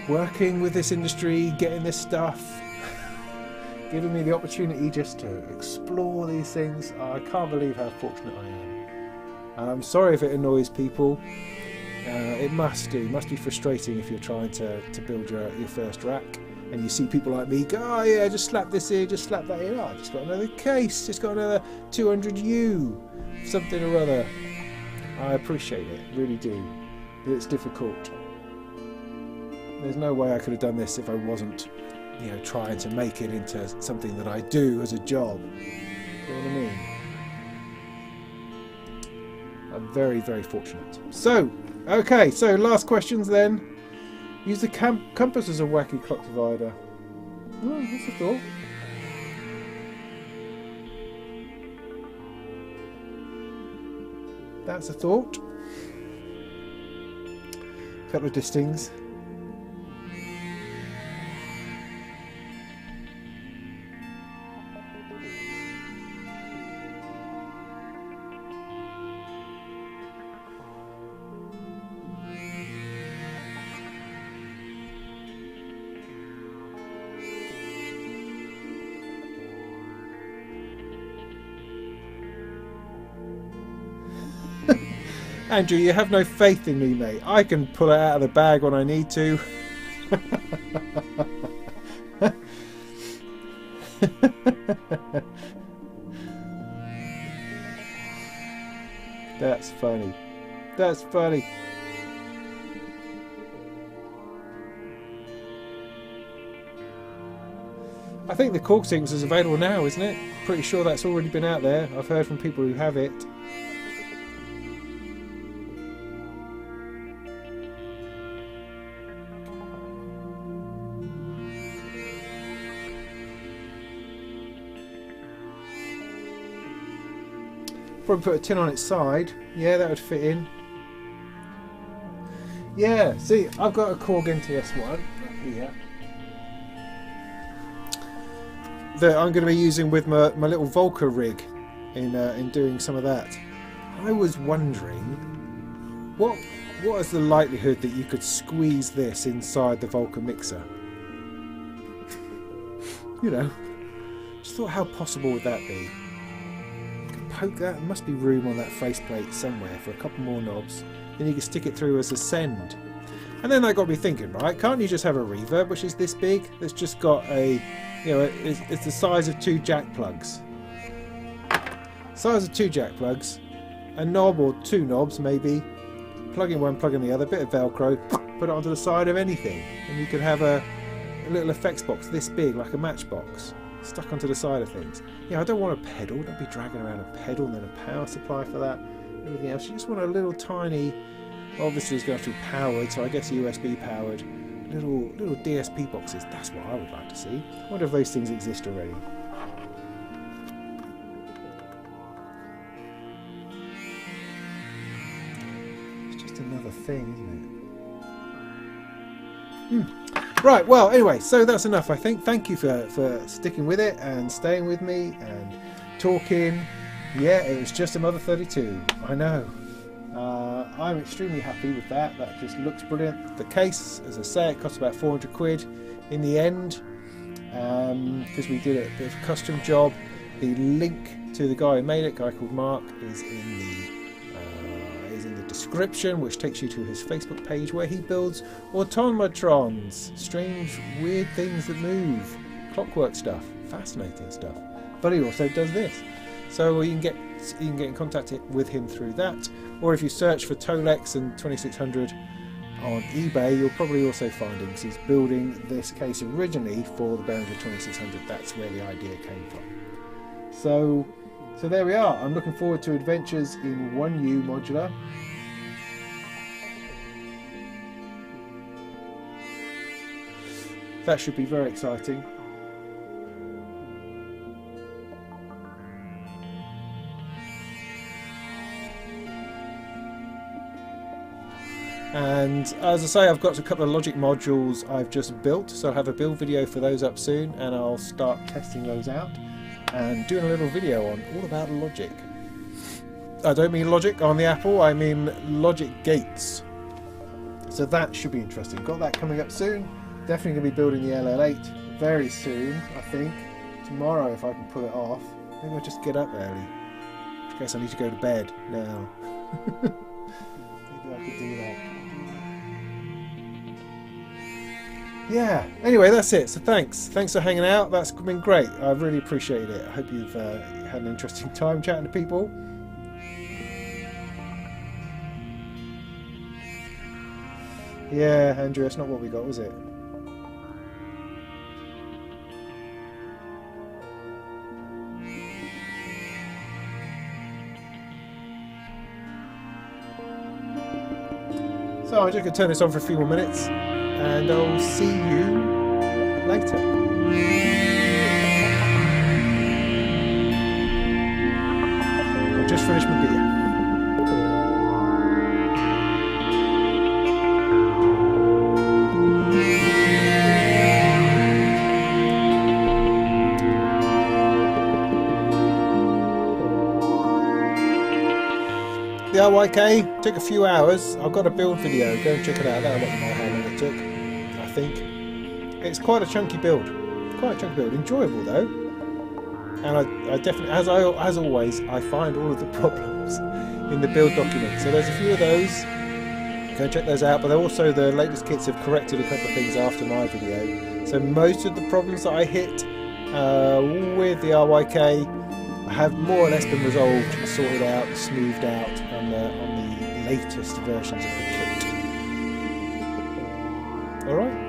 working with this industry, getting this stuff, giving me the opportunity just to explore these things. I can't believe how fortunate I am. I'm sorry if it annoys people. It must do. It must be frustrating if you're trying to build your first rack and you see people like me go, oh yeah, just slap this here, just slap that here. Oh, I just got another case, just got another 200U, something or other. I appreciate it, really do. But it's difficult. There's no way I could have done this if I wasn't, you know, trying to make it into something that I do as a job. You know what I mean? I'm very, very fortunate. So, okay, so last questions then. Use the compass as a wacky clock divider. Oh, that's a thought. That's a thought. A couple of distings. Andrew, you have no faith in me, mate. I can pull it out of the bag when I need to. That's funny. That's funny. I think the cork synths is available now, isn't it? Pretty sure that's already been out there. I've heard from people who have it. Probably put a tin on its side. Yeah, that would fit in. Yeah, see, I've got a Korg NTS1 here that I'm going to be using with my little Volca rig in doing some of that. I was wondering, what is the likelihood that you could squeeze this inside the Volca mixer? You know, just thought, how possible would that be? Poke that. There must be room on that faceplate somewhere for a couple more knobs. Then you can stick it through as a send. And then that got me thinking, right? Can't you just have a reverb which is this big? That's just got a, you know, it's the size of 2 jack plugs. Size of 2 jack plugs, a knob or 2 knobs maybe. Plug in one, plug in the other. Bit of Velcro. Put it onto the side of anything, and you could have a little effects box this big, like a matchbox, stuck onto the side of things. Yeah, I don't want a pedal. Don't be dragging around a pedal and then a power supply for that. Everything else. You just want a little tiny. Obviously, it's going to have to be powered, so I guess USB powered. Little DSP boxes. That's what I would like to see. I wonder if those things exist already. It's just another thing, isn't it? Right, well, anyway, so that's enough, I think. Thank you for sticking with it and staying with me and talking. Yeah, it was just another 32. I know. I'm extremely happy with that. That just looks brilliant. The case, as I say, it cost about 400 quid in the end, because we did a bit of a custom job. The link to the guy who made it, a guy called Mark, is in the description, which takes you to his Facebook page where he builds automatrons, strange, weird things that move, clockwork stuff, fascinating stuff. But he also does this, so you can get in contact with him through that, or if you search for Tolex and 2600 on eBay, you'll probably also find him because he's building this case originally for the Behringer 2600. That's where the idea came from. So there we are. I'm looking forward to adventures in 1U modular. That should be very exciting. And as I say, I've got a couple of logic modules I've just built, so I'll have a build video for those up soon, and I'll start testing those out and doing a little video on all about logic. I don't mean logic on the Apple, I mean logic gates. So that should be interesting. Got that coming up soon. Definitely going to be building the LL8 very soon, I think. Tomorrow, if I can pull it off. Maybe I'll just get up early. I guess I need to go to bed now. Maybe I could do that. Yeah, anyway, that's it. So thanks for hanging out. That's been great. I really appreciate it. I hope you've had an interesting time chatting to people. Yeah, Andrew, that's not what we got, was it? So I'm just going to turn this on for a few more minutes, and I'll see you later. I've just finished my beer. The RYK took a few hours. I've got a build video, go and check it out. That'll let you know how long it took, I think. It's quite a chunky build. Enjoyable though. And I definitely, as always, I find all of the problems in the build document. So there's a few of those. Go and check those out. But also the latest kits have corrected a couple of things after my video. So most of the problems that I hit with the RYK have more or less been resolved, sorted out, smoothed out on the latest versions of the kit. Alright?